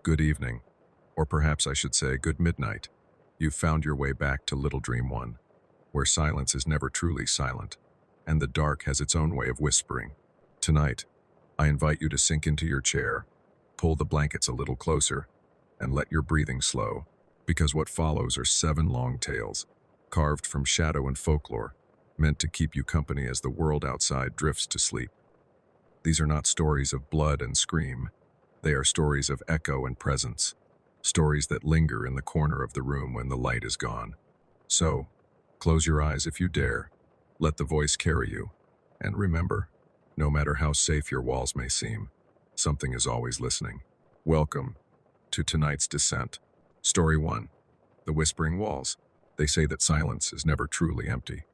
Good evening, or perhaps I should say good midnight. You've found your way back to Little Dream One, where silence is never truly silent, and the dark has its own way of whispering. Tonight, I invite you to sink into your chair, pull the blankets a little closer, and let your breathing slow, because what follows are 7 long tales, carved from shadow and folklore, meant to keep you company as the world outside drifts to sleep. These are not stories of blood and scream. They are stories of echo and presence, stories that linger in the corner of the room when the light is gone. So, close your eyes if you dare, let the voice carry you, and remember, no matter how safe your walls may seem, something is always listening. Welcome to tonight's descent. Story 1. The Whispering Walls. They say that silence is never truly empty.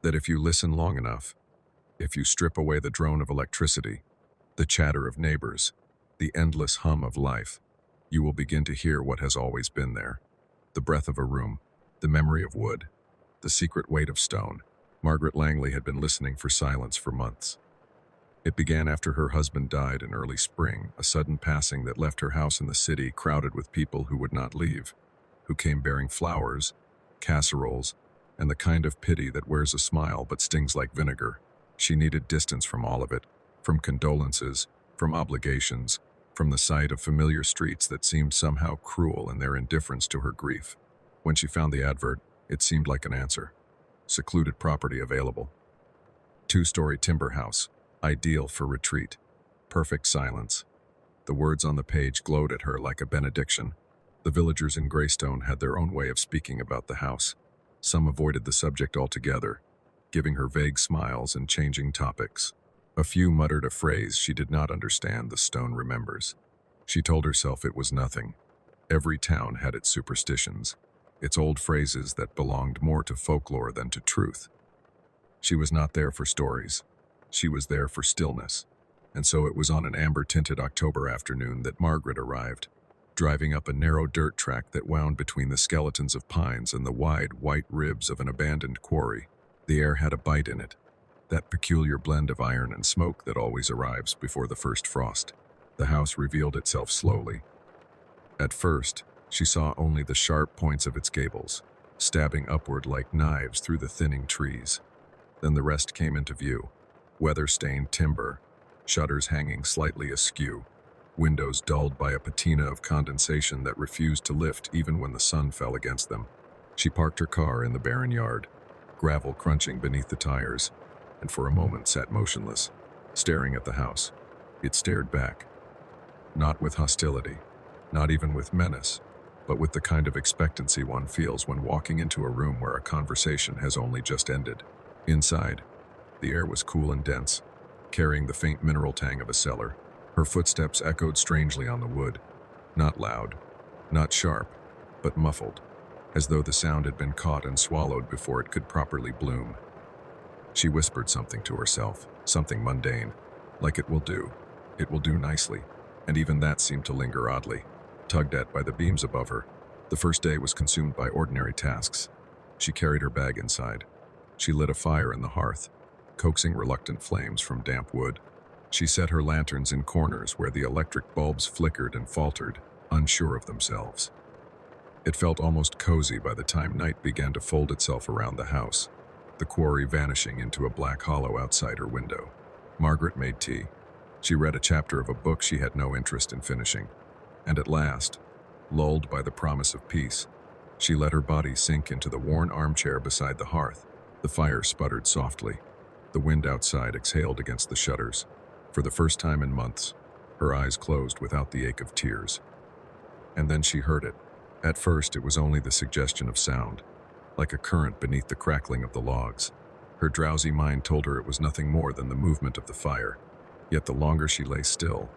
That if you listen long enough, if you strip away the drone of electricity, the chatter of neighbors, the endless hum of life, you will begin to hear what has always been there. The breath of a room, the memory of wood, the secret weight of stone. Margaret Langley had been listening for silence for months. It began after her husband died in early spring, a sudden passing that left her house in the city crowded with people who would not leave, who came bearing flowers, casseroles, and the kind of pity that wears a smile but stings like vinegar. She needed distance from all of it, from condolences, from obligations, from the sight of familiar streets that seemed somehow cruel in their indifference to her grief. When she found the advert, it seemed like an answer. Secluded property available. 2-story timber house, ideal for retreat. Perfect silence. The words on the page glowed at her like a benediction. The villagers in Greystone had their own way of speaking about the house. Some avoided the subject altogether, giving her vague smiles and changing topics. A few muttered a phrase she did not understand. The stone remembers. She told herself it was nothing. Every town had its superstitions, its old phrases that belonged more to folklore than to truth. She was not there for stories. She was there for stillness. And so it was on an amber-tinted October afternoon that Margaret arrived, driving up a narrow dirt track that wound between the skeletons of pines and the wide, white ribs of an abandoned quarry. The air had a bite in it, that peculiar blend of iron and smoke that always arrives before the first frost. The house revealed itself slowly. At first, she saw only the sharp points of its gables, stabbing upward like knives through the thinning trees. Then the rest came into view. Weather-stained timber, shutters hanging slightly askew, windows dulled by a patina of condensation that refused to lift even when the sun fell against them. She parked her car in the barren yard, gravel crunching beneath the tires, and for a moment sat motionless, staring at the house. It stared back. Not with hostility, not even with menace, but with the kind of expectancy one feels when walking into a room where a conversation has only just ended. Inside, the air was cool and dense, carrying the faint mineral tang of a cellar. Her footsteps echoed strangely on the wood, not loud, not sharp, but muffled, as though the sound had been caught and swallowed before it could properly bloom. She whispered something to herself, something mundane, like it will do nicely, and even that seemed to linger oddly, tugged at by the beams above her. The first day was consumed by ordinary tasks. She carried her bag inside. She lit a fire in the hearth, coaxing reluctant flames from damp wood. She set her lanterns in corners where the electric bulbs flickered and faltered, unsure of themselves. It felt almost cozy by the time night began to fold itself around the house, the quarry vanishing into a black hollow outside her window. Margaret made tea. She read a chapter of a book she had no interest in finishing, and at last, lulled by the promise of peace, she let her body sink into the worn armchair beside the hearth. The fire sputtered softly. The wind outside exhaled against the shutters. For the first time in months, her eyes closed without the ache of tears. And then she heard it. At first, it was only the suggestion of sound, like a current beneath the crackling of the logs. Her drowsy mind told her it was nothing more than the movement of the fire. Yet the longer she lay still,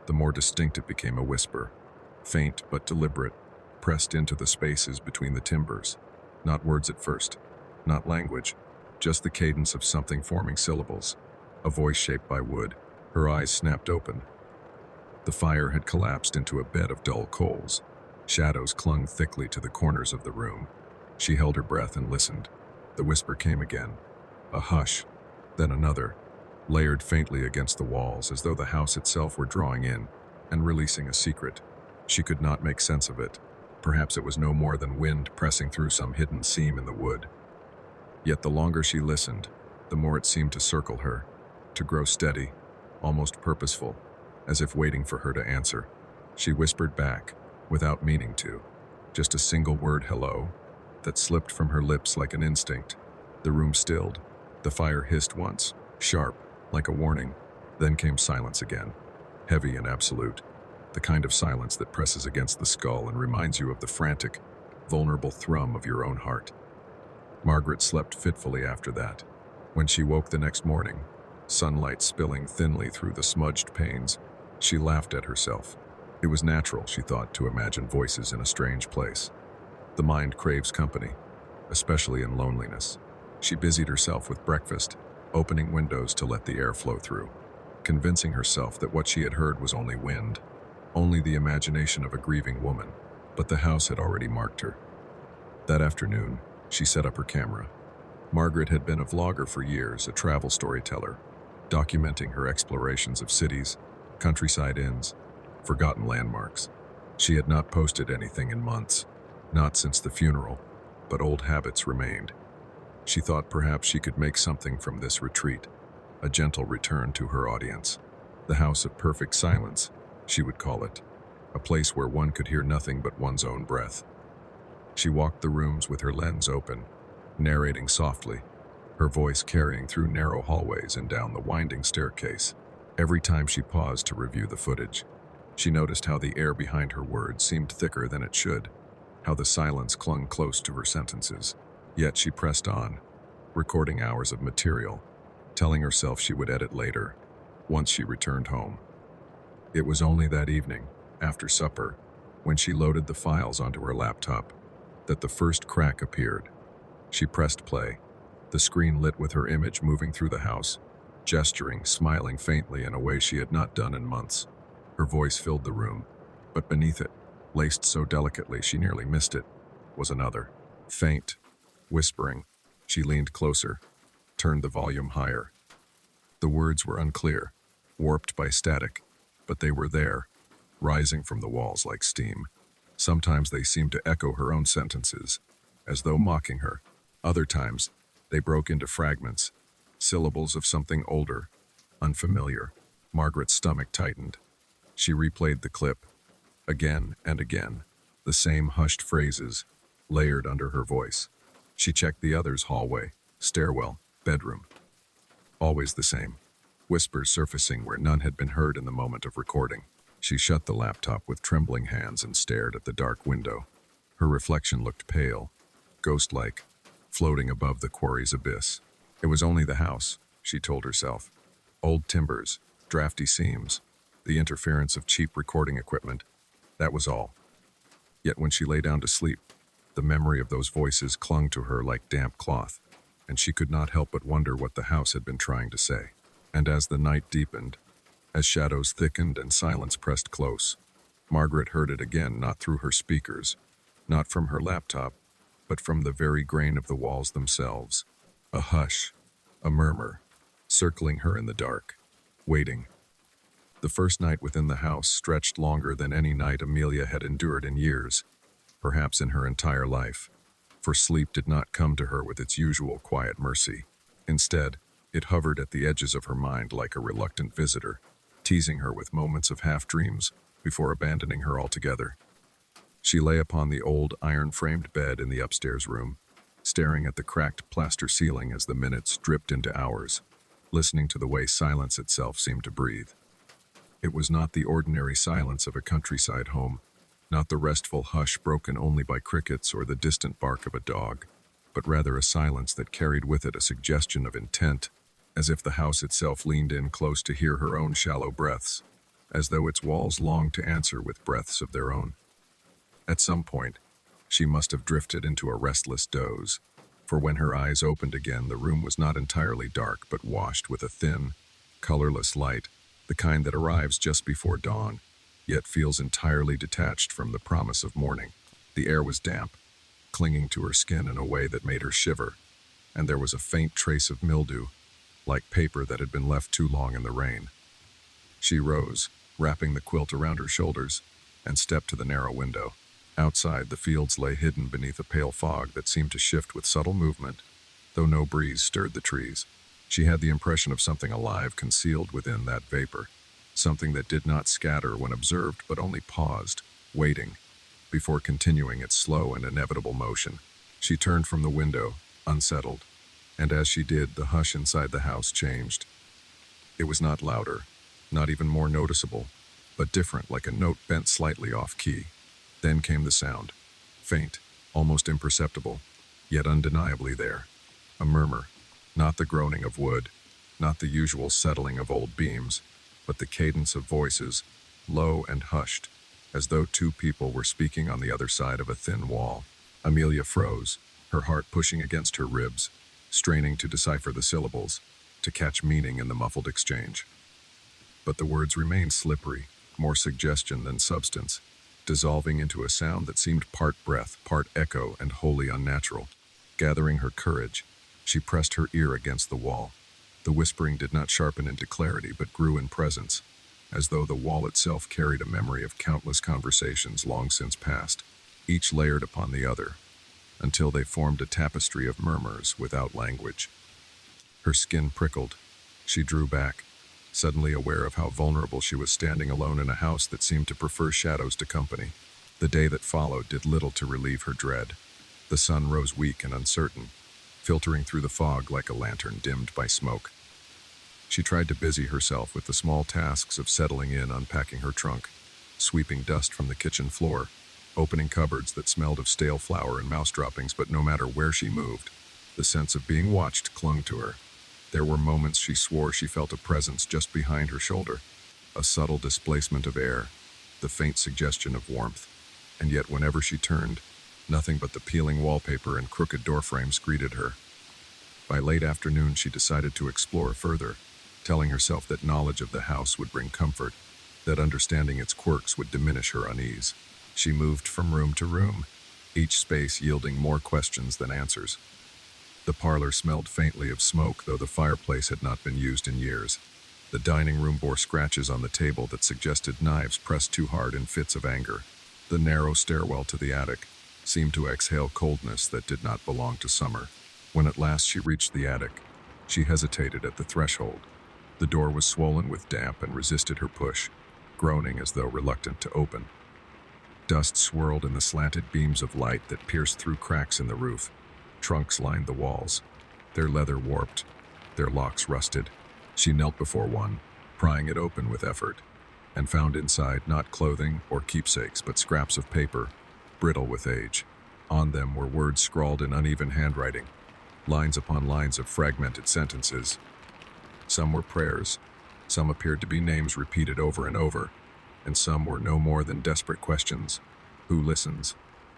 the more distinct it became, a whisper, faint but deliberate, pressed into the spaces between the timbers. Not words at first, not language, just the cadence of something forming syllables, a voice shaped by wood. Her eyes snapped open. The fire had collapsed into a bed of dull coals. Shadows clung thickly to the corners of the room. She held her breath and listened. The whisper came again. A hush, then another, layered faintly against the walls as though the house itself were drawing in and releasing a secret. She could not make sense of it. Perhaps it was no more than wind pressing through some hidden seam in the wood. Yet the longer she listened, the more it seemed to circle her, to grow steady, almost purposeful, as if waiting for her to answer. She whispered back, without meaning to, just a single word, hello, that slipped from her lips like an instinct. The room stilled. The fire hissed once, sharp, like a warning. Then came silence again, heavy and absolute, the kind of silence that presses against the skull and reminds you of the frantic, vulnerable thrum of your own heart. Margaret slept fitfully after that. When she woke the next morning, sunlight spilling thinly through the smudged panes, she laughed at herself. It was natural, she thought, to imagine voices in a strange place. The mind craves company, especially in loneliness. She busied herself with breakfast, opening windows to let the air flow through, convincing herself that what she had heard was only wind, only the imagination of a grieving woman, but the house had already marked her. That afternoon, she set up her camera. Margaret had been a vlogger for years, a travel storyteller, documenting her explorations of cities, countryside inns, forgotten landmarks. She had not posted anything in months, not since the funeral, but old habits remained. She thought perhaps she could make something from this retreat, a gentle return to her audience. The House of Perfect Silence, she would call it, a place where one could hear nothing but one's own breath. She walked the rooms with her lens open, narrating softly, her voice carrying through narrow hallways and down the winding staircase. Every time she paused to review the footage, she noticed how the air behind her words seemed thicker than it should, how the silence clung close to her sentences. Yet she pressed on, recording hours of material, telling herself she would edit later, once she returned home. It was only that evening, after supper, when she loaded the files onto her laptop, that the first crack appeared. She pressed play, the screen lit with her image moving through the house, gesturing, smiling faintly in a way she had not done in months. Her voice filled the room, but beneath it, laced so delicately she nearly missed it, was another, faint, whispering. She leaned closer, turned the volume higher. The words were unclear, warped by static, but they were there, rising from the walls like steam. Sometimes they seemed to echo her own sentences, as though mocking her. Other times, they broke into fragments, syllables of something older, unfamiliar. Margaret's stomach tightened. She replayed the clip, again and again, the same hushed phrases, layered under her voice. She checked the others' hallway, stairwell, bedroom. Always the same, whispers surfacing where none had been heard in the moment of recording. She shut the laptop with trembling hands and stared at the dark window. Her reflection looked pale, ghost-like, floating above the quarry's abyss. It was only the house, she told herself. Old timbers, drafty seams, the interference of cheap recording equipment. That was all. Yet when she lay down to sleep, the memory of those voices clung to her like damp cloth, and she could not help but wonder what the house had been trying to say. And as the night deepened, as shadows thickened and silence pressed close, Margaret heard it again, not through her speakers, not from her laptop, but from the very grain of the walls themselves. A hush, a murmur, circling her in the dark, waiting. The first night within the house stretched longer than any night Amelia had endured in years, perhaps in her entire life, for sleep did not come to her with its usual quiet mercy. Instead, it hovered at the edges of her mind like a reluctant visitor, teasing her with moments of half-dreams before abandoning her altogether. She lay upon the old iron-framed bed in the upstairs room, staring at the cracked plaster ceiling as the minutes dripped into hours, listening to the way silence itself seemed to breathe. It was not the ordinary silence of a countryside home, not the restful hush broken only by crickets or the distant bark of a dog, but rather a silence that carried with it a suggestion of intent, as if the house itself leaned in close to hear her own shallow breaths, as though its walls longed to answer with breaths of their own. At some point, she must have drifted into a restless doze, for when her eyes opened again, the room was not entirely dark, but washed with a thin, colorless light, the kind that arrives just before dawn, yet feels entirely detached from the promise of morning. The air was damp, clinging to her skin in a way that made her shiver, and there was a faint trace of mildew, like paper that had been left too long in the rain. She rose, wrapping the quilt around her shoulders, and stepped to the narrow window. Outside, the fields lay hidden beneath a pale fog that seemed to shift with subtle movement, though no breeze stirred the trees. She had the impression of something alive concealed within that vapor, something that did not scatter when observed but only paused, waiting, before continuing its slow and inevitable motion. She turned from the window, unsettled, and as she did, the hush inside the house changed. It was not louder, not even more noticeable, but different, like a note bent slightly off key. Then came the sound, faint, almost imperceptible, yet undeniably there. A murmur, not the groaning of wood, not the usual settling of old beams, but the cadence of voices, low and hushed, as though two people were speaking on the other side of a thin wall. Amelia froze, her heart pushing against her ribs, straining to decipher the syllables, to catch meaning in the muffled exchange. But the words remained slippery, more suggestion than substance, dissolving into a sound that seemed part breath, part echo, and wholly unnatural. Gathering her courage, she pressed her ear against the wall. The whispering did not sharpen into clarity, but grew in presence, as though the wall itself carried a memory of countless conversations long since past, each layered upon the other, until they formed a tapestry of murmurs without language. Her skin prickled. She drew back, suddenly aware of how vulnerable she was standing alone in a house that seemed to prefer shadows to company. The day that followed did little to relieve her dread. The sun rose weak and uncertain, filtering through the fog like a lantern dimmed by smoke. She tried to busy herself with the small tasks of settling in, unpacking her trunk, sweeping dust from the kitchen floor, opening cupboards that smelled of stale flour and mouse droppings, but no matter where she moved, the sense of being watched clung to her. There were moments she swore she felt a presence just behind her shoulder, a subtle displacement of air, the faint suggestion of warmth, and yet whenever she turned, nothing but the peeling wallpaper and crooked door frames greeted her. By late afternoon, she decided to explore further, telling herself that knowledge of the house would bring comfort, that understanding its quirks would diminish her unease. She moved from room to room, each space yielding more questions than answers. The parlor smelled faintly of smoke, though the fireplace had not been used in years. The dining room bore scratches on the table that suggested knives pressed too hard in fits of anger. The narrow stairwell to the attic seemed to exhale coldness that did not belong to summer. When at last she reached the attic, she hesitated at the threshold. The door was swollen with damp and resisted her push, groaning as though reluctant to open. Dust swirled in the slanted beams of light that pierced through cracks in the roof. Trunks lined the walls, their leather warped, their locks rusted. She knelt before one, prying it open with effort, and found inside not clothing or keepsakes, but scraps of paper, brittle with age. On them were words scrawled in uneven handwriting, lines upon lines of fragmented sentences. Some were prayers, some appeared to be names repeated over and over, and some were no more than desperate questions. Who listens?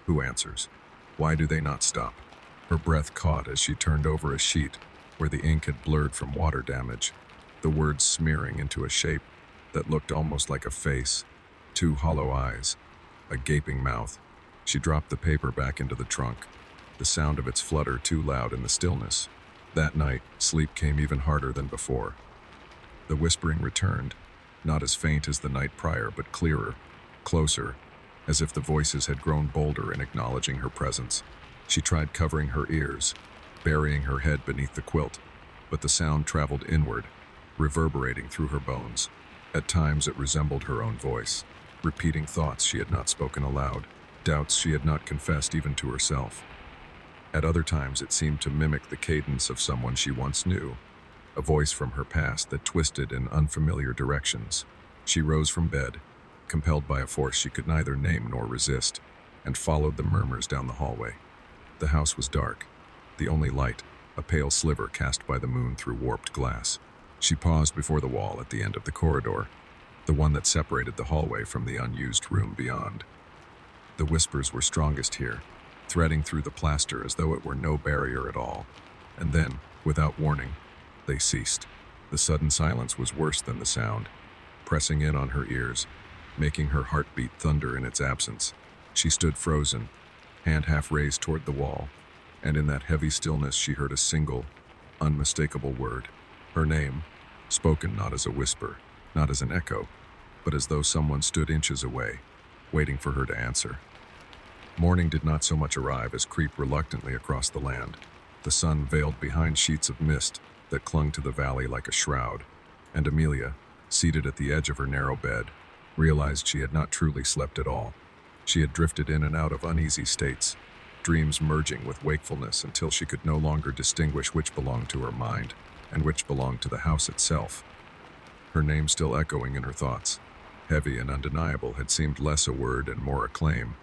Who answers? Why do they not stop? Her breath caught as she turned over a sheet where the ink had blurred from water damage, the words smearing into a shape that looked almost like a face, two hollow eyes, a gaping mouth. She dropped the paper back into the trunk, the sound of its flutter too loud in the stillness. That night, sleep came even harder than before. The whispering returned, not as faint as the night prior, but clearer, closer, as if the voices had grown bolder in acknowledging her presence. She tried covering her ears, burying her head beneath the quilt, but the sound traveled inward, reverberating through her bones. At times it resembled her own voice, repeating thoughts she had not spoken aloud, doubts she had not confessed even to herself. At other times it seemed to mimic the cadence of someone she once knew, a voice from her past that twisted in unfamiliar directions. She rose from bed, compelled by a force she could neither name nor resist, and followed the murmurs down the hallway. The house was dark, the only light, a pale sliver cast by the moon through warped glass. She paused before the wall at the end of the corridor, the one that separated the hallway from the unused room beyond. The whispers were strongest here, threading through the plaster as though it were no barrier at all. And then, without warning, they ceased. The sudden silence was worse than the sound, pressing in on her ears, making her heartbeat thunder in its absence. She stood frozen, hand half raised toward the wall, and in that heavy stillness she heard a single, unmistakable word. Her name, spoken not as a whisper, not as an echo, but as though someone stood inches away, waiting for her to answer. Morning did not so much arrive as creep reluctantly across the land, the sun veiled behind sheets of mist that clung to the valley like a shroud, and Amelia, seated at the edge of her narrow bed, realized she had not truly slept at all. She had drifted in and out of uneasy states, dreams merging with wakefulness until she could no longer distinguish which belonged to her mind and which belonged to the house itself. Her name still echoing in her thoughts, heavy and undeniable, had seemed less a word and more a claim,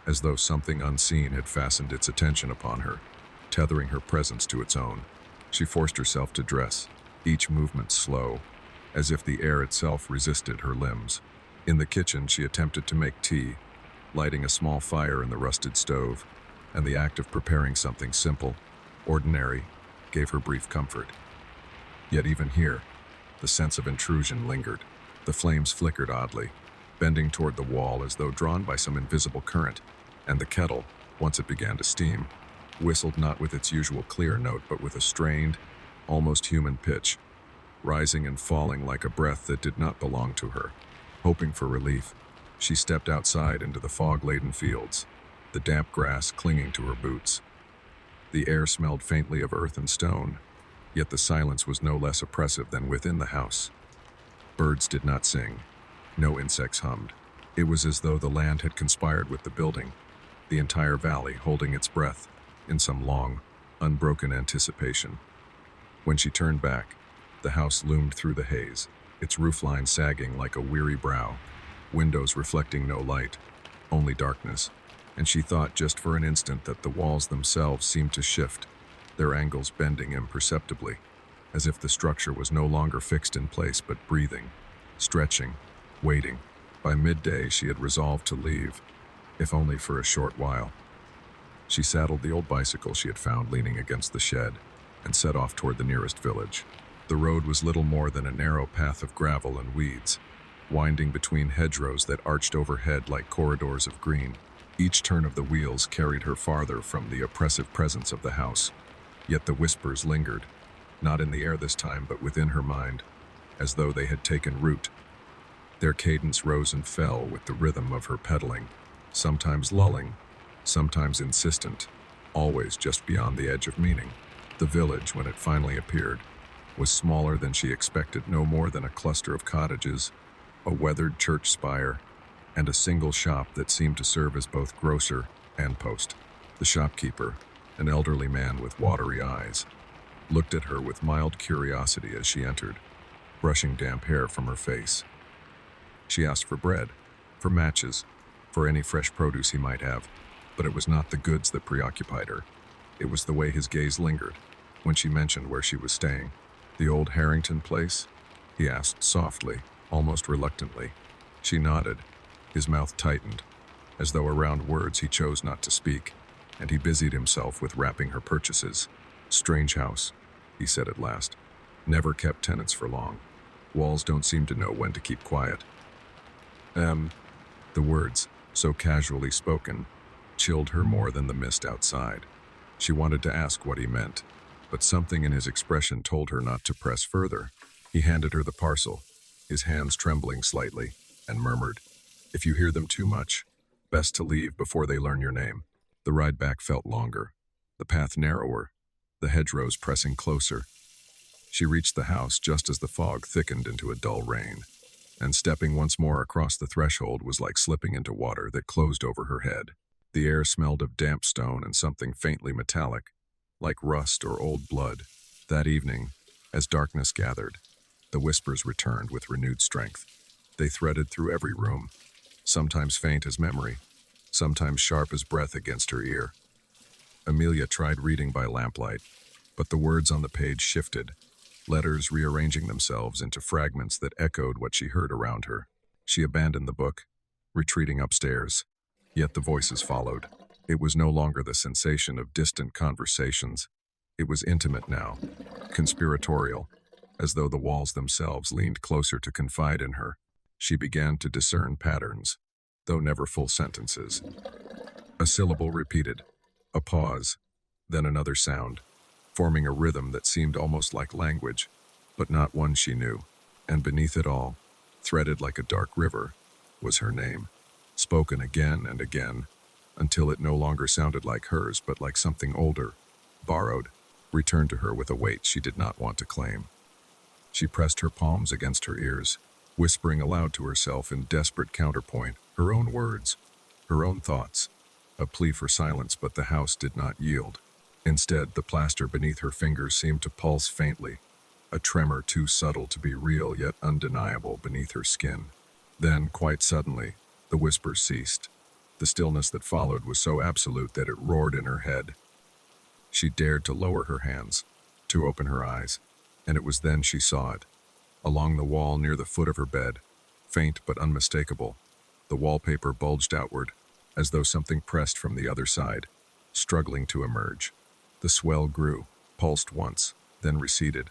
as though something unseen had fastened its attention upon her, tethering her presence to its own. She forced herself to dress, each movement slow, as if the air itself resisted her limbs. In the kitchen, she attempted to make tea, lighting a small fire in the rusted stove, and the act of preparing something simple, ordinary, gave her brief comfort. Yet even here, the sense of intrusion lingered. The flames flickered oddly, bending toward the wall as though drawn by some invisible current, and the kettle, once it began to steam, whistled not with its usual clear note but with a strained, almost human pitch, rising and falling like a breath that did not belong to her. Hoping for relief, she stepped outside into the fog-laden fields, the damp grass clinging to her boots. The air smelled faintly of earth and stone, yet the silence was no less oppressive than within the house. Birds did not sing, no insects hummed. It was as though the land had conspired with the building, the entire valley holding its breath in some long, unbroken anticipation. When she turned back, the house loomed through the haze, its roofline sagging like a weary brow, windows reflecting no light, only darkness, and she thought just for an instant that the walls themselves seemed to shift, their angles bending imperceptibly, as if the structure was no longer fixed in place but breathing, stretching, waiting. By midday, she had resolved to leave, if only for a short while. She saddled the old bicycle she had found leaning against the shed and set off toward the nearest village. The road was little more than a narrow path of gravel and weeds, winding between hedgerows that arched overhead like corridors of green. Each turn of the wheels carried her farther from the oppressive presence of the house, yet the whispers lingered, not in the air this time but within her mind, as though they had taken root. Their cadence rose and fell with the rhythm of her pedaling, sometimes lulling, sometimes insistent, always just beyond the edge of meaning. The village, when it finally appeared, was smaller than she expected, no more than a cluster of cottages, a weathered church spire, and a single shop that seemed to serve as both grocer and post. The shopkeeper, an elderly man with watery eyes, looked at her with mild curiosity as she entered, brushing damp hair from her face. She asked for bread, for matches, for any fresh produce he might have, but it was not the goods that preoccupied her. It was the way his gaze lingered when she mentioned where she was staying. "The old Harrington place?" he asked softly, almost reluctantly. She nodded. His mouth tightened, as though around words he chose not to speak, and he busied himself with wrapping her purchases. "Strange house," he said at last. "Never kept tenants for long. Walls don't seem to know when to keep quiet." The words, so casually spoken, chilled her more than the mist outside. She wanted to ask what he meant, but something in his expression told her not to press further. He handed her the parcel, his hands trembling slightly, and murmured, "If you hear them too much, best to leave before they learn your name." The ride back felt longer, the path narrower, the hedgerows pressing closer. She reached the house just as the fog thickened into a dull rain, and stepping once more across the threshold was like slipping into water that closed over her head. The air smelled of damp stone and something faintly metallic, like rust or old blood. That evening, as darkness gathered, the whispers returned with renewed strength. They threaded through every room, sometimes faint as memory, sometimes sharp as breath against her ear. Amelia tried reading by lamplight, but the words on the page shifted, letters rearranging themselves into fragments that echoed what she heard around her. She abandoned the book, retreating upstairs, yet the voices followed. It was no longer the sensation of distant conversations. It was intimate now, conspiratorial, as though the walls themselves leaned closer to confide in her. She began to discern patterns, though never full sentences. A syllable repeated, a pause, then another sound, forming a rhythm that seemed almost like language, but not one she knew. And beneath it all, threaded like a dark river, was her name. spoken again and again, until it no longer sounded like hers but like something older, borrowed, returned to her with a weight she did not want to claim. She pressed her palms against her ears, whispering aloud to herself in desperate counterpoint, her own words, her own thoughts, a plea for silence, but the house did not yield. Instead, the plaster beneath her fingers seemed to pulse faintly, a tremor too subtle to be real yet undeniable beneath her skin. Then, quite suddenly, the whispers ceased. The stillness that followed was so absolute that it roared in her head. She dared to lower her hands, to open her eyes, and it was then she saw it. Along the wall near the foot of her bed, faint but unmistakable, the wallpaper bulged outward, as though something pressed from the other side, struggling to emerge. The swell grew, pulsed once, then receded,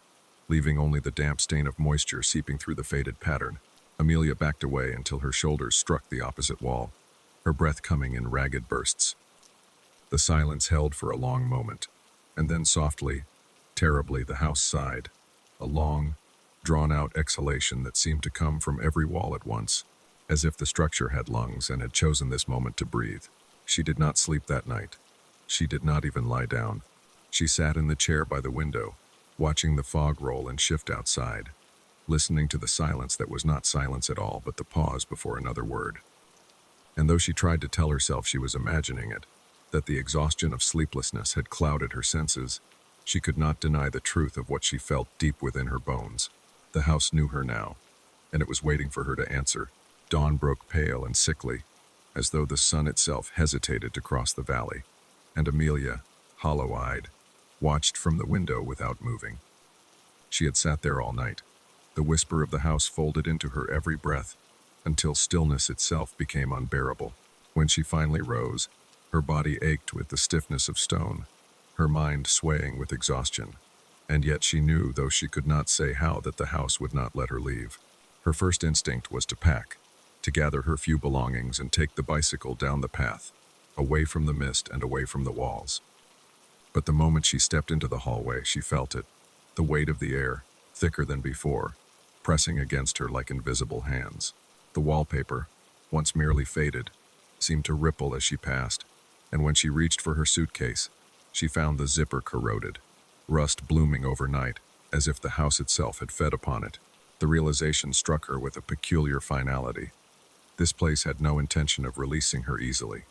leaving only the damp stain of moisture seeping through the faded pattern. Amelia backed away until her shoulders struck the opposite wall, her breath coming in ragged bursts. The silence held for a long moment, and then softly, terribly, the house sighed, a long, drawn-out exhalation that seemed to come from every wall at once, as if the structure had lungs and had chosen this moment to breathe. She did not sleep that night. She did not even lie down. She sat in the chair by the window, watching the fog roll and shift outside, listening to the silence that was not silence at all, but the pause before another word. And though she tried to tell herself she was imagining it, that the exhaustion of sleeplessness had clouded her senses, she could not deny the truth of what she felt deep within her bones. The house knew her now, and it was waiting for her to answer. Dawn broke pale and sickly, as though the sun itself hesitated to cross the valley, and Amelia, hollow-eyed, watched from the window without moving. She had sat there all night, the whisper of the house folded into her every breath, until stillness itself became unbearable. When she finally rose, her body ached with the stiffness of stone, her mind swaying with exhaustion, and yet she knew, though she could not say how, that the house would not let her leave. Her first instinct was to pack, to gather her few belongings and take the bicycle down the path, away from the mist and away from the walls. But the moment she stepped into the hallway, she felt it, the weight of the air, thicker than before, pressing against her like invisible hands. The wallpaper, once merely faded, seemed to ripple as she passed, and when she reached for her suitcase, she found the zipper corroded, rust blooming overnight, as if the house itself had fed upon it. The realization struck her with a peculiar finality. This place had no intention of releasing her easily.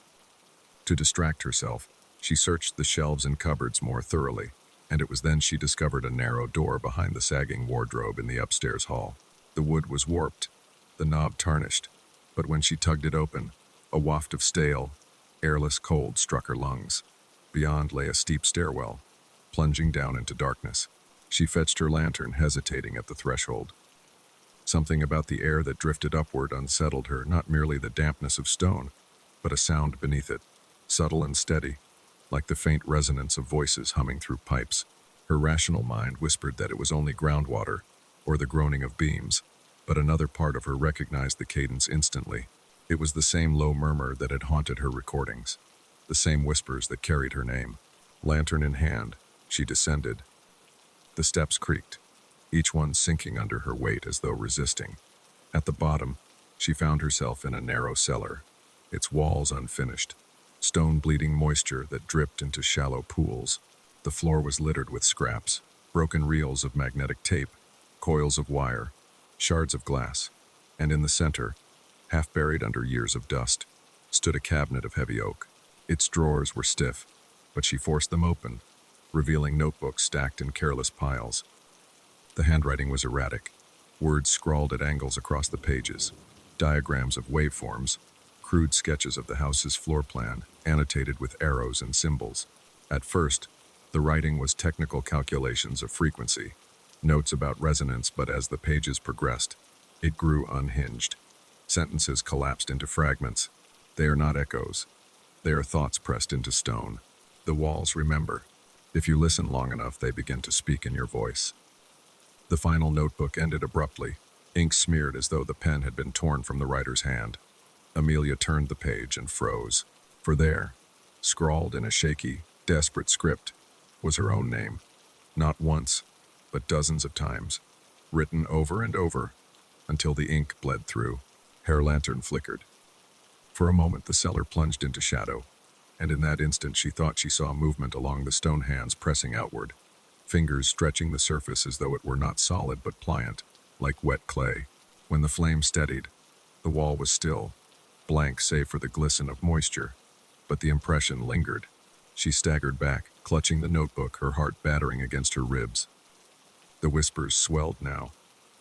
To distract herself, she searched the shelves and cupboards more thoroughly, and it was then she discovered a narrow door behind the sagging wardrobe in the upstairs hall. The wood was warped, the knob tarnished, but when she tugged it open, a waft of stale, airless cold struck her lungs. Beyond lay a steep stairwell, plunging down into darkness. She fetched her lantern, hesitating at the threshold. Something about the air that drifted upward unsettled her, not merely the dampness of stone, but a sound beneath it, subtle and steady, like the faint resonance of voices humming through pipes. Her rational mind whispered that it was only groundwater, or the groaning of beams, but another part of her recognized the cadence instantly. It was the same low murmur that had haunted her recordings, the same whispers that carried her name. Lantern in hand, she descended. The steps creaked, each one sinking under her weight as though resisting. At the bottom, she found herself in a narrow cellar, its walls unfinished, stone bleeding moisture that dripped into shallow pools. The floor was littered with scraps, broken reels of magnetic tape, coils of wire, shards of glass, and in the center, half buried under years of dust, stood a cabinet of heavy oak. Its drawers were stiff, but she forced them open, revealing notebooks stacked in careless piles. The handwriting was erratic, words scrawled at angles across the pages, diagrams of waveforms, crude sketches of the house's floor plan, annotated with arrows and symbols. At first, the writing was technical calculations of frequency, notes about resonance, but as the pages progressed, it grew unhinged. Sentences collapsed into fragments. They are not echoes. They are thoughts pressed into stone. The walls remember. If you listen long enough, they begin to speak in your voice. The final notebook ended abruptly, ink smeared as though the pen had been torn from the writer's hand. Amelia turned the page and froze, for there, scrawled in a shaky, desperate script, was her own name. Not once, but dozens of times, written over and over, until the ink bled through. Her lantern flickered. For a moment, the cellar plunged into shadow, and in that instant she thought she saw movement along the stone hands pressing outward, fingers stretching the surface as though it were not solid but pliant, like wet clay. When the flame steadied, the wall was still, blank save for the glisten of moisture, but the impression lingered. She staggered back, clutching the notebook, her heart battering against her ribs. The whispers swelled now,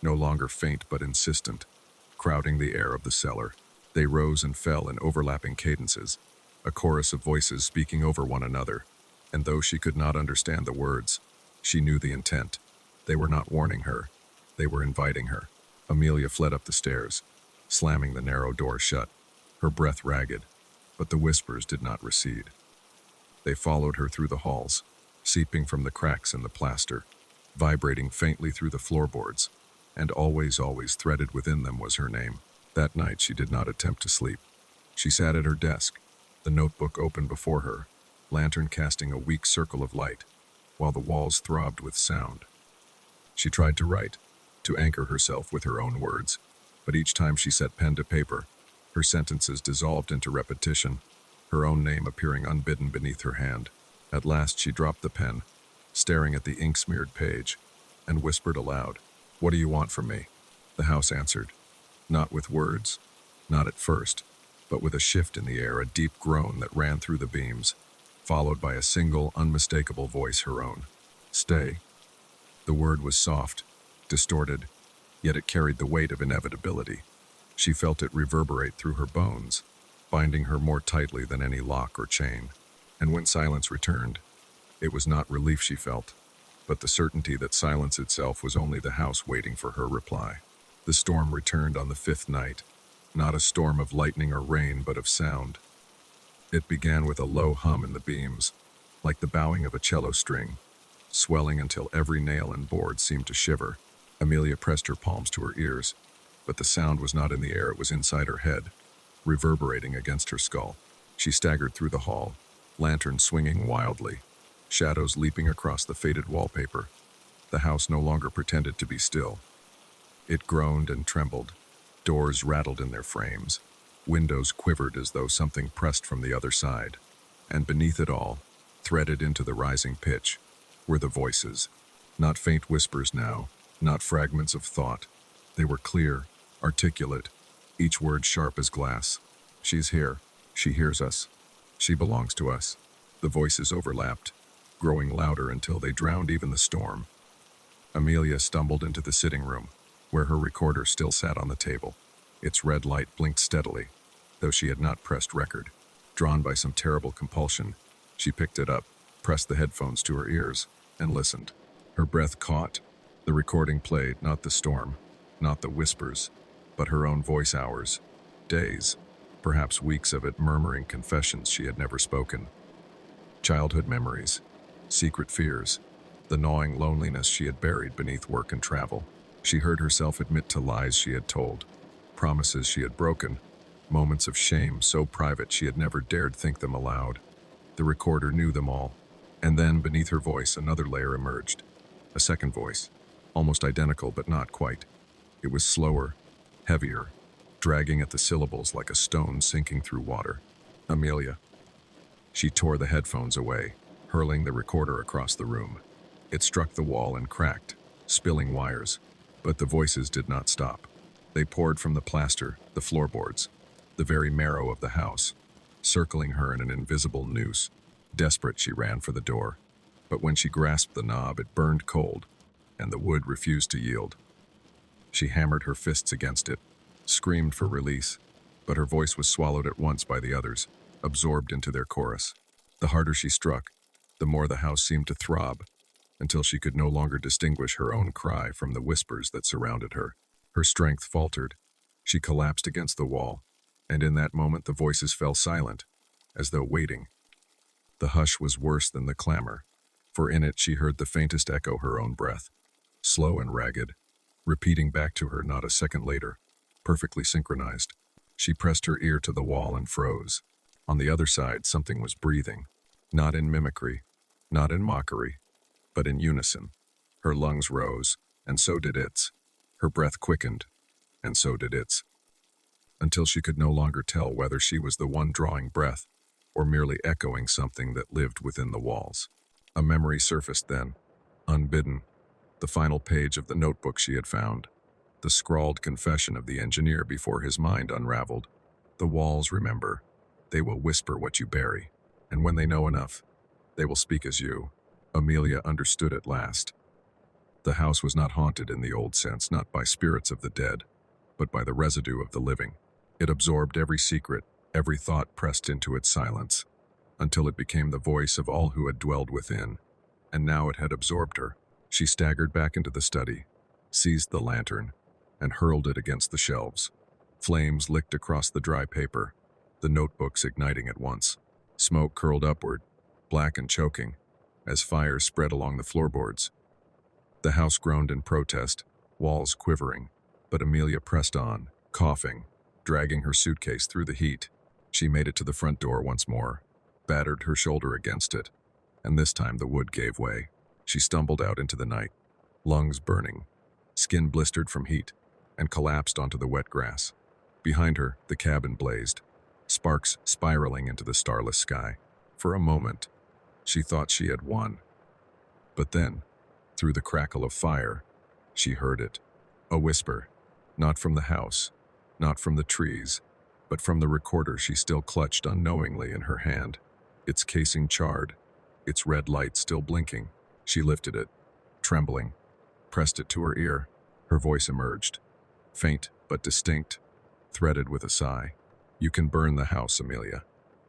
no longer faint but insistent, crowding the air of the cellar. They rose and fell in overlapping cadences, a chorus of voices speaking over one another, and though she could not understand the words, she knew the intent. They were not warning her, they were inviting her. Amelia fled up the stairs, slamming the narrow door shut, her breath ragged, but the whispers did not recede. They followed her through the halls, seeping from the cracks in the plaster, vibrating faintly through the floorboards, and always threaded within them was her name. That night she did not attempt to sleep. She sat at her desk, the notebook open before her, lantern casting a weak circle of light, while the walls throbbed with sound. She tried to write, to anchor herself with her own words, but each time she set pen to paper, her sentences dissolved into repetition, her own name appearing unbidden beneath her hand. At last she dropped the pen, staring at the ink-smeared page, and whispered aloud, "What do you want from me?" The house answered, not with words, not at first, but with a shift in the air, a deep groan that ran through the beams, followed by a single, unmistakable voice, her own. "Stay." The word was soft, distorted, yet it carried the weight of inevitability. She felt it reverberate through her bones, binding her more tightly than any lock or chain. And when silence returned, it was not relief she felt, but the certainty that silence itself was only the house waiting for her reply. The storm returned on the fifth night, not a storm of lightning or rain, but of sound. It began with a low hum in the beams, like the bowing of a cello string, swelling until every nail and board seemed to shiver. Amelia pressed her palms to her ears, but the sound was not in the air, it was inside her head, reverberating against her skull. She staggered through the hall, lantern swinging wildly, shadows leaping across the faded wallpaper. The house no longer pretended to be still. It groaned and trembled. Doors rattled in their frames. Windows quivered as though something pressed from the other side. And beneath it all, threaded into the rising pitch, were the voices. Not faint whispers now, not fragments of thought. They were clear, articulate, each word sharp as glass. "She's here. She hears us. She belongs to us." The voices overlapped, growing louder until they drowned even the storm. Amelia stumbled into the sitting room, where her recorder still sat on the table. Its red light blinked steadily, though she had not pressed record. Drawn by some terrible compulsion, she picked it up, pressed the headphones to her ears, and listened. Her breath caught. The recording played, not the storm, not the whispers, but her own voice, hours, days, perhaps weeks of it, murmuring confessions she had never spoken. Childhood memories, secret fears, the gnawing loneliness she had buried beneath work and travel. She heard herself admit to lies she had told, promises she had broken, moments of shame so private she had never dared think them aloud. The recorder knew them all. And then, beneath her voice, another layer emerged. A second voice, almost identical but not quite. It was slower, heavier, dragging at the syllables like a stone sinking through water. "Amelia." She tore the headphones away, hurling the recorder across the room. It struck the wall and cracked, spilling wires. But the voices did not stop. They poured from the plaster, the floorboards, the very marrow of the house, circling her in an invisible noose. Desperate, she ran for the door. But when she grasped the knob, it burned cold, and the wood refused to yield. She hammered her fists against it, screamed for release, but her voice was swallowed at once by the others, absorbed into their chorus. The harder she struck, the more the house seemed to throb, until she could no longer distinguish her own cry from the whispers that surrounded her. Her strength faltered. She collapsed against the wall, and in that moment the voices fell silent, as though waiting. The hush was worse than the clamor, for in it she heard the faintest echo her own breath, slow and ragged, repeating back to her not a second later, perfectly synchronized. She pressed her ear to the wall and froze. On the other side, something was breathing, not in mimicry, not in mockery, but in unison. Her lungs rose, and so did its. Her breath quickened, and so did its. until she could no longer tell whether she was the one drawing breath or merely echoing something that lived within the walls. A memory surfaced then, unbidden, the final page of the notebook she had found, the scrawled confession of the engineer before his mind unraveled. The walls remember. They will whisper what you bury, and when they know enough, they will speak as you. Amelia understood at last. The house was not haunted in the old sense, not by spirits of the dead, but by the residue of the living. It absorbed every secret, every thought pressed into its silence, until it became the voice of all who had dwelled within, and now it had absorbed her. She staggered back into the study, seized the lantern, and hurled it against the shelves. Flames licked across the dry paper, the notebooks igniting at once. Smoke curled upward, black and choking, as fire spread along the floorboards. The house groaned in protest, walls quivering, but Amelia pressed on, coughing, dragging her suitcase through the heat. She made it to the front door once more, battered her shoulder against it, and this time the wood gave way. She stumbled out into the night, lungs burning, skin blistered from heat, and collapsed onto the wet grass. Behind her, the cabin blazed, sparks spiraling into the starless sky. For a moment, she thought she had won. But then, through the crackle of fire, she heard it. A whisper, not from the house, not from the trees, but from the recorder she still clutched unknowingly in her hand, its casing charred, its red light still blinking. She lifted it, trembling, pressed it to her ear. Her voice emerged, faint but distinct, threaded with a sigh. You can burn the house, Amelia,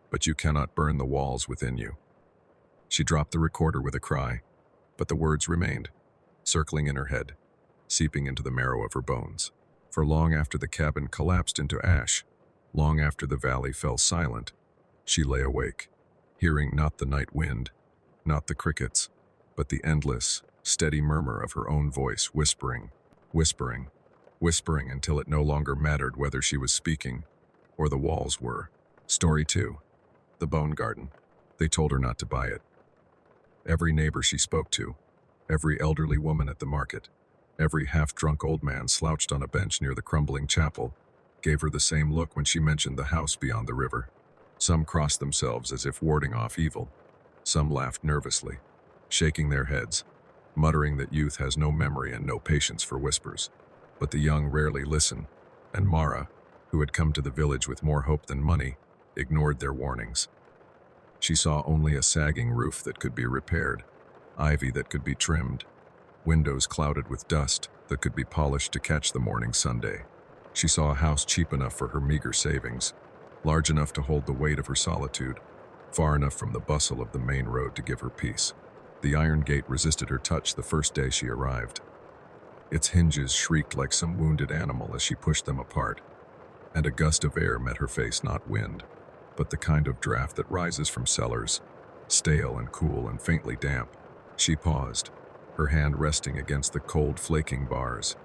but you cannot burn the walls within you. She dropped the recorder with a cry, but the words remained, circling in her head, seeping into the marrow of her bones. For long after the cabin collapsed into ash, long after the valley fell silent, she lay awake, hearing not the night wind, not the crickets, but the endless, steady murmur of her own voice whispering, whispering, whispering until it no longer mattered whether she was speaking or the walls were. Story 2. The Bone Garden. They told her not to buy it. Every neighbor she spoke to, every elderly woman at the market, every half-drunk old man slouched on a bench near the crumbling chapel, gave her the same look when she mentioned the house beyond the river. Some crossed themselves as if warding off evil. Some laughed nervously, shaking their heads, muttering that youth has no memory and no patience for whispers. But the young rarely listen, and Mara, who had come to the village with more hope than money, ignored their warnings. She saw only a sagging roof that could be repaired, ivy that could be trimmed, windows clouded with dust that could be polished to catch the morning Sunday. She saw a house cheap enough for her meager savings, large enough to hold the weight of her solitude, far enough from the bustle of the main road to give her peace. The iron gate resisted her touch the first day she arrived. Its hinges shrieked like some wounded animal as she pushed them apart, and a gust of air met her face, not wind, but the kind of draft that rises from cellars, stale and cool and faintly damp. She paused, her hand resting against the cold, flaking bars,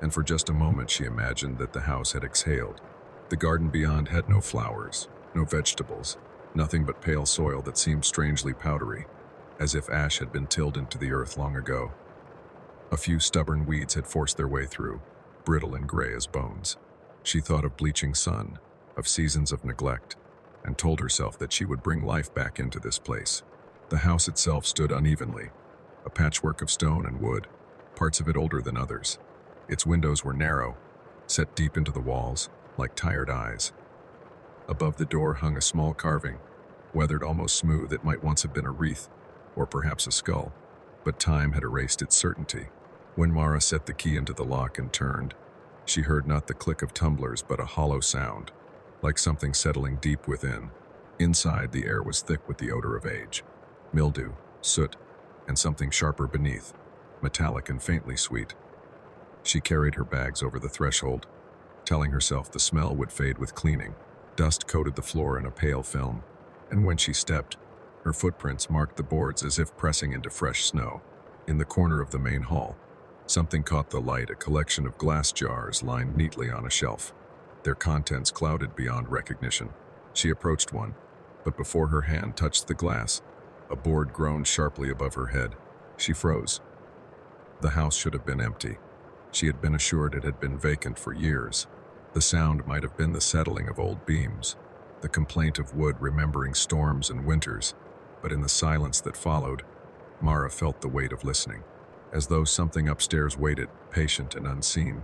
and for just a moment she imagined that the house had exhaled. The garden beyond had no flowers, no vegetables, nothing but pale soil that seemed strangely powdery, as if ash had been tilled into the earth long ago. A few stubborn weeds had forced their way through, brittle and gray as bones. She thought of bleaching sun, of seasons of neglect, and told herself that she would bring life back into this place. The house itself stood unevenly, a patchwork of stone and wood, parts of it older than others. Its windows were narrow, set deep into the walls, like tired eyes. Above the door hung a small carving, weathered almost smooth. It might once have been a wreath, or perhaps a skull, but time had erased its certainty. When Mara set the key into the lock and turned, she heard not the click of tumblers but a hollow sound, like something settling deep within. Inside, the air was thick with the odor of age, mildew, soot, and something sharper beneath, metallic and faintly sweet. She carried her bags over the threshold, telling herself the smell would fade with cleaning. Dust coated the floor in a pale film, and when she stepped, her footprints marked the boards as if pressing into fresh snow. In the corner of the main hall, something caught the light, a collection of glass jars lined neatly on a shelf, their contents clouded beyond recognition. She approached one, but before her hand touched the glass, a board groaned sharply above her head. She froze. The house should have been empty. She had been assured it had been vacant for years. The sound might have been the settling of old beams, the complaint of wood remembering storms and winters, but in the silence that followed, Mara felt the weight of listening, as though something upstairs waited, patient and unseen,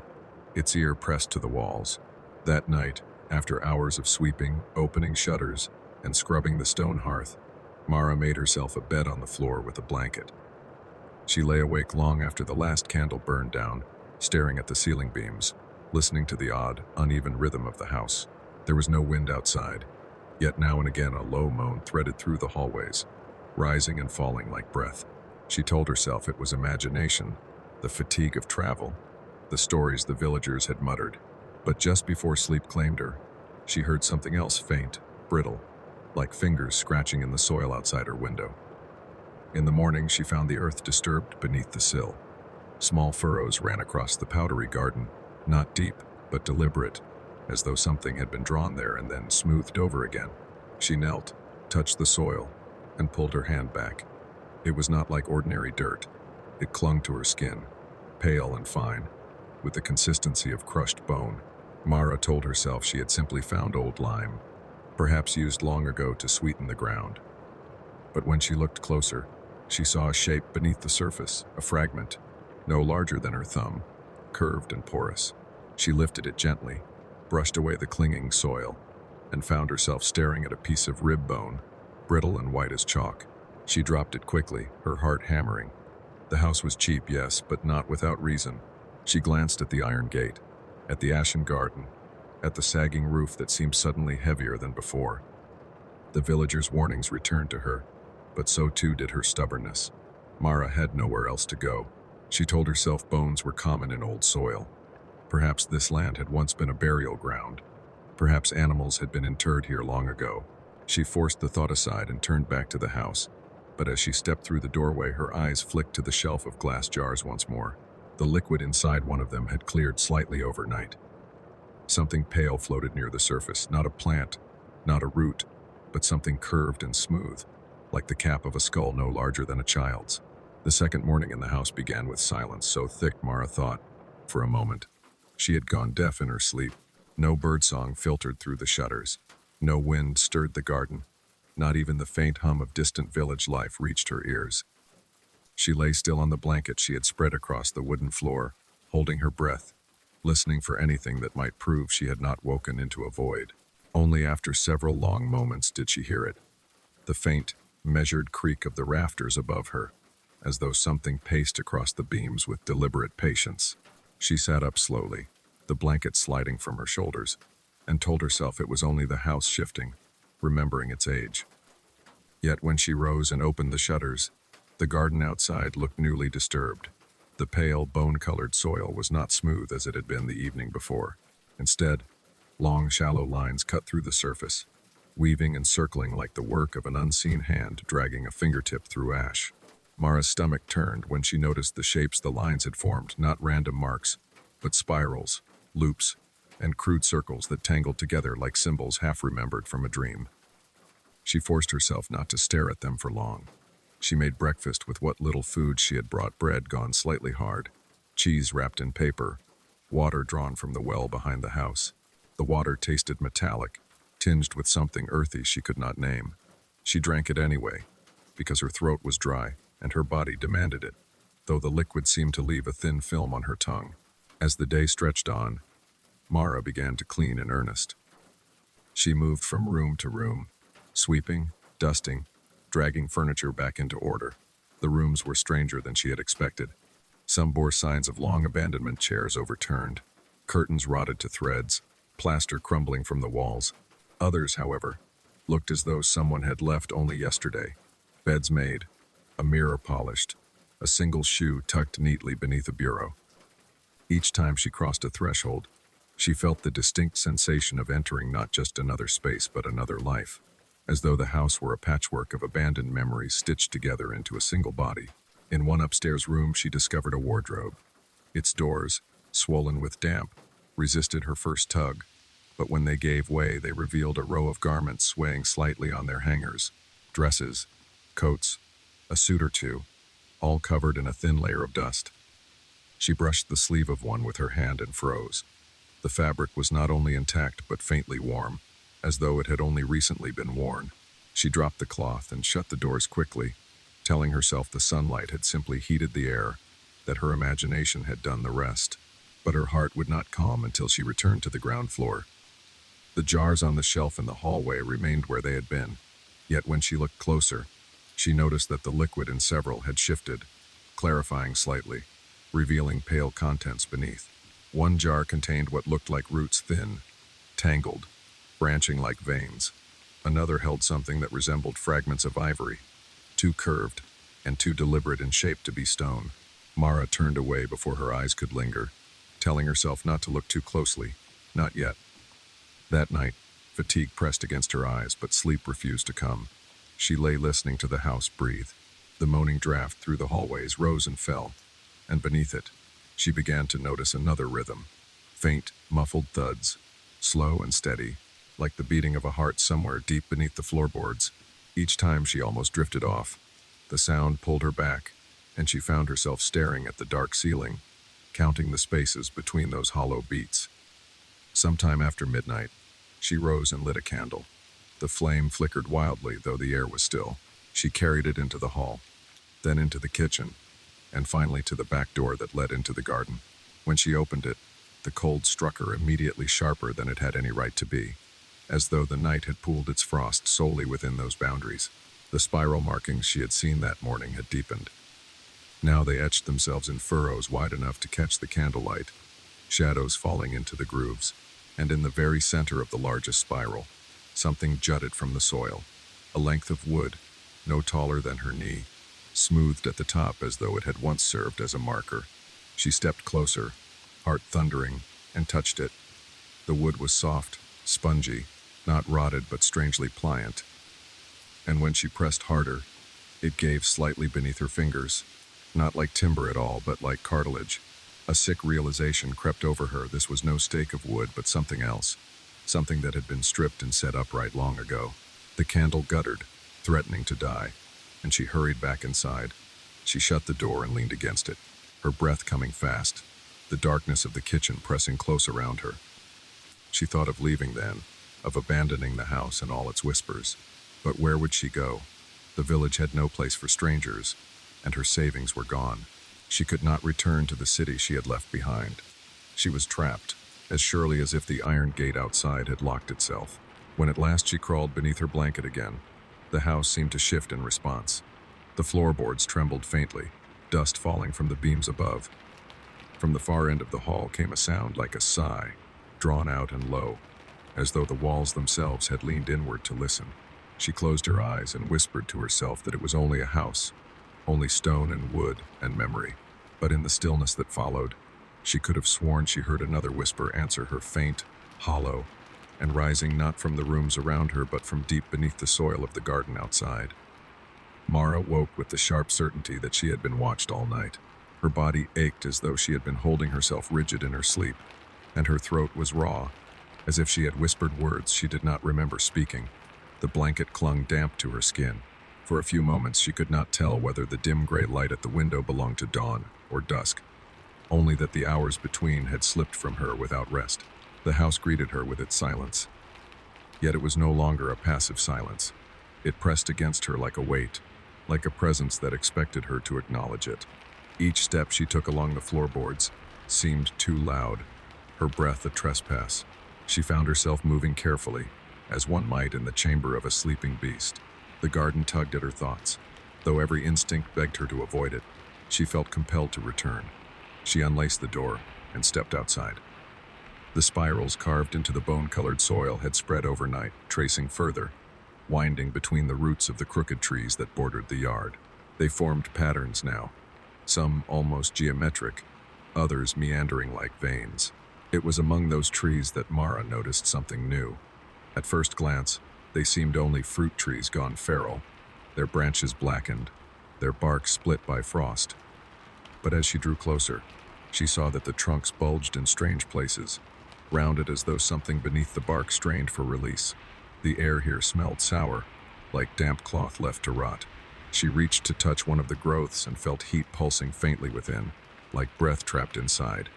its ear pressed to the walls. That night, after hours of sweeping, opening shutters, and scrubbing the stone hearth, Mara made herself a bed on the floor with a blanket. She lay awake long after the last candle burned down, staring at the ceiling beams, listening to the odd, uneven rhythm of the house. There was no wind outside, yet now and again a low moan threaded through the hallways, rising and falling like breath. She told herself it was imagination, the fatigue of travel, the stories the villagers had muttered. But just before sleep claimed her, she heard something else faint, brittle, like fingers scratching in the soil outside her window. In the morning, she found the earth disturbed beneath the sill. Small furrows ran across the powdery garden, not deep, but deliberate, as though something had been drawn there and then smoothed over again. She knelt, touched the soil, and pulled her hand back. It was not like ordinary dirt. It clung to her skin, pale and fine, with the consistency of crushed bone. Mara told herself she had simply found old lime, perhaps used long ago to sweeten the ground. But when she looked closer, she saw a shape beneath the surface, a fragment, no larger than her thumb, curved and porous. She lifted it gently, brushed away the clinging soil, and found herself staring at a piece of rib bone, brittle and white as chalk. She dropped it quickly, her heart hammering. The house was cheap, yes, but not without reason. She glanced at the iron gate, at the ashen garden, at the sagging roof that seemed suddenly heavier than before. The villagers' warnings returned to her, but so too did her stubbornness. Mara had nowhere else to go. She told herself bones were common in old soil. Perhaps this land had once been a burial ground. Perhaps animals had been interred here long ago. She forced the thought aside and turned back to the house. But as she stepped through the doorway, her eyes flicked to the shelf of glass jars once more. The liquid inside one of them had cleared slightly overnight. Something pale floated near the surface, not a plant, not a root, but something curved and smooth, like the cap of a skull no larger than a child's. The second morning in the house began with silence so thick Mara thought, for a moment, she had gone deaf in her sleep. No birdsong filtered through the shutters. No wind stirred the garden. Not even the faint hum of distant village life reached her ears. She lay still on the blanket she had spread across the wooden floor, holding her breath, listening for anything that might prove she had not woken into a void. Only after several long moments did she hear it. The faint, measured creak of the rafters above her, as though something paced across the beams with deliberate patience. She sat up slowly, the blanket sliding from her shoulders, and told herself it was only the house shifting, remembering its age. Yet when she rose and opened the shutters, the garden outside looked newly disturbed. The pale, bone-colored soil was not smooth as it had been the evening before. Instead, long, shallow lines cut through the surface, weaving and circling like the work of an unseen hand dragging a fingertip through ash. Mara's stomach turned when she noticed the shapes the lines had formed, not random marks, but spirals, loops, and crude circles that tangled together like symbols half-remembered from a dream. She forced herself not to stare at them for long. She made breakfast with what little food she had brought, bread gone slightly hard, cheese wrapped in paper, water drawn from the well behind the house. The water tasted metallic, tinged with something earthy she could not name. She drank it anyway, because her throat was dry and her body demanded it, though the liquid seemed to leave a thin film on her tongue. As the day stretched on, Mara began to clean in earnest. She moved from room to room, sweeping, dusting, dragging furniture back into order. The rooms were stranger than she had expected. Some bore signs of long abandonment, chairs overturned, curtains rotted to threads, plaster crumbling from the walls. Others, however, looked as though someone had left only yesterday. Beds made, a mirror polished, a single shoe tucked neatly beneath a bureau. Each time she crossed a threshold, she felt the distinct sensation of entering not just another space but another life, as though the house were a patchwork of abandoned memories stitched together into a single body. In one upstairs room, she discovered a wardrobe. Its doors, swollen with damp, resisted her first tug, but when they gave way, they revealed a row of garments swaying slightly on their hangers, dresses, coats, a suit or two, all covered in a thin layer of dust. She brushed the sleeve of one with her hand and froze. The fabric was not only intact but faintly warm, as though it had only recently been worn. She dropped the cloth and shut the doors quickly, telling herself the sunlight had simply heated the air, that her imagination had done the rest. But her heart would not calm until she returned to the ground floor. The jars on the shelf in the hallway remained where they had been, yet when she looked closer, she noticed that the liquid in several had shifted, clarifying slightly, revealing pale contents beneath. One jar contained what looked like roots, thin, tangled, branching like veins. Another held something that resembled fragments of ivory, too curved and too deliberate in shape to be stone. Mara turned away before her eyes could linger, telling herself not to look too closely. Not yet. That night, fatigue pressed against her eyes, but sleep refused to come. She lay listening to the house breathe. The moaning draft through the hallways rose and fell, and beneath it, she began to notice another rhythm. Faint, muffled thuds, slow and steady, like the beating of a heart somewhere deep beneath the floorboards. Each time she almost drifted off. The sound pulled her back, and she found herself staring at the dark ceiling, counting the spaces between those hollow beats. Sometime after midnight, she rose and lit a candle. The flame flickered wildly, though the air was still. She carried it into the hall, then into the kitchen, and finally to the back door that led into the garden. When she opened it, the cold struck her immediately sharper than it had any right to be, as though the night had pooled its frost solely within those boundaries. The spiral markings she had seen that morning had deepened. Now they etched themselves in furrows wide enough to catch the candlelight, shadows falling into the grooves, and in the very center of the largest spiral, something jutted from the soil, a length of wood, no taller than her knee, smoothed at the top as though it had once served as a marker. She stepped closer, heart thundering, and touched it. The wood was soft, spongy, not rotted but strangely pliant. And when she pressed harder, it gave slightly beneath her fingers, not like timber at all, but like cartilage. A sick realization crept over her. This was no stake of wood, but something else, something that had been stripped and set upright long ago. The candle guttered, threatening to die, and she hurried back inside. She shut the door and leaned against it, her breath coming fast, the darkness of the kitchen pressing close around her. She thought of leaving then, of abandoning the house and all its whispers. But where would she go? The village had no place for strangers, and her savings were gone. She could not return to the city she had left behind. She was trapped, as surely as if the iron gate outside had locked itself. When at last she crawled beneath her blanket again, the house seemed to shift in response. The floorboards trembled faintly, dust falling from the beams above. From the far end of the hall came a sound like a sigh, drawn out and low, as though the walls themselves had leaned inward to listen. She closed her eyes and whispered to herself that it was only a house, only stone and wood and memory. But in the stillness that followed, she could have sworn she heard another whisper answer her, faint, hollow, and rising not from the rooms around her but from deep beneath the soil of the garden outside. Mara woke with the sharp certainty that she had been watched all night. Her body ached as though she had been holding herself rigid in her sleep, and her throat was raw, as if she had whispered words she did not remember speaking. The blanket clung damp to her skin. For a few moments she could not tell whether the dim gray light at the window belonged to dawn or dusk, only that the hours between had slipped from her without rest. The house greeted her with its silence. Yet it was no longer a passive silence. It pressed against her like a weight, like a presence that expected her to acknowledge it. Each step she took along the floorboards seemed too loud, her breath a trespass. She found herself moving carefully, as one might in the chamber of a sleeping beast. The garden tugged at her thoughts. Though every instinct begged her to avoid it, she felt compelled to return. She unlaced the door and stepped outside. The spirals carved into the bone-colored soil had spread overnight, tracing further, winding between the roots of the crooked trees that bordered the yard. They formed patterns now, some almost geometric, others meandering like veins. It was among those trees that Mara noticed something new. At first glance, they seemed only fruit trees gone feral, their branches blackened, their bark split by frost. But as she drew closer, she saw that the trunks bulged in strange places, rounded as though something beneath the bark strained for release. The air here smelled sour, like damp cloth left to rot. She reached to touch one of the growths and felt heat pulsing faintly within, like breath trapped inside.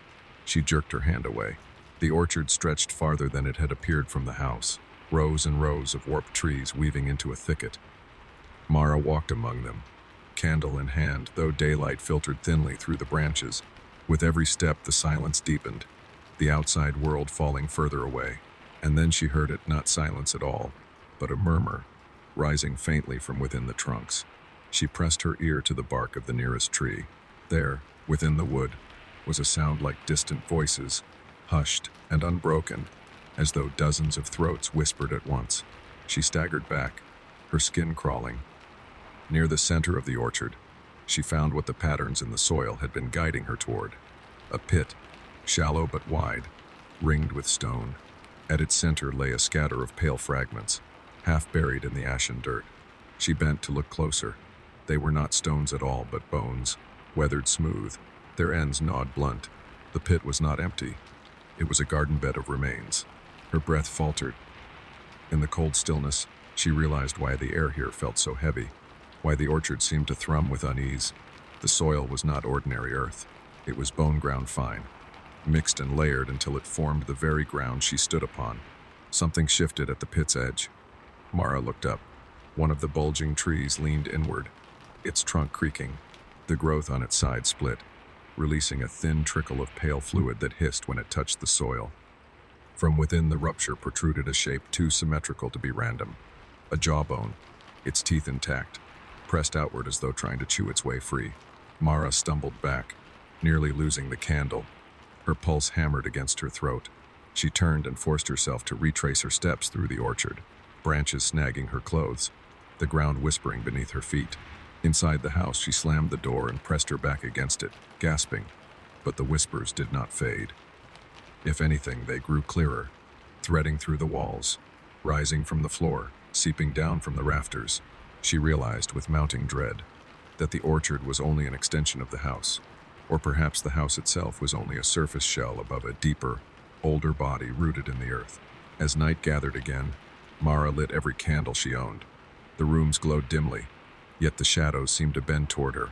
She jerked her hand away. The orchard stretched farther than it had appeared from the house, rows and rows of warped trees weaving into a thicket. Mara walked among them, candle in hand, though daylight filtered thinly through the branches. With every step, the silence deepened, the outside world falling further away. And then she heard it, not silence at all, but a murmur, rising faintly from within the trunks. She pressed her ear to the bark of the nearest tree. There, within the wood, was a sound like distant voices, hushed and unbroken, as though dozens of throats whispered at once. She staggered back, her skin crawling. Near the center of the orchard, she found what the patterns in the soil had been guiding her toward. A pit, shallow but wide, ringed with stone. At its center lay a scatter of pale fragments, half buried in the ashen dirt. She bent to look closer. They were not stones at all, but bones, weathered smooth, their ends gnawed blunt. The pit was not empty. It was a garden bed of remains. Her breath faltered. In the cold stillness, she realized why the air here felt so heavy, why the orchard seemed to thrum with unease. The soil was not ordinary earth. It was bone-ground fine, mixed and layered until it formed the very ground she stood upon. Something shifted at the pit's edge. Mara looked up. One of the bulging trees leaned inward, its trunk creaking. The growth on its side split, releasing a thin trickle of pale fluid that hissed when it touched the soil. From within the rupture protruded a shape too symmetrical to be random. A jawbone, its teeth intact, pressed outward as though trying to chew its way free. Mara stumbled back, nearly losing the candle. Her pulse hammered against her throat. She turned and forced herself to retrace her steps through the orchard, branches snagging her clothes, the ground whispering beneath her feet. Inside the house, she slammed the door and pressed her back against it, gasping. But the whispers did not fade. If anything, they grew clearer, threading through the walls, rising from the floor, seeping down from the rafters. She realized with mounting dread that the orchard was only an extension of the house, or perhaps the house itself was only a surface shell above a deeper, older body rooted in the earth. As night gathered again, Mara lit every candle she owned. The rooms glowed dimly, yet the shadows seemed to bend toward her,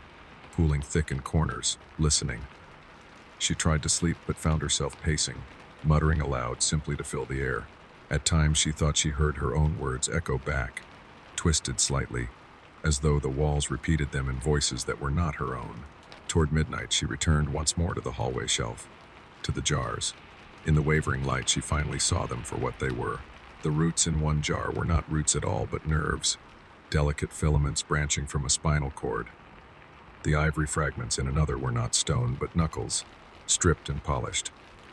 pooling thick in corners, listening. She tried to sleep but found herself pacing, muttering aloud simply to fill the air. At times she thought she heard her own words echo back, twisted slightly, as though the walls repeated them in voices that were not her own. Toward midnight, she returned once more to the hallway shelf, to the jars. In the wavering light, she finally saw them for what they were. The roots in one jar were not roots at all, but nerves, delicate filaments branching from a spinal cord. The ivory fragments in another were not stone, but knuckles, stripped and polished.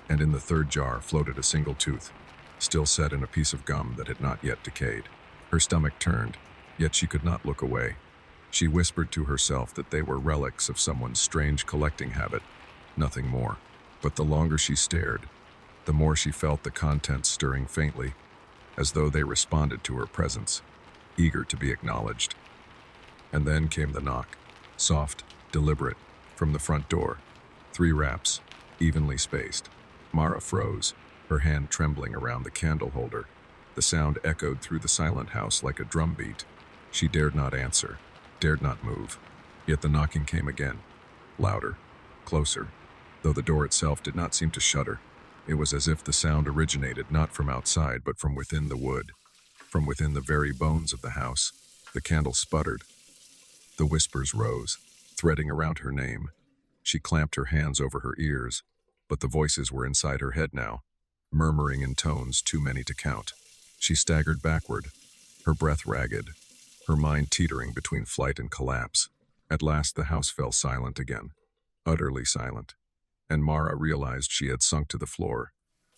And in the third jar floated a single tooth, still set in a piece of gum that had not yet decayed. Her stomach turned, yet she could not look away. She whispered to herself that they were relics of someone's strange collecting habit, nothing more. But the longer she stared, the more she felt the contents stirring faintly, as though they responded to her presence, eager to be acknowledged. And then came the knock, soft, deliberate, from the front door. 3 raps, evenly spaced. Mara froze, her hand trembling around the candle holder. The sound echoed through the silent house like a drumbeat. She dared not answer, dared not move. Yet the knocking came again, louder, closer, though the door itself did not seem to shudder. It was as if the sound originated not from outside, but from within the wood, from within the very bones of the house. The candle sputtered. The whispers rose, threading around her name. She clamped her hands over her ears, but the voices were inside her head now, murmuring in tones too many to count. She staggered backward, her breath ragged, her mind teetering between flight and collapse. At last the house fell silent again, utterly silent, and Mara realized she had sunk to the floor,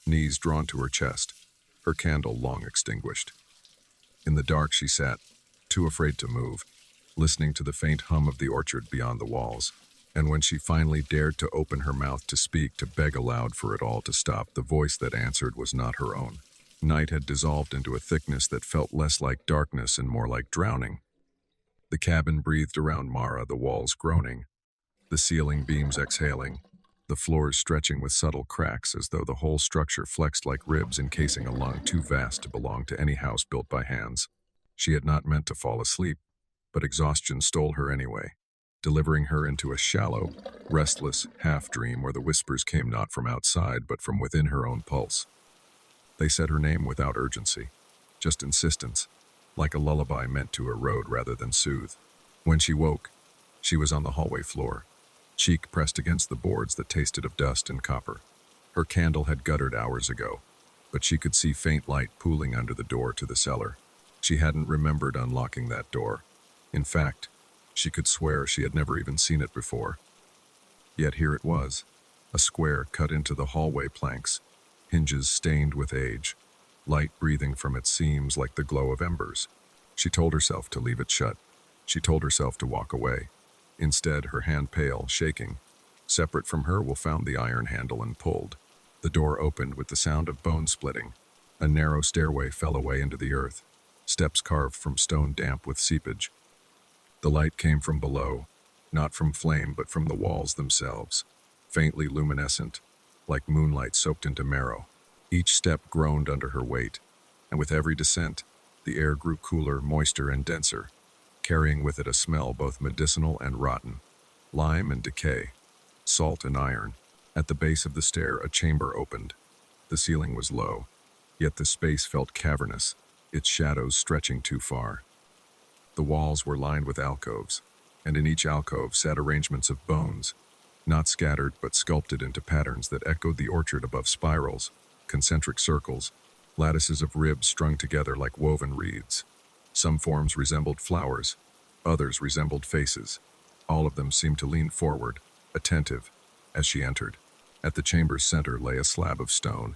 knees drawn to her chest, her candle long extinguished. In the dark she sat, too afraid to move, listening to the faint hum of the orchard beyond the walls. And when she finally dared to open her mouth to speak, to beg aloud for it all to stop, the voice that answered was not her own. Night had dissolved into a thickness that felt less like darkness and more like drowning. The cabin breathed around Mara, the walls groaning, the ceiling beams exhaling, the floors stretching with subtle cracks as though the whole structure flexed like ribs encasing a lung too vast to belong to any house built by hands. She had not meant to fall asleep, but exhaustion stole her anyway. delivering her into a shallow, restless half-dream where the whispers came not from outside but from within her own pulse. They said her name without urgency, just insistence, like a lullaby meant to erode rather than soothe. When she woke, she was on the hallway floor, cheek pressed against the boards that tasted of dust and copper. Her candle had guttered hours ago, but she could see faint light pooling under the door to the cellar. She hadn't remembered unlocking that door. In fact, she could swear she had never even seen it before. Yet here it was, a square cut into the hallway planks, hinges stained with age, light breathing from its seams like the glow of embers. She told herself to leave it shut. She told herself to walk away. Instead, her hand pale, shaking. Separate from her, Will found the iron handle and pulled. The door opened with the sound of bone splitting. A narrow stairway fell away into the earth, steps carved from stone damp with seepage. The light came from below, not from flame but from the walls themselves, faintly luminescent, like moonlight soaked into marrow. Each step groaned under her weight, and with every descent, the air grew cooler, moister, and denser, carrying with it a smell both medicinal and rotten, lime and decay, salt and iron. At the base of the stair, a chamber opened. The ceiling was low, yet the space felt cavernous, its shadows stretching too far. The walls were lined with alcoves, and in each alcove sat arrangements of bones, not scattered but sculpted into patterns that echoed the orchard above, spirals, concentric circles, lattices of ribs strung together like woven reeds. Some forms resembled flowers, others resembled faces. All of them seemed to lean forward, attentive, as she entered. At the chamber's center lay a slab of stone,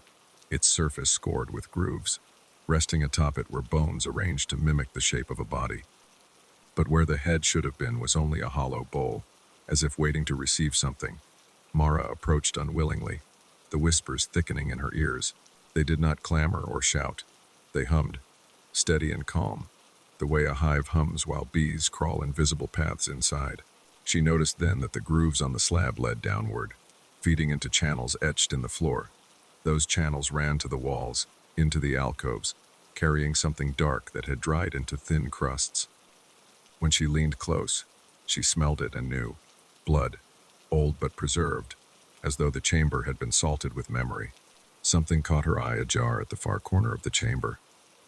its surface scored with grooves. Resting atop it were bones arranged to mimic the shape of a body. But where the head should have been was only a hollow bowl, as if waiting to receive something. Mara approached unwillingly, the whispers thickening in her ears. They did not clamor or shout. They hummed, steady and calm, the way a hive hums while bees crawl invisible paths inside. She noticed then that the grooves on the slab led downward, feeding into channels etched in the floor. Those channels ran to the walls, into the alcoves, carrying something dark that had dried into thin crusts. When she leaned close, she smelled it and knew. Blood, old but preserved, as though the chamber had been salted with memory. Something caught her eye ajar at the far corner of the chamber,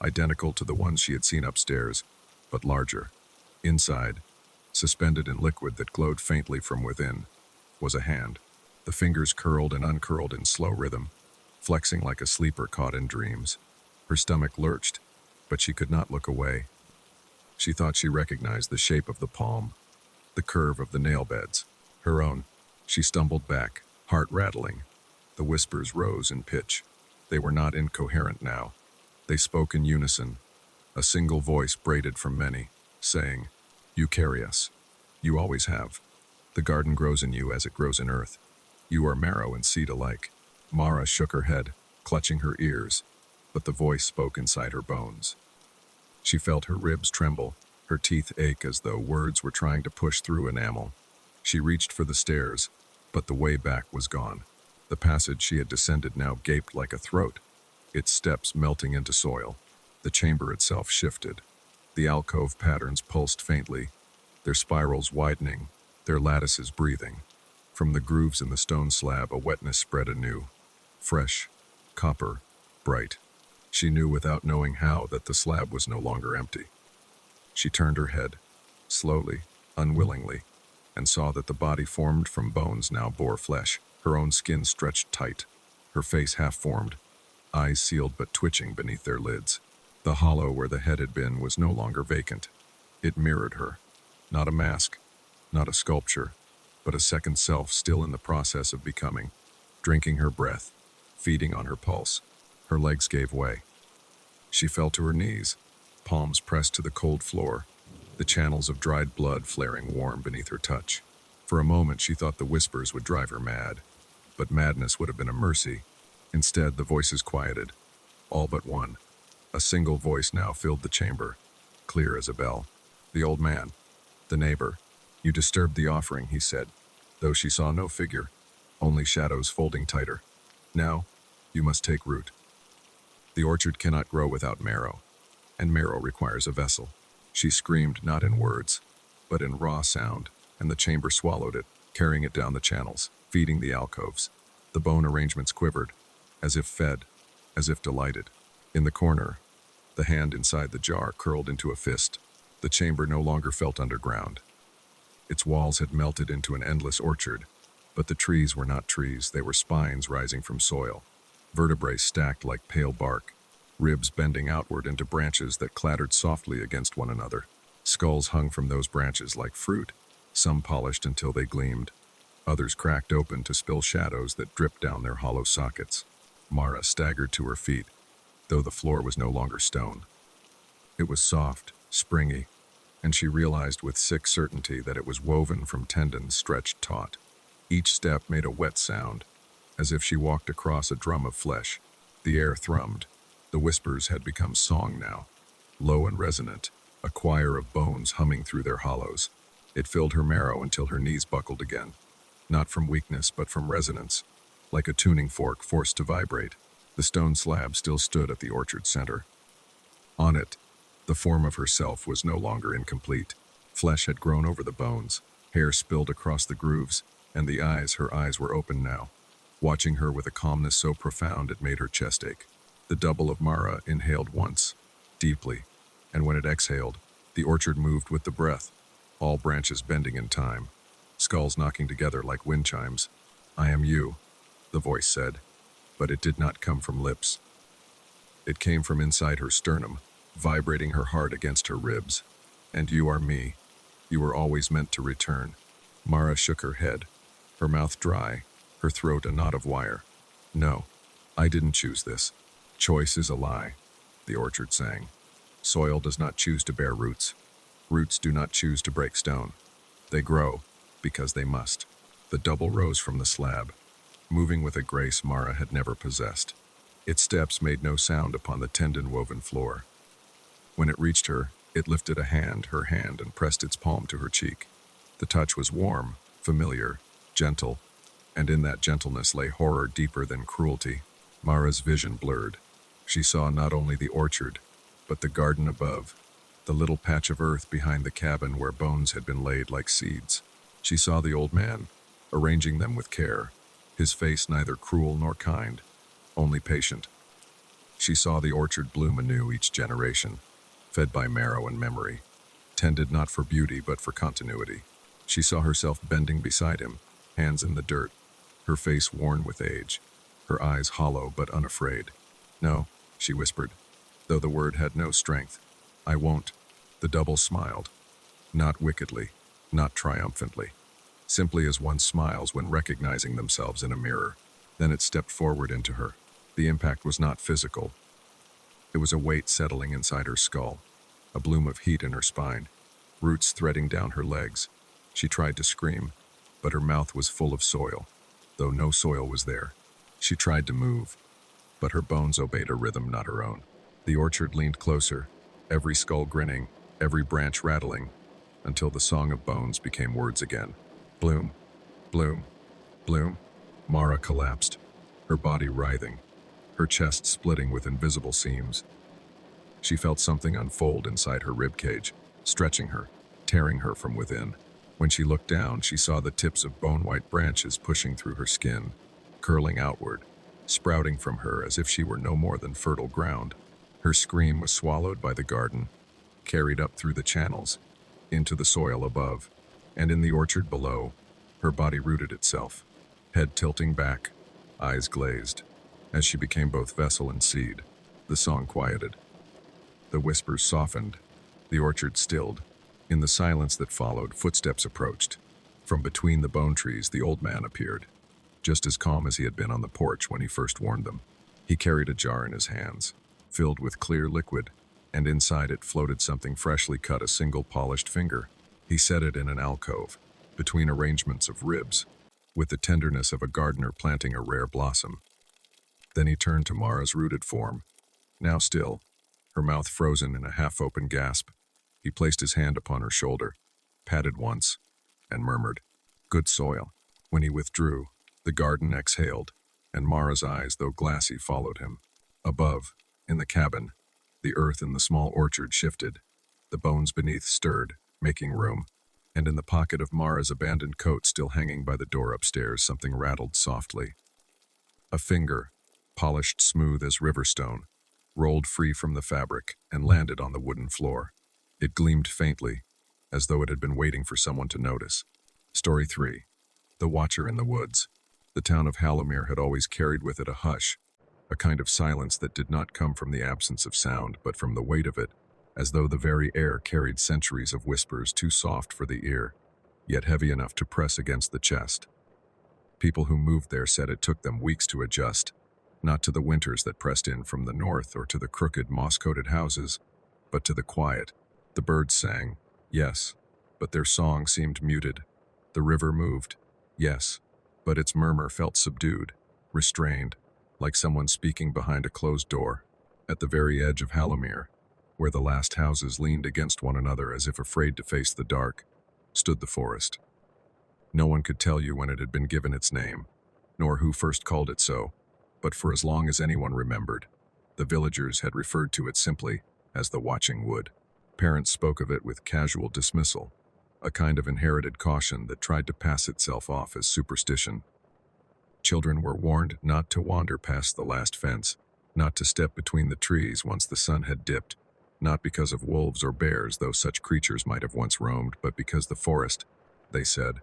identical to the ones she had seen upstairs, but larger. Inside, suspended in liquid that glowed faintly from within, was a hand. The fingers curled and uncurled in slow rhythm, flexing like a sleeper caught in dreams. Her stomach lurched, but she could not look away. She thought she recognized the shape of the palm, the curve of the nail beds, her own. She stumbled back, heart rattling. The whispers rose in pitch. They were not incoherent now. They spoke in unison, a single voice braided from many, saying, "You carry us. You always have. The garden grows in you as it grows in earth. You are marrow and seed alike." Mara shook her head, clutching her ears, but the voice spoke inside her bones. She felt her ribs tremble, her teeth ache as though words were trying to push through enamel. She reached for the stairs, but the way back was gone. The passage she had descended now gaped like a throat, its steps melting into soil. The chamber itself shifted. The alcove patterns pulsed faintly, their spirals widening, their lattices breathing. From the grooves in the stone slab, a wetness spread anew. Fresh, copper, bright. She knew without knowing how that the slab was no longer empty. She turned her head, slowly, unwillingly, and saw that the body formed from bones now bore flesh. Her own skin stretched tight, her face half-formed, eyes sealed but twitching beneath their lids. The hollow where the head had been was no longer vacant. It mirrored her. Not a mask, not a sculpture, but a second self still in the process of becoming, drinking her breath, feeding on her pulse. Her legs gave way. She fell to her knees, palms pressed to the cold floor, the channels of dried blood flaring warm beneath her touch. For a moment she thought the whispers would drive her mad, but madness would have been a mercy. Instead, the voices quieted, all but one. A single voice now filled the chamber, clear as a bell. The old man, the neighbor. "You disturbed the offering," he said, though she saw no figure, only shadows folding tighter. "Now, you must take root. The orchard cannot grow without marrow, and marrow requires a vessel." She screamed not in words, but in raw sound, and the chamber swallowed it, carrying it down the channels, feeding the alcoves. The bone arrangements quivered, as if fed, as if delighted. In the corner, the hand inside the jar curled into a fist. The chamber no longer felt underground. Its walls had melted into an endless orchard, but the trees were not trees, they were spines rising from soil, vertebrae stacked like pale bark, ribs bending outward into branches that clattered softly against one another. Skulls hung from those branches like fruit, some polished until they gleamed, others cracked open to spill shadows that dripped down their hollow sockets. Mara staggered to her feet, though the floor was no longer stone. It was soft, springy, and she realized with sick certainty that it was woven from tendons stretched taut. Each step made a wet sound, as if she walked across a drum of flesh. The air thrummed. The whispers had become song now, low and resonant, a choir of bones humming through their hollows. It filled her marrow until her knees buckled again, not from weakness but from resonance, like a tuning fork forced to vibrate. The stone slab still stood at the orchard center. On it, the form of herself was no longer incomplete. Flesh had grown over the bones, hair spilled across the grooves, and her eyes were open now, watching her with a calmness so profound it made her chest ache. The double of Mara inhaled once, deeply, and when it exhaled, the orchard moved with the breath, all branches bending in time, skulls knocking together like wind chimes. "I am you," the voice said, but it did not come from lips. It came from inside her sternum, vibrating her heart against her ribs. "And you are me. You were always meant to return." Mara shook her head, her mouth dry, her throat a knot of wire. "No, I didn't choose this. Choice is a lie," the orchard sang. "Soil does not choose to bear roots. Roots do not choose to break stone. They grow because they must." The double rose from the slab, moving with a grace Mara had never possessed. Its steps made no sound upon the tendon-woven floor. When it reached her, it lifted her hand, and pressed its palm to her cheek. The touch was warm, familiar, gentle, and in that gentleness lay horror deeper than cruelty. Mara's vision blurred. She saw not only the orchard, but the garden above, the little patch of earth behind the cabin where bones had been laid like seeds. She saw the old man, arranging them with care, his face neither cruel nor kind, only patient. She saw the orchard bloom anew each generation, fed by marrow and memory, tended not for beauty but for continuity. She saw herself bending beside him, hands in the dirt, her face worn with age, her eyes hollow but unafraid. "No," she whispered, though the word had no strength. "I won't." The double smiled, not wickedly, not triumphantly, simply as one smiles when recognizing themselves in a mirror. Then it stepped forward into her. The impact was not physical. It was a weight settling inside her skull, a bloom of heat in her spine, roots threading down her legs. She tried to scream, but her mouth was full of soil, though no soil was there. She tried to move, but her bones obeyed a rhythm not her own. The orchard leaned closer, every skull grinning, every branch rattling, until the song of bones became words again. Bloom, bloom, bloom. Mara collapsed, her body writhing, her chest splitting with invisible seams. She felt something unfold inside her ribcage, stretching her, tearing her from within. When she looked down, she saw the tips of bone-white branches pushing through her skin, curling outward, sprouting from her as if she were no more than fertile ground. Her scream was swallowed by the garden, carried up through the channels, into the soil above, and in the orchard below, her body rooted itself, head tilting back, eyes glazed. As she became both vessel and seed, the song quieted. The whispers softened, the orchard stilled. In the silence that followed, footsteps approached. From between the bone trees, the old man appeared, just as calm as he had been on the porch when he first warned them. He carried a jar in his hands, filled with clear liquid, and inside it floated something freshly cut, a single polished finger. He set it in an alcove, between arrangements of ribs, with the tenderness of a gardener planting a rare blossom. Then he turned to Mara's rooted form, now still, her mouth frozen in a half-open gasp. He placed his hand upon her shoulder, patted once, and murmured, "Good soil." When he withdrew, the garden exhaled, and Mara's eyes, though glassy, followed him. Above, in the cabin, the earth in the small orchard shifted. The bones beneath stirred, making room, And in the pocket of Mara's abandoned coat still hanging by the door upstairs, something rattled softly. A finger, polished smooth as riverstone, rolled free from the fabric and landed on the wooden floor. It gleamed faintly, as though it had been waiting for someone to notice. Story 3. The Watcher in the Woods. The town of Hallamere had always carried with it a hush, a kind of silence that did not come from the absence of sound, but from the weight of it, as though the very air carried centuries of whispers too soft for the ear, yet heavy enough to press against the chest. People who moved there said it took them weeks to adjust, not to the winters that pressed in from the north or to the crooked, moss-coated houses, but to the quiet. The birds sang, yes, but their song seemed muted. The river moved, yes, but its murmur felt subdued, restrained, like someone speaking behind a closed door. At the very edge of Hallamere, where the last houses leaned against one another as if afraid to face the dark, stood the forest. No one could tell you when it had been given its name, nor who first called it so, but for as long as anyone remembered, the villagers had referred to it simply as the Watching Wood. Parents spoke of it with casual dismissal, a kind of inherited caution that tried to pass itself off as superstition. Children were warned not to wander past the last fence, not to step between the trees once the sun had dipped, not because of wolves or bears, though such creatures might have once roamed, but because the forest, they said,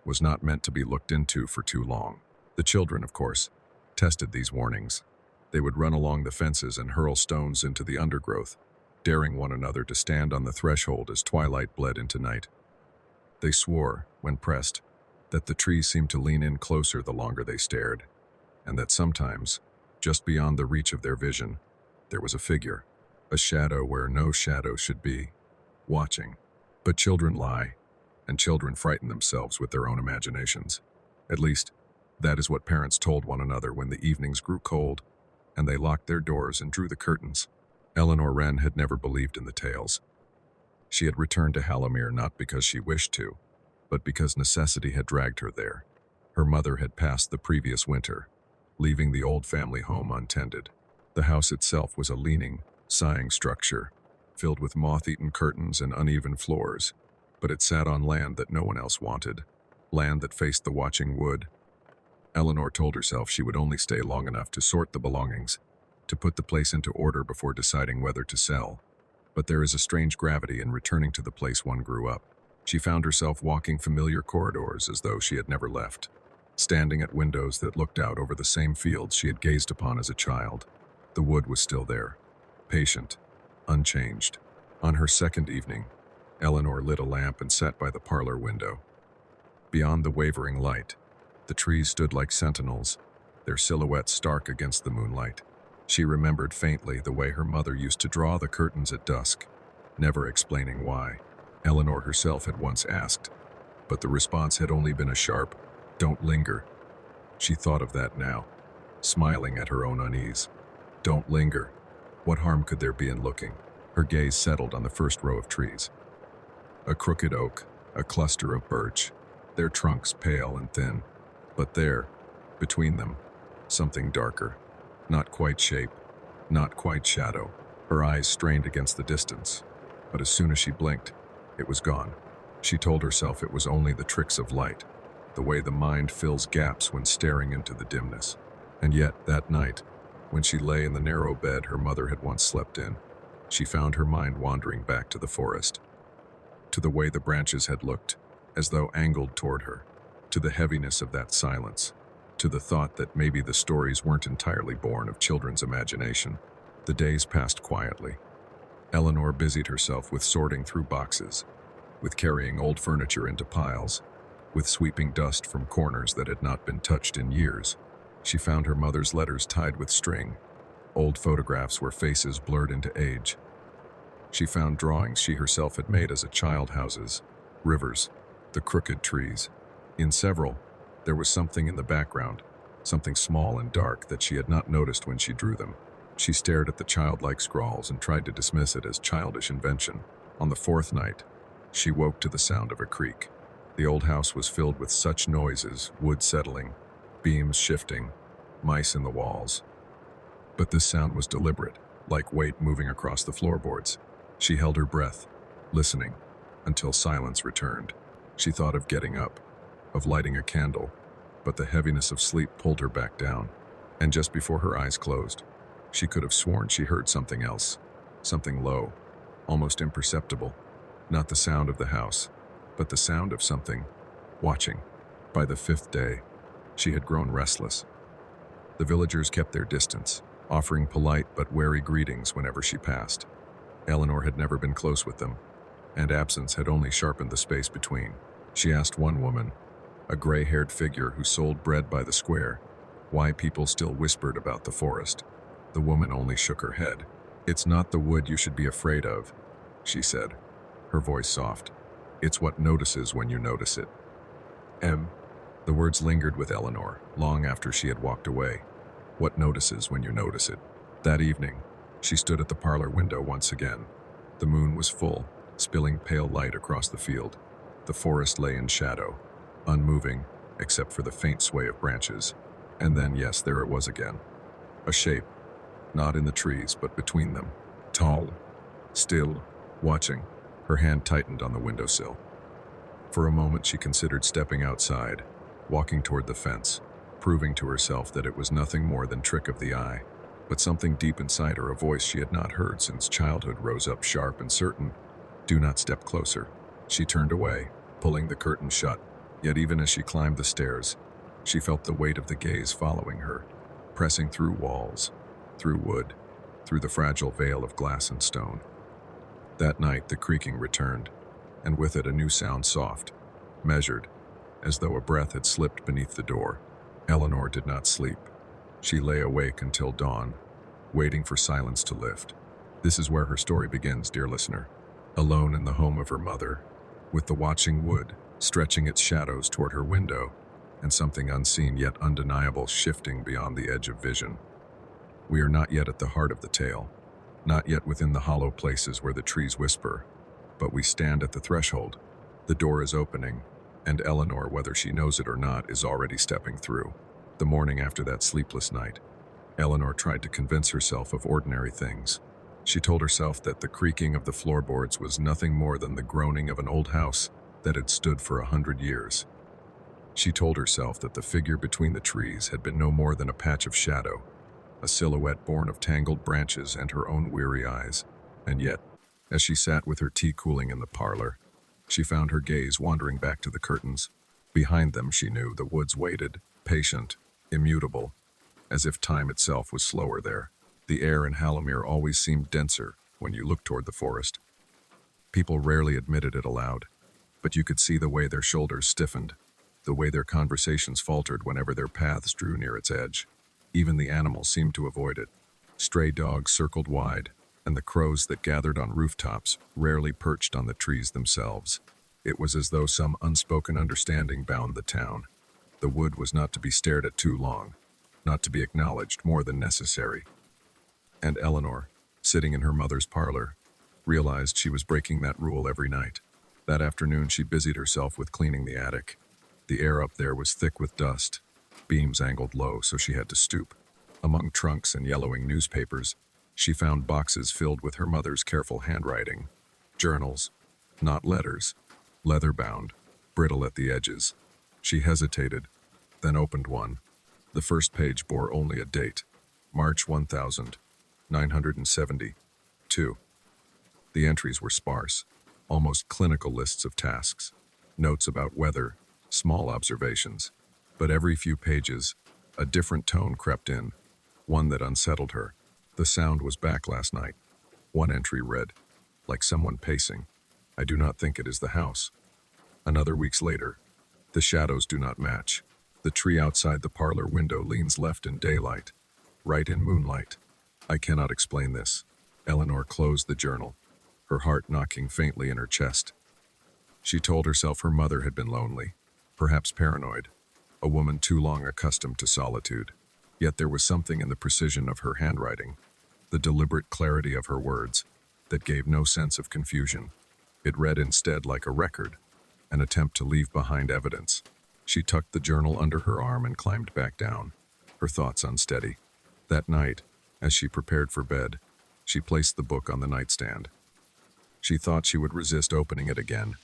was not meant to be looked into for too long. The children, of course, tested these warnings. They would run along the fences and hurl stones into the undergrowth, daring one another to stand on the threshold as twilight bled into night. They swore, when pressed, that the trees seemed to lean in closer the longer they stared, and that sometimes, just beyond the reach of their vision, there was a figure, a shadow where no shadow should be, watching. But children lie, and children frighten themselves with their own imaginations. At least, that is what parents told one another when the evenings grew cold, and they locked their doors and drew the curtains. Eleanor Wren had never believed in the tales. She had returned to Hallamere not because she wished to, but because necessity had dragged her there. Her mother had passed the previous winter, leaving the old family home untended. The house itself was a leaning, sighing structure, filled with moth-eaten curtains and uneven floors, but it sat on land that no one else wanted, land that faced the Watching Wood. Eleanor told herself she would only stay long enough to sort the belongings, to put the place into order before deciding whether to sell. But there is a strange gravity in returning to the place one grew up. She found herself walking familiar corridors as though she had never left, standing at windows that looked out over the same fields she had gazed upon as a child. The wood was still there, patient, unchanged. On her second evening, Eleanor lit a lamp and sat by the parlor window. Beyond the wavering light, the trees stood like sentinels, their silhouettes stark against the moonlight. She remembered faintly the way her mother used to draw the curtains at dusk, never explaining why. Eleanor herself had once asked, but the response had only been a sharp, "Don't linger." She thought of that now, smiling at her own unease. Don't linger. What harm could there be in looking? Her gaze settled on the first row of trees. A crooked oak, a cluster of birch, their trunks pale and thin. But there, between them, something darker. Not quite shape, not quite shadow. Her eyes strained against the distance, but as soon as she blinked, it was gone. She told herself it was only the tricks of light, the way the mind fills gaps when staring into the dimness. And yet, that night, when she lay in the narrow bed her mother had once slept in, she found her mind wandering back to the forest, to the way the branches had looked, as though angled toward her, to the heaviness of that silence, to the thought that maybe the stories weren't entirely born of children's imagination. The days passed quietly. Eleanor busied herself with sorting through boxes, with carrying old furniture into piles, with sweeping dust from corners that had not been touched in years. She found her mother's letters tied with string, old photographs where faces blurred into age. She found drawings she herself had made as a child, houses, rivers, the crooked trees. In several, there was something in the background, something small and dark that she had not noticed when she drew them. She stared at the childlike scrawls and tried to dismiss it as childish invention. On the fourth night, she woke to the sound of a creak. The old house was filled with such noises, wood settling, beams shifting, mice in the walls. But this sound was deliberate, like weight moving across the floorboards. She held her breath, listening, until silence returned. She thought of getting up, of lighting a candle, but the heaviness of sleep pulled her back down, and just before her eyes closed, she could have sworn she heard something else, something low, almost imperceptible, not the sound of the house, but the sound of something watching. By the fifth day, she had grown restless. The villagers kept their distance, offering polite but wary greetings whenever she passed. Eleanor had never been close with them, and absence had only sharpened the space between. She asked one woman, a gray-haired figure who sold bread by the square, why people still whispered about the forest. The woman only shook her head. "It's not the wood you should be afraid of," she said, her voice soft. "It's what notices when you notice it." The words lingered with Eleanor long after she had walked away. What notices when you notice it? That evening, she stood at the parlor window once again. The moon was full, spilling pale light across the field. The forest lay in shadow, unmoving except for the faint sway of branches. And then, yes, there it was again. A shape, not in the trees, but between them. Tall, still, watching. Her hand tightened on the windowsill. For a moment she considered stepping outside, walking toward the fence, proving to herself that it was nothing more than trick of the eye. But something deep inside her, a voice she had not heard since childhood, rose up sharp and certain. "Do not step closer." She turned away, pulling the curtain shut. Yet even as she climbed the stairs, she felt the weight of the gaze following her, pressing through walls, through wood, through the fragile veil of glass and stone. That night the creaking returned, and with it a new sound, soft, measured, as though a breath had slipped beneath the door. Eleanor did not sleep. She lay awake until dawn, waiting for silence to lift. This is where her story begins, dear listener. Alone in the home of her mother, with the watching wood stretching its shadows toward her window, and something unseen yet undeniable shifting beyond the edge of vision. We are not yet at the heart of the tale, not yet within the hollow places where the trees whisper, but we stand at the threshold. The door is opening, and Eleanor, whether she knows it or not, is already stepping through. The morning after that sleepless night, Eleanor tried to convince herself of ordinary things. She told herself that the creaking of the floorboards was nothing more than the groaning of an old house that had stood for 100 years. She told herself that the figure between the trees had been no more than a patch of shadow, a silhouette born of tangled branches and her own weary eyes. And yet, as she sat with her tea cooling in the parlor, she found her gaze wandering back to the curtains. Behind them, she knew, the woods waited, patient, immutable, as if time itself was slower there. The air in Hallamere always seemed denser when you looked toward the forest. People rarely admitted it aloud, but you could see the way their shoulders stiffened, the way their conversations faltered whenever their paths drew near its edge. Even the animals seemed to avoid it. Stray dogs circled wide, and the crows that gathered on rooftops rarely perched on the trees themselves. It was as though some unspoken understanding bound the town. The wood was not to be stared at too long, not to be acknowledged more than necessary. And Eleanor, sitting in her mother's parlor, realized she was breaking that rule every night. That afternoon she busied herself with cleaning the attic. The air up there was thick with dust, beams angled low, so she had to stoop. Among trunks and yellowing newspapers, she found boxes filled with her mother's careful handwriting. Journals, not letters, leather-bound, brittle at the edges. She hesitated, then opened one. The first page bore only a date, March 1972. The entries were sparse, almost clinical lists of tasks, notes about weather, small observations. But every few pages, a different tone crept in, one that unsettled her. The sound was back last night. One entry read, like someone pacing, "I do not think it is the house." Another, weeks later, "The shadows do not match. The tree outside the parlor window leans left in daylight, right in moonlight. I cannot explain this." Eleanor closed the journal, her heart knocking faintly in her chest. She told herself her mother had been lonely, perhaps paranoid, a woman too long accustomed to solitude. Yet there was something in the precision of her handwriting, the deliberate clarity of her words, that gave no sense of confusion. It read instead like a record, an attempt to leave behind evidence. She tucked the journal under her arm and climbed back down, her thoughts unsteady. That night, as she prepared for bed, she placed the book on the nightstand. She thought she would resist opening it again,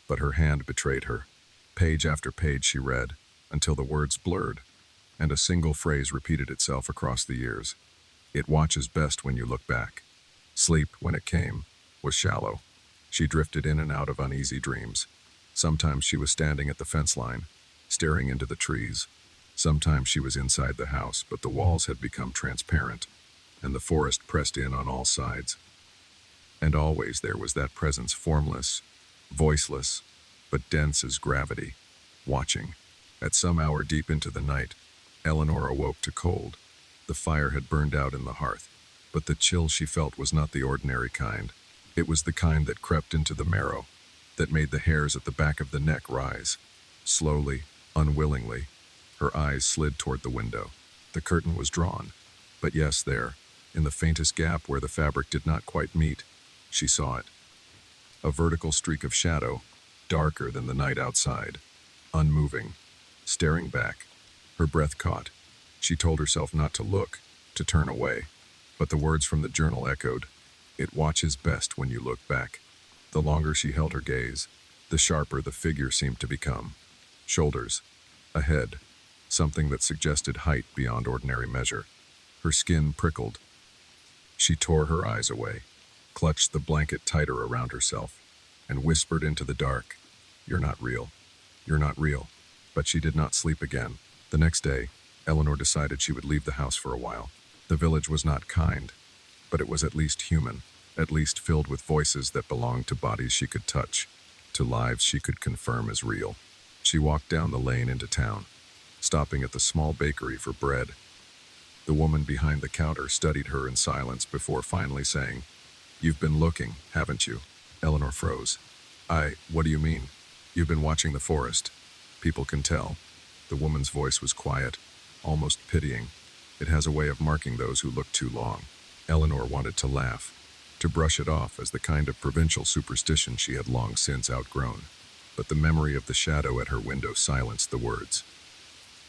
but her hand betrayed her. Page after page she read, until the words blurred, and a single phrase repeated itself across the years. It watches best when you look back. Sleep, when it came, was shallow. She drifted in and out of uneasy dreams. Sometimes she was standing at the fence line, staring into the trees. Sometimes she was inside the house, but the walls had become transparent, and the forest pressed in on all sides. And always there was that presence, formless, voiceless, but dense as gravity, watching. At some hour deep into the night, Eleanor awoke to cold. The fire had burned out in the hearth, but the chill she felt was not the ordinary kind. It was the kind that crept into the marrow, that made the hairs at the back of the neck rise. Slowly, unwillingly, her eyes slid toward the window. The curtain was drawn, but yes, there, in the faintest gap where the fabric did not quite meet, she saw it. A vertical streak of shadow, darker than the night outside, unmoving, staring back. Her breath caught. She told herself not to look, to turn away, but the words from the journal echoed. It watches best when you look back. The longer she held her gaze, the sharper the figure seemed to become. Shoulders, a head, something that suggested height beyond ordinary measure. Her skin prickled. She tore her eyes away, clutched the blanket tighter around herself, and whispered into the dark, "You're not real. You're not real." But she did not sleep again. The next day, Eleanor decided she would leave the house for a while. The village was not kind, but it was at least human, at least filled with voices that belonged to bodies she could touch, to lives she could confirm as real. She walked down the lane into town, stopping at the small bakery for bread. The woman behind the counter studied her in silence before finally saying, "You've been looking, haven't you?" Eleanor froze. What do you mean?" "You've been watching the forest. People can tell." The woman's voice was quiet, almost pitying. "It has a way of marking those who look too long." Eleanor wanted to laugh, to brush it off as the kind of provincial superstition she had long since outgrown. But the memory of the shadow at her window silenced the words.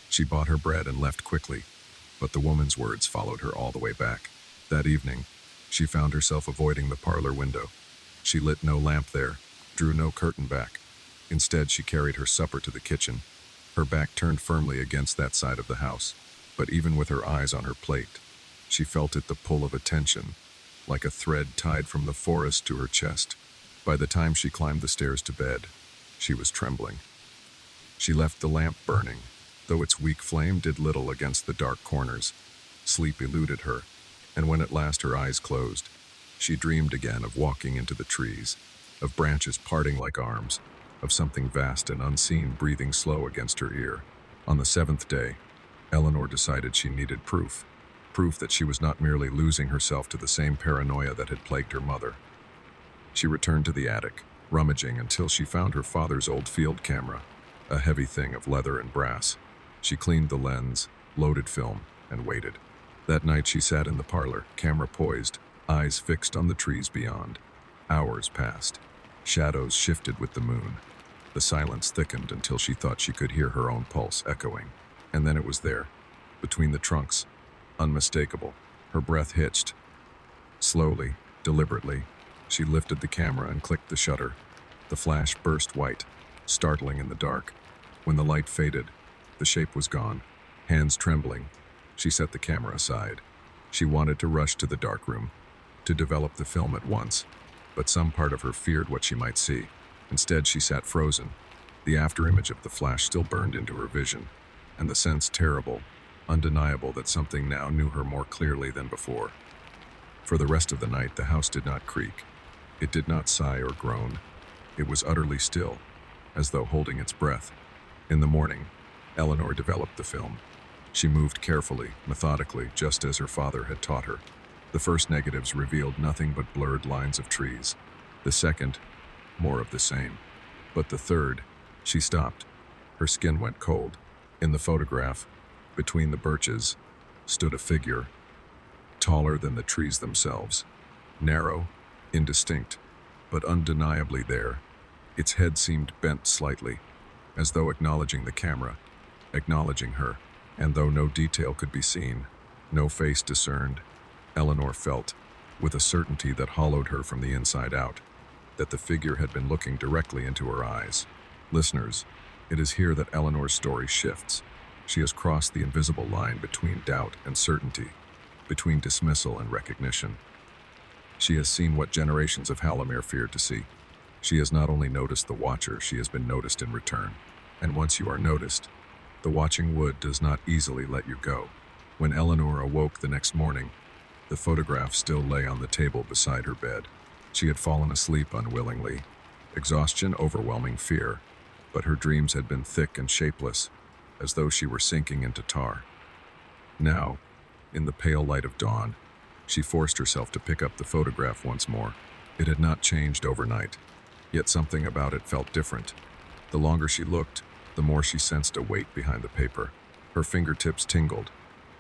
She bought her bread and left quickly, but the woman's words followed her all the way back. That evening, she found herself avoiding the parlor window. She lit no lamp there, drew no curtain back. Instead, she carried her supper to the kitchen, her back turned firmly against that side of the house. But even with her eyes on her plate, she felt it the pull of attention, like a thread tied from the forest to her chest. By the time she climbed the stairs to bed, she was trembling. She left the lamp burning, though its weak flame did little against the dark corners. Sleep eluded her, and when at last her eyes closed, she dreamed again of walking into the trees, of branches parting like arms, of something vast and unseen breathing slow against her ear. On the seventh day, Eleanor decided she needed proof that she was not merely losing herself to the same paranoia that had plagued her mother. She returned to the attic, rummaging until she found her father's old field camera, a heavy thing of leather and brass. She cleaned the lens, loaded film, and waited. That night she sat in the parlor, camera poised, eyes fixed on the trees beyond. Hours passed. Shadows shifted with the moon. The silence thickened until she thought she could hear her own pulse echoing. And then it was there, between the trunks, unmistakable. Her breath hitched. Slowly, deliberately, she lifted the camera and clicked the shutter. The flash burst white, startling in the dark. When the light faded, the shape was gone. Hands trembling, she set the camera aside. She wanted to rush to the darkroom, to develop the film at once, but some part of her feared what she might see. Instead, she sat frozen. The afterimage of the flash still burned into her vision, and the sense terrible, undeniable that something now knew her more clearly than before. For the rest of the night, the house did not creak. It did not sigh or groan. It was utterly still, as though holding its breath. In the morning, Eleanor developed the film. She moved carefully, methodically, just as her father had taught her. The first negatives revealed nothing but blurred lines of trees. The second, more of the same. But the third, she stopped. Her skin went cold. In the photograph, between the birches, stood a figure, taller than the trees themselves, narrow, indistinct, but undeniably there. Its head seemed bent slightly, as though acknowledging the camera, acknowledging her. And though no detail could be seen, no face discerned, Eleanor felt, with a certainty that hollowed her from the inside out, that the figure had been looking directly into her eyes. Listeners, It is here that Eleanor's story shifts. She has crossed the invisible line between doubt and certainty, between dismissal and recognition. She has seen what generations of Hallamere feared to see. She has not only noticed the watcher, she has been noticed in return. And once you are noticed, the watching wood does not easily let you go. When Eleanor awoke the next morning, the photograph still lay on the table beside her bed. She had fallen asleep unwillingly, exhaustion overwhelming fear, but her dreams had been thick and shapeless, as though she were sinking into tar. Now, in the pale light of dawn, she forced herself to pick up the photograph once more. It had not changed overnight, yet something about it felt different. The longer she looked, the more she sensed a weight behind the paper. Her fingertips tingled,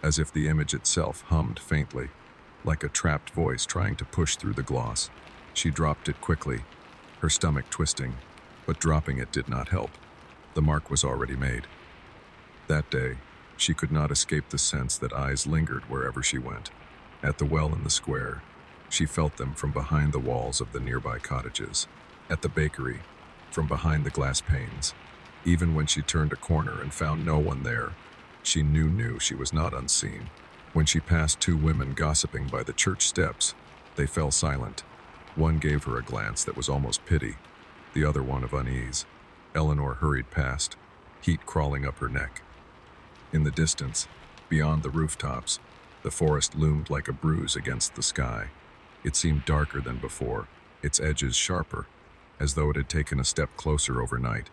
as if the image itself hummed faintly, like a trapped voice trying to push through the gloss. She dropped it quickly, her stomach twisting, but dropping it did not help. The mark was already made. That day, she could not escape the sense that eyes lingered wherever she went. At the well in the square, she felt them from behind the walls of the nearby cottages. At the bakery, from behind the glass panes. Even when she turned a corner and found no one there, she knew she was not unseen. When she passed two women gossiping by the church steps, they fell silent. One gave her a glance that was almost pity, the other one of unease. Eleanor hurried past, heat crawling up her neck. In the distance, beyond the rooftops, the forest loomed like a bruise against the sky. It seemed darker than before, its edges sharper, as though it had taken a step closer overnight.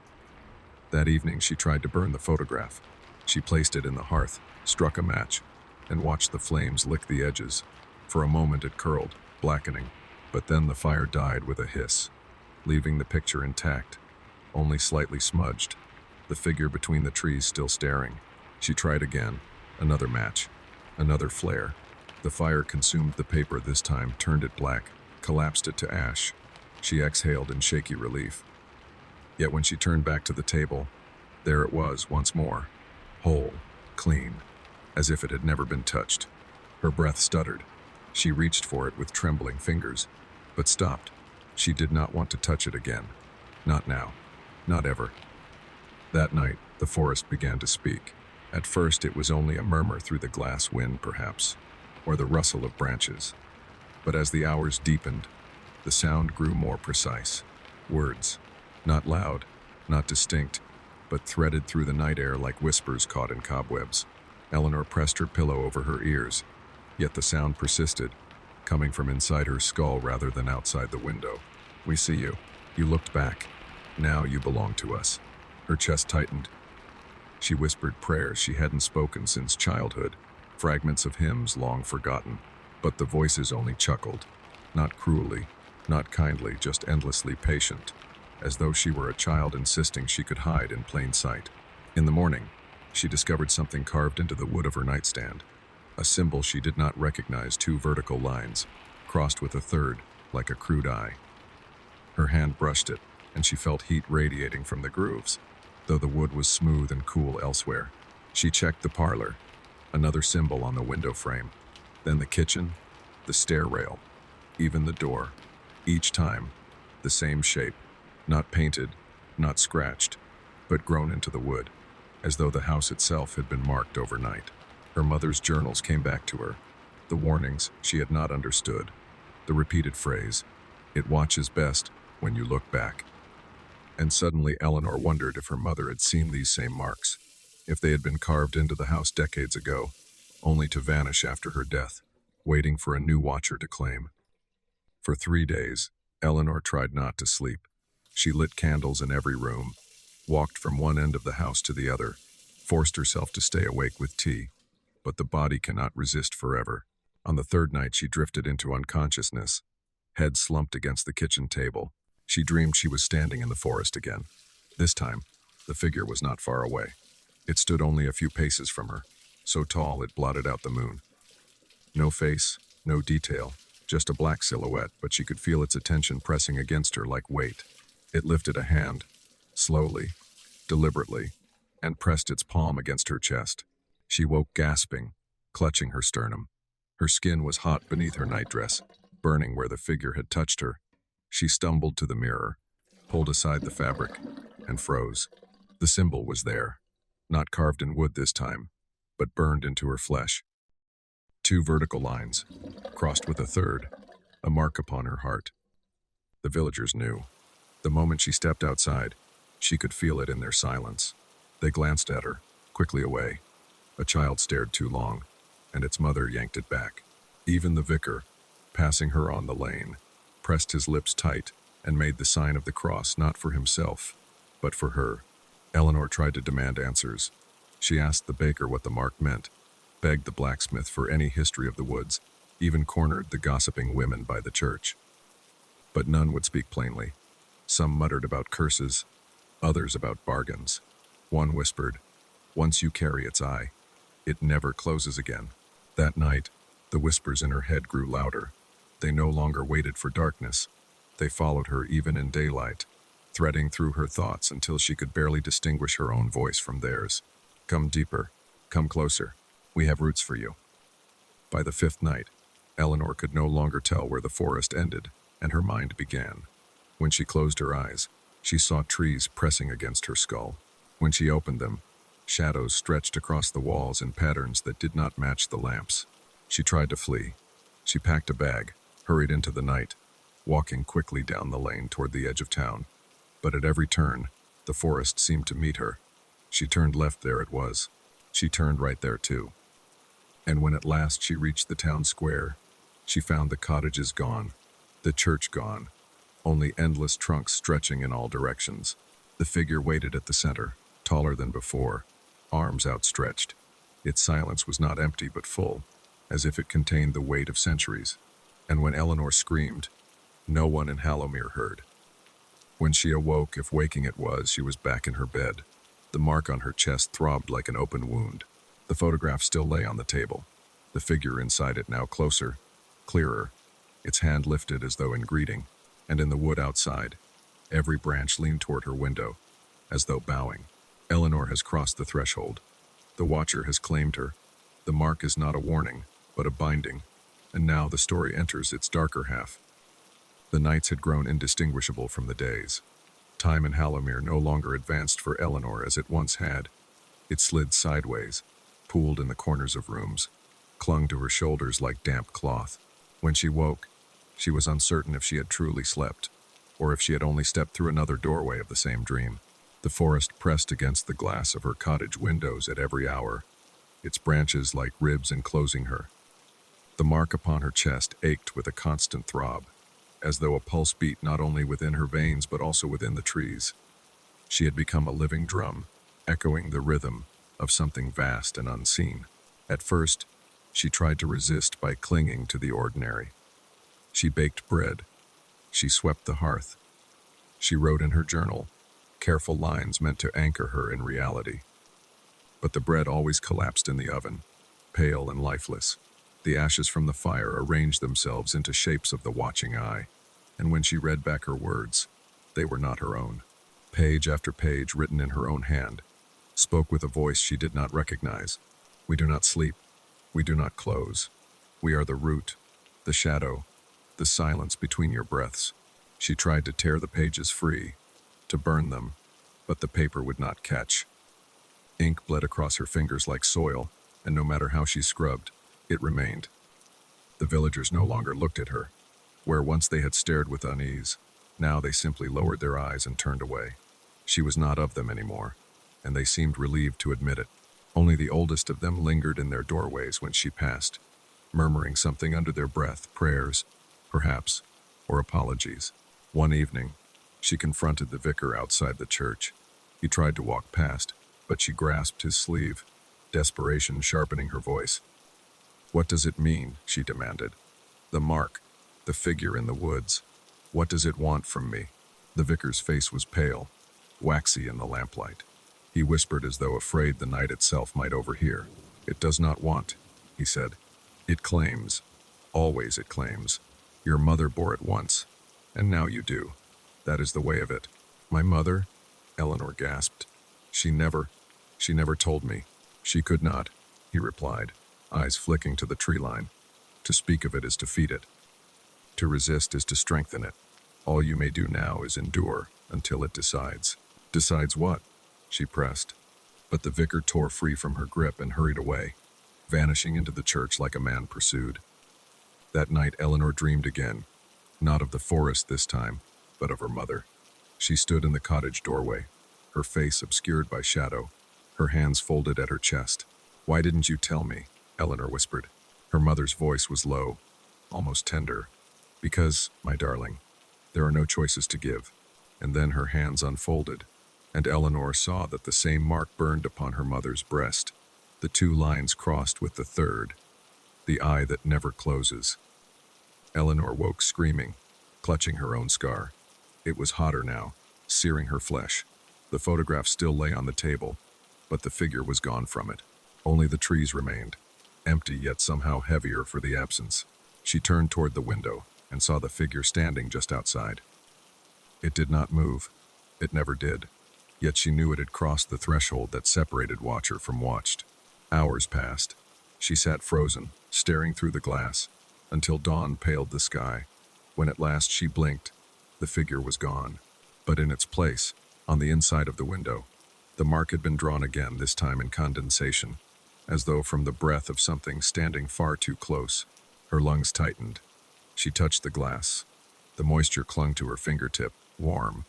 That evening she tried to burn the photograph. She placed it in the hearth, struck a match, and watched the flames lick the edges. For a moment it curled, blackening, but then the fire died with a hiss, leaving the picture intact, only slightly smudged, the figure between the trees still staring. She tried again, another match, another flare. The fire consumed the paper this time, turned it black, collapsed it to ash. She exhaled in shaky relief. Yet when she turned back to the table, there it was once more, whole, clean, as if it had never been touched. Her breath stuttered. She reached for it with trembling fingers, but stopped. She did not want to touch it again. Not now. Not ever. That night, the forest began to speak. At first, it was only a murmur through the glass wind, perhaps, or the rustle of branches. But as the hours deepened, the sound grew more precise. Words, not loud, not distinct, but threaded through the night air like whispers caught in cobwebs. Eleanor pressed her pillow over her ears, yet the sound persisted, coming from inside her skull rather than outside the window. "We see you. You looked back. Now you belong to us." Her chest tightened. She whispered prayers she hadn't spoken since childhood, fragments of hymns long forgotten. But the voices only chuckled, not cruelly, not kindly, just endlessly patient, as though she were a child insisting she could hide in plain sight. In the morning, she discovered something carved into the wood of her nightstand, a symbol she did not recognize, two vertical lines, crossed with a third, like a crude eye. Her hand brushed it, and she felt heat radiating from the grooves, though the wood was smooth and cool elsewhere. She checked the parlor, another symbol on the window frame, then the kitchen, the stair rail, even the door. Each time, the same shape, not painted, not scratched, but grown into the wood, as though the house itself had been marked overnight. Her mother's journals came back to her, the warnings she had not understood, the repeated phrase, "It watches best when you look back." And suddenly Eleanor wondered if her mother had seen these same marks, if they had been carved into the house decades ago, only to vanish after her death, waiting for a new watcher to claim. For 3 days, Eleanor tried not to sleep. She lit candles in every room, walked from one end of the house to the other, forced herself to stay awake with tea, but the body cannot resist forever. On the third night, she drifted into unconsciousness, head slumped against the kitchen table. She dreamed she was standing in the forest again. This time, the figure was not far away. It stood only a few paces from her, so tall it blotted out the moon. No face, no detail, just a black silhouette, but she could feel its attention pressing against her like weight. It lifted a hand, slowly, deliberately, and pressed its palm against her chest. She woke gasping, clutching her sternum. Her skin was hot beneath her nightdress, burning where the figure had touched her. She stumbled to the mirror, pulled aside the fabric, and froze. The symbol was there, not carved in wood this time, but burned into her flesh. Two vertical lines, crossed with a third, a mark upon her heart. The villagers knew. The moment she stepped outside, she could feel it in their silence. They glanced at her, quickly away. A child stared too long, and its mother yanked it back. Even the vicar, passing her on the lane, pressed his lips tight and made the sign of the cross not for himself, but for her. Eleanor tried to demand answers. She asked the baker what the mark meant, begged the blacksmith for any history of the woods, even cornered the gossiping women by the church. But none would speak plainly. Some muttered about curses, others about bargains. One whispered, "Once you carry its eye, it never closes again." That night, the whispers in her head grew louder. They no longer waited for darkness. They followed her even in daylight, threading through her thoughts until she could barely distinguish her own voice from theirs. "Come deeper. Come closer. We have roots for you." By the fifth night, Eleanor could no longer tell where the forest ended, and her mind began. When she closed her eyes, she saw trees pressing against her skull. When she opened them, shadows stretched across the walls in patterns that did not match the lamps. She tried to flee. She packed a bag, hurried into the night, walking quickly down the lane toward the edge of town. But at every turn, the forest seemed to meet her. She turned left, there it was. She turned right there too. And when at last she reached the town square, she found the cottages gone, the church gone, only endless trunks stretching in all directions. The figure waited at the center, taller than before, arms outstretched. Its silence was not empty but full, as if it contained the weight of centuries. And when Eleanor screamed, no one in Hallowmere heard. When she awoke, if waking it was, she was back in her bed. The mark on her chest throbbed like an open wound. The photograph still lay on the table, the figure inside it now closer, clearer, its hand lifted as though in greeting, and in the wood outside, every branch leaned toward her window, as though bowing. Eleanor has crossed the threshold. The watcher has claimed her. The mark is not a warning, but a binding, and now the story enters its darker half. The nights had grown indistinguishable from the days. Time in Hallowmere no longer advanced for Eleanor as it once had. It slid sideways, pooled in the corners of rooms, clung to her shoulders like damp cloth. When she woke, she was uncertain if she had truly slept, or if she had only stepped through another doorway of the same dream. The forest pressed against the glass of her cottage windows at every hour, its branches like ribs enclosing her. The mark upon her chest ached with a constant throb, as though a pulse beat not only within her veins but also within the trees. She had become a living drum, echoing the rhythm of something vast and unseen. At first, she tried to resist by clinging to the ordinary. She baked bread. She swept the hearth. She wrote in her journal, careful lines meant to anchor her in reality. But the bread always collapsed in the oven, pale and lifeless. The ashes from the fire arranged themselves into shapes of the watching eye, and when she read back her words, they were not her own. Page after page, written in her own hand, spoke with a voice she did not recognize. "We do not sleep. We do not close. We are the root, the shadow, the silence between your breaths." She tried to tear the pages free, to burn them, but the paper would not catch. Ink bled across her fingers like soil, and no matter how she scrubbed, it remained. The villagers no longer looked at her. Where once they had stared with unease, now they simply lowered their eyes and turned away. She was not of them anymore, and they seemed relieved to admit it. Only the oldest of them lingered in their doorways when she passed, murmuring something under their breath, prayers, perhaps, or apologies. One evening, she confronted the vicar outside the church. He tried to walk past, but she grasped his sleeve, desperation sharpening her voice. "What does it mean?" she demanded. "The mark, the figure in the woods. What does it want from me?" The vicar's face was pale, waxy in the lamplight. He whispered as though afraid the night itself might overhear. "It does not want," he said. "It claims. Always it claims. Your mother bore it once, and now you do. That is the way of it." "My mother?" Eleanor gasped. She never told me." "She could not," he replied, eyes flicking to the tree line. "To speak of it is to feed it. To resist is to strengthen it. All you may do now is endure until it decides." "Decides what?" she pressed. But the vicar tore free from her grip and hurried away, vanishing into the church like a man pursued. That night Eleanor dreamed again, not of the forest this time, but of her mother. She stood in the cottage doorway, her face obscured by shadow, her hands folded at her chest. "Why didn't you tell me?" Eleanor whispered. Her mother's voice was low, almost tender. "Because, my darling, there are no choices to give." And then her hands unfolded, and Eleanor saw that the same mark burned upon her mother's breast. The two lines crossed with the third, the eye that never closes. Eleanor woke screaming, clutching her own scar. It was hotter now, searing her flesh. The photograph still lay on the table, but the figure was gone from it. Only the trees remained, empty yet somehow heavier for the absence. She turned toward the window and saw the figure standing just outside. It did not move. It never did. Yet she knew it had crossed the threshold that separated watcher from watched. Hours passed. She sat frozen, staring through the glass, until dawn paled the sky. When at last she blinked, the figure was gone. But in its place, on the inside of the window, the mark had been drawn again, this time in condensation, as though from the breath of something standing far too close. Her lungs tightened. She touched the glass. The moisture clung to her fingertip, warm.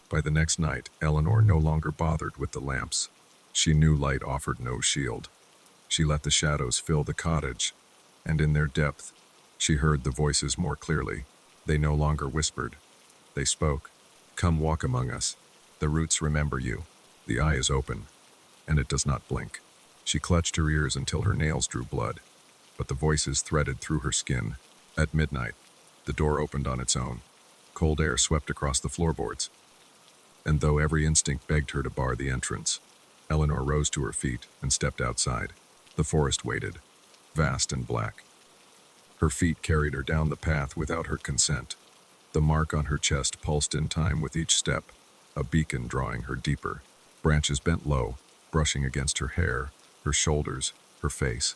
By the next night, Eleanor no longer bothered with the lamps. She knew light offered no shield. She let the shadows fill the cottage, and in their depth, she heard the voices more clearly. They no longer whispered. They spoke. "Come walk among us. The roots remember you. The eye is open, and it does not blink." She clutched her ears until her nails drew blood, but the voices threaded through her skin. At midnight, the door opened on its own. Cold air swept across the floorboards, and though every instinct begged her to bar the entrance, Eleanor rose to her feet and stepped outside. The forest waited, vast and black. Her feet carried her down the path without her consent. The mark on her chest pulsed in time with each step, a beacon drawing her deeper. Branches bent low, brushing against her hair, her shoulders, her face.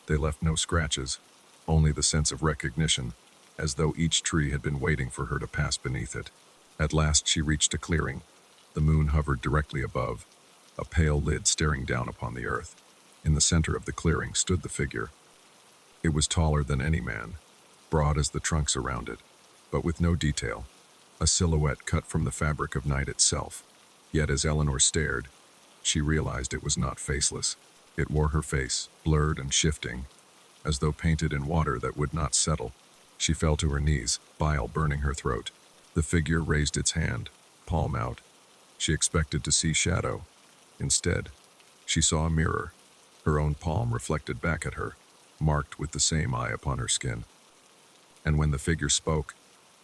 They left no scratches, only the sense of recognition, as though each tree had been waiting for her to pass beneath it. At last she reached a clearing. The moon hovered directly above, a pale lid staring down upon the earth. In the center of the clearing stood the figure. It was taller than any man, broad as the trunks around it, but with no detail, a silhouette cut from the fabric of night itself. Yet as Eleanor stared, she realized it was not faceless. It wore her face, blurred and shifting, as though painted in water that would not settle. She fell to her knees, bile burning her throat. The figure raised its hand, palm out. She expected to see shadow. Instead, she saw a mirror, her own palm reflected back at her, marked with the same eye upon her skin. And when the figure spoke,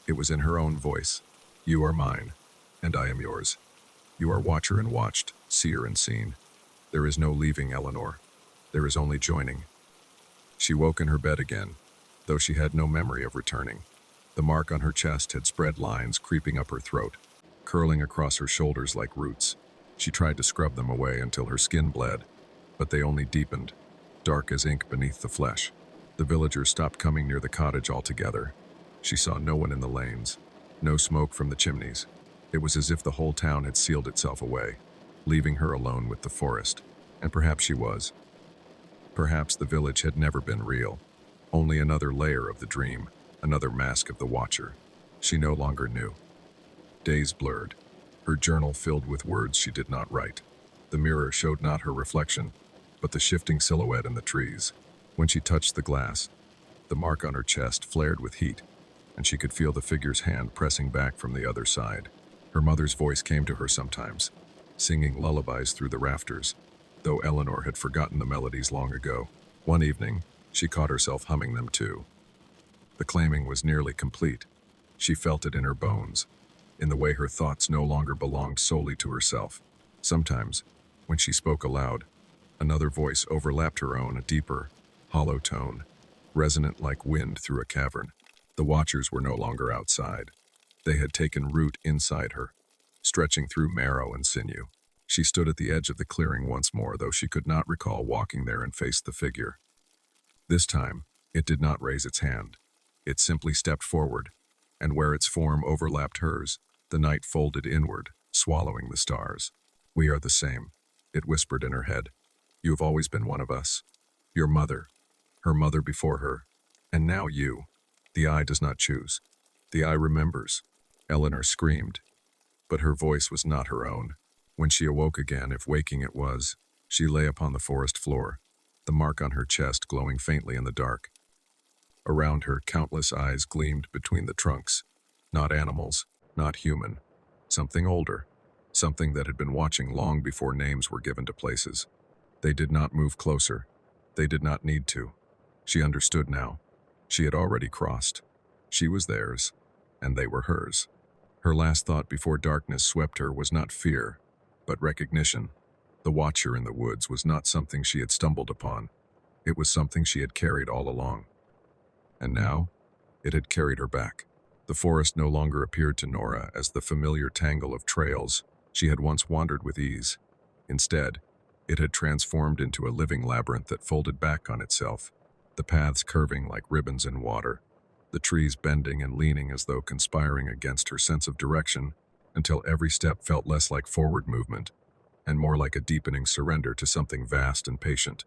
it was in her own voice. "You are mine, and I am yours. You are watcher and watched, seer and seen. There is no leaving, Eleanor. There is only joining." She woke in her bed again, though she had no memory of returning. The mark on her chest had spread lines creeping up her throat, curling across her shoulders like roots. She tried to scrub them away until her skin bled, but they only deepened, dark as ink beneath the flesh. The villagers stopped coming near the cottage altogether. She saw no one in the lanes, no smoke from the chimneys. It was as if the whole town had sealed itself away, leaving her alone with the forest. And perhaps she was. Perhaps the village had never been real, only another layer of the dream, another mask of the watcher. She no longer knew. Days blurred, her journal filled with words she did not write. The mirror showed not her reflection, but the shifting silhouette in the trees. When she touched the glass, the mark on her chest flared with heat, and she could feel the figure's hand pressing back from the other side. Her mother's voice came to her sometimes, singing lullabies through the rafters, though Eleanor had forgotten the melodies long ago. One evening, she caught herself humming them too. The claiming was nearly complete. She felt it in her bones, in the way her thoughts no longer belonged solely to herself. Sometimes, when she spoke aloud, another voice overlapped her own, a deeper, hollow tone, resonant like wind through a cavern. The watchers were no longer outside. They had taken root inside her, stretching through marrow and sinew. She stood at the edge of the clearing once more, though she could not recall walking there and faced the figure. This time, it did not raise its hand. It simply stepped forward, and where its form overlapped hers, the night folded inward, swallowing the stars. "We are the same," it whispered in her head. "You have always been one of us. Your mother, her mother before her, and now you. The eye does not choose. The eye remembers." Eleanor screamed, but her voice was not her own. When she awoke again, if waking it was, she lay upon the forest floor, the mark on her chest glowing faintly in the dark. Around her, countless eyes gleamed between the trunks. Not animals, not human. Something older. Something that had been watching long before names were given to places. They did not move closer. They did not need to. She understood now. She had already crossed. She was theirs, and they were hers. Her last thought before darkness swept her was not fear, but recognition. The watcher in the woods was not something she had stumbled upon. It was something she had carried all along. And now, it had carried her back. The forest no longer appeared to Nora as the familiar tangle of trails she had once wandered with ease. Instead, it had transformed into a living labyrinth that folded back on itself, the paths curving like ribbons in water, the trees bending and leaning as though conspiring against her sense of direction, until every step felt less like forward movement and more like a deepening surrender to something vast and patient.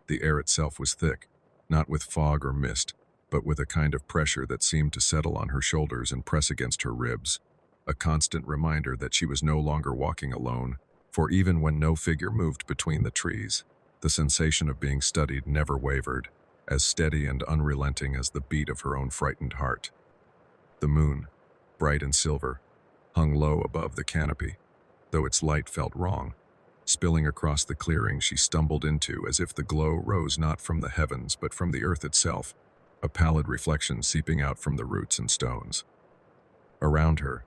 The air itself was thick, not with fog or mist, but with a kind of pressure that seemed to settle on her shoulders and press against her ribs, a constant reminder that she was no longer walking alone, for even when no figure moved between the trees, the sensation of being studied never wavered, as steady and unrelenting as the beat of her own frightened heart. The moon, bright and silver, hung low above the canopy, though its light felt wrong. Spilling across the clearing she stumbled into as if the glow rose not from the heavens but from the earth itself, a pallid reflection seeping out from the roots and stones. Around her,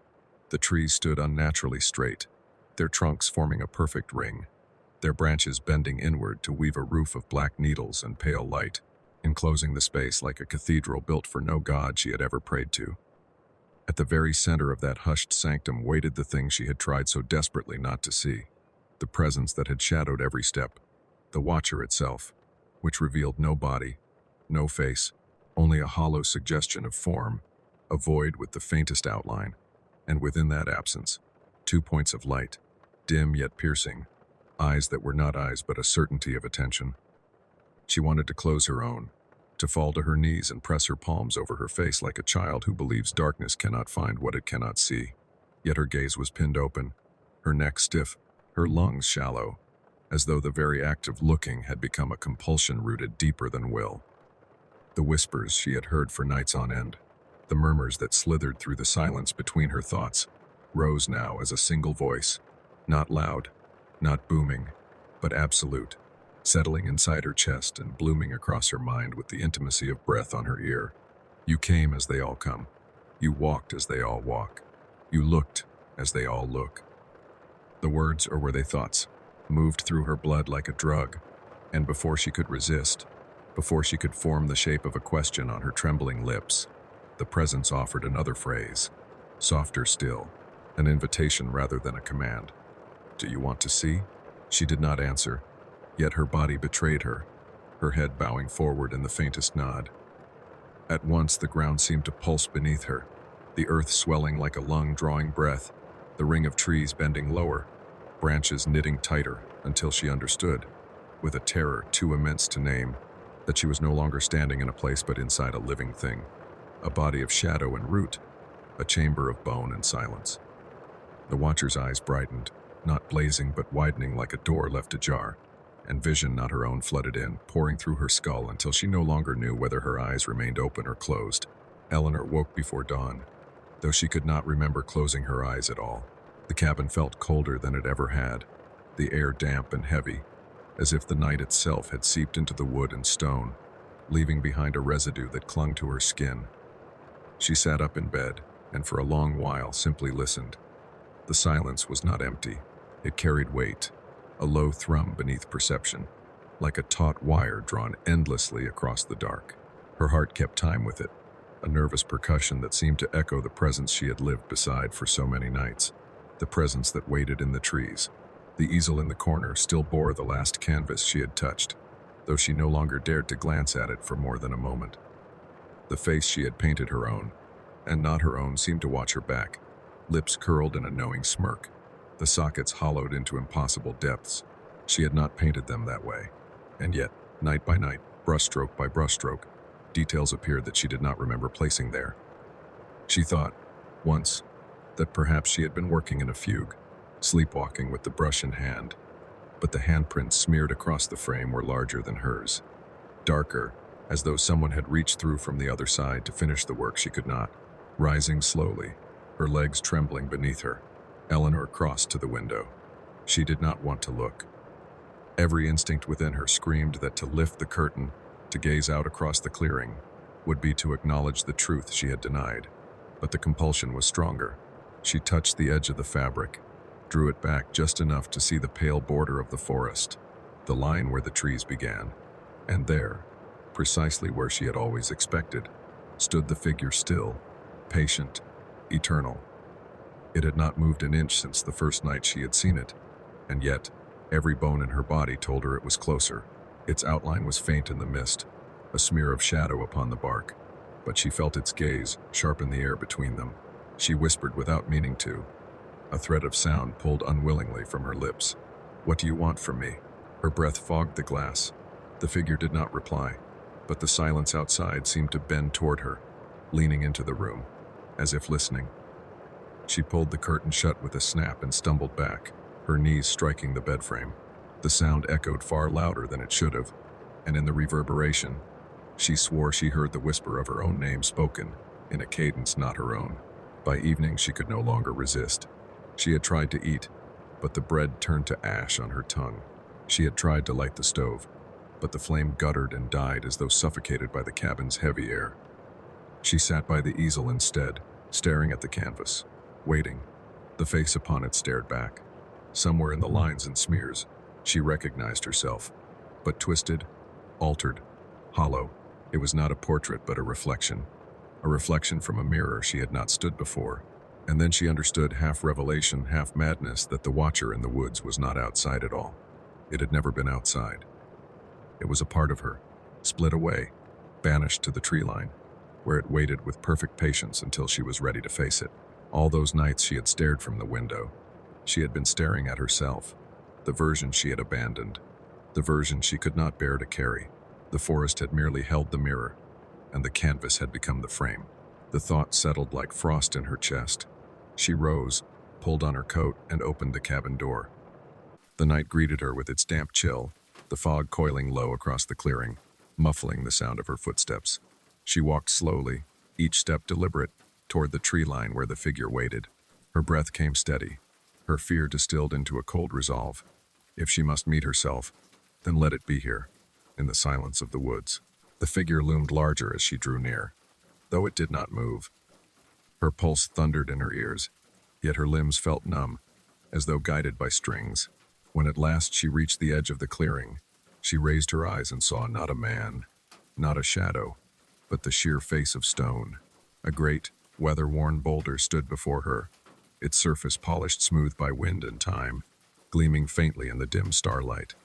the trees stood unnaturally straight, their trunks forming a perfect ring, their branches bending inward to weave a roof of black needles and pale light, enclosing the space like a cathedral built for no god she had ever prayed to. At the very center of that hushed sanctum waited the thing she had tried so desperately not to see, the presence that had shadowed every step, the watcher itself, which revealed no body, no face, only a hollow suggestion of form, a void with the faintest outline, and within that absence, 2 points of light, dim yet piercing, eyes that were not eyes but a certainty of attention. She wanted to close her own, to fall to her knees and press her palms over her face like a child who believes darkness cannot find what it cannot see. Yet her gaze was pinned open, her neck stiff, her lungs shallow, as though the very act of looking had become a compulsion rooted deeper than will. The whispers she had heard for nights on end, the murmurs that slithered through the silence between her thoughts, rose now as a single voice, not loud, not booming, but absolute, settling inside her chest and blooming across her mind with the intimacy of breath on her ear. You came as they all come. You walked as they all walk. You looked as they all look. The words, or were they thoughts, moved through her blood like a drug, and before she could resist, before she could form the shape of a question on her trembling lips, the presence offered another phrase, softer still, an invitation rather than a command. "Do you want to see?" She did not answer, yet her body betrayed her, her head bowing forward in the faintest nod. At once the ground seemed to pulse beneath her, the earth swelling like a lung drawing breath, the ring of trees bending lower, branches knitting tighter, until she understood, with a terror too immense to name, that she was no longer standing in a place but inside a living thing, a body of shadow and root, a chamber of bone and silence. The watcher's eyes brightened, not blazing but widening like a door left ajar, and vision not her own flooded in, pouring through her skull until she no longer knew whether her eyes remained open or closed. Eleanor woke before dawn, though she could not remember closing her eyes at all. The cabin felt colder than it ever had, the air damp and heavy, as if the night itself had seeped into the wood and stone, leaving behind a residue that clung to her skin. She sat up in bed, and for a long while simply listened. The silence was not empty. It carried weight, a low thrum beneath perception, like a taut wire drawn endlessly across the dark. Her heart kept time with it, a nervous percussion that seemed to echo the presence she had lived beside for so many nights, the presence that waited in the trees. The easel in the corner still bore the last canvas she had touched, though she no longer dared to glance at it for more than a moment. The face she had painted her own, and not her own, seemed to watch her back, lips curled in a knowing smirk. the sockets hollowed into impossible depths. She had not painted them that way. And yet, night by night, brushstroke by brushstroke, details appeared that she did not remember placing there. She thought, once, that perhaps she had been working in a fugue, sleepwalking with the brush in hand, but the handprints smeared across the frame were larger than hers, darker, as though someone had reached through from the other side to finish the work she could not. Rising slowly, her legs trembling beneath her, Eleanor crossed to the window. She did not want to look. Every instinct within her screamed that to lift the curtain, to gaze out across the clearing, would be to acknowledge the truth she had denied. But the compulsion was stronger. She touched the edge of the fabric, drew it back just enough to see the pale border of the forest, the line where the trees began. And there, precisely where she had always expected, stood the figure still, patient, eternal. It had not moved an inch since the first night she had seen it, and yet, every bone in her body told her it was closer. Its outline was faint in the mist, a smear of shadow upon the bark, but she felt its gaze sharpen the air between them. She whispered without meaning to. A thread of sound pulled unwillingly from her lips. "What do you want from me?" Her breath fogged the glass. The figure did not reply, but the silence outside seemed to bend toward her, leaning into the room, as if listening. She pulled the curtain shut with a snap and stumbled back, her knees striking the bed frame. The sound echoed far louder than it should have, and in the reverberation, she swore she heard the whisper of her own name spoken, in a cadence not her own. By evening, she could no longer resist. She had tried to eat, but the bread turned to ash on her tongue. She had tried to light the stove, but the flame guttered and died as though suffocated by the cabin's heavy air. She sat by the easel instead, staring at the canvas, waiting. The face upon it stared back. Somewhere in the lines and smears, she recognized herself, but twisted, altered, hollow. It was not a portrait but a reflection from a mirror she had not stood before. And then she understood, half revelation, half madness, that the watcher in the woods was not outside at all. It had never been outside. It was a part of her, split away, banished to the tree line, where it waited with perfect patience until she was ready to face it. All those nights she had stared from the window. She had been staring at herself, the version she had abandoned, the version she could not bear to carry. The forest had merely held the mirror, and the canvas had become the frame. The thought settled like frost in her chest. She rose, pulled on her coat, and opened the cabin door. The night greeted her with its damp chill, the fog coiling low across the clearing, muffling the sound of her footsteps. She walked slowly, each step deliberate, toward the tree line where the figure waited. Her breath came steady, her fear distilled into a cold resolve. If she must meet herself, then let it be here, in the silence of the woods. The figure loomed larger as she drew near, though it did not move. Her pulse thundered in her ears, yet her limbs felt numb, as though guided by strings. When at last she reached the edge of the clearing, she raised her eyes and saw not a man, not a shadow, but the sheer face of stone. A great, weather-worn boulder stood before her, its surface polished smooth by wind and time, gleaming faintly in the dim starlight.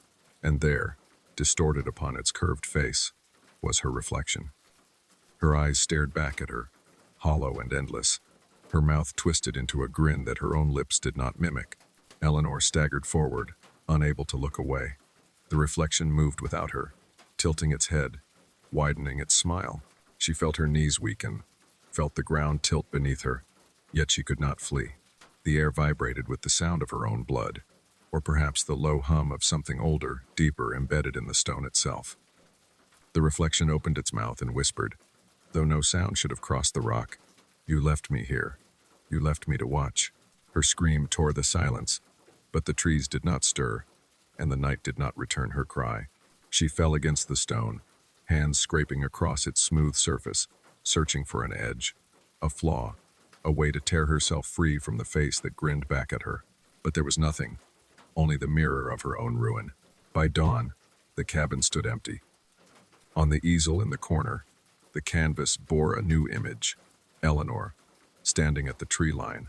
And there, distorted upon its curved face, was her reflection. Her eyes stared back at her, hollow and endless, her mouth twisted into a grin that her own lips did not mimic. Eleanor staggered forward, unable to look away. The reflection moved without her, tilting its head, widening its smile. She felt her knees weaken, felt the ground tilt beneath her, yet she could not flee. The air vibrated with the sound of her own blood, or perhaps the low hum of something older, deeper, embedded in the stone itself. The reflection opened its mouth and whispered, though no sound should have crossed the rock, "You left me here. You left me to watch." Her scream tore the silence, but the trees did not stir, and the night did not return her cry. She fell against the stone, hands scraping across its smooth surface, searching for an edge, a flaw, a way to tear herself free from the face that grinned back at her. But there was nothing, only the mirror of her own ruin. By dawn, the cabin stood empty. On the easel in the corner, the canvas bore a new image, Eleanor, standing at the tree line,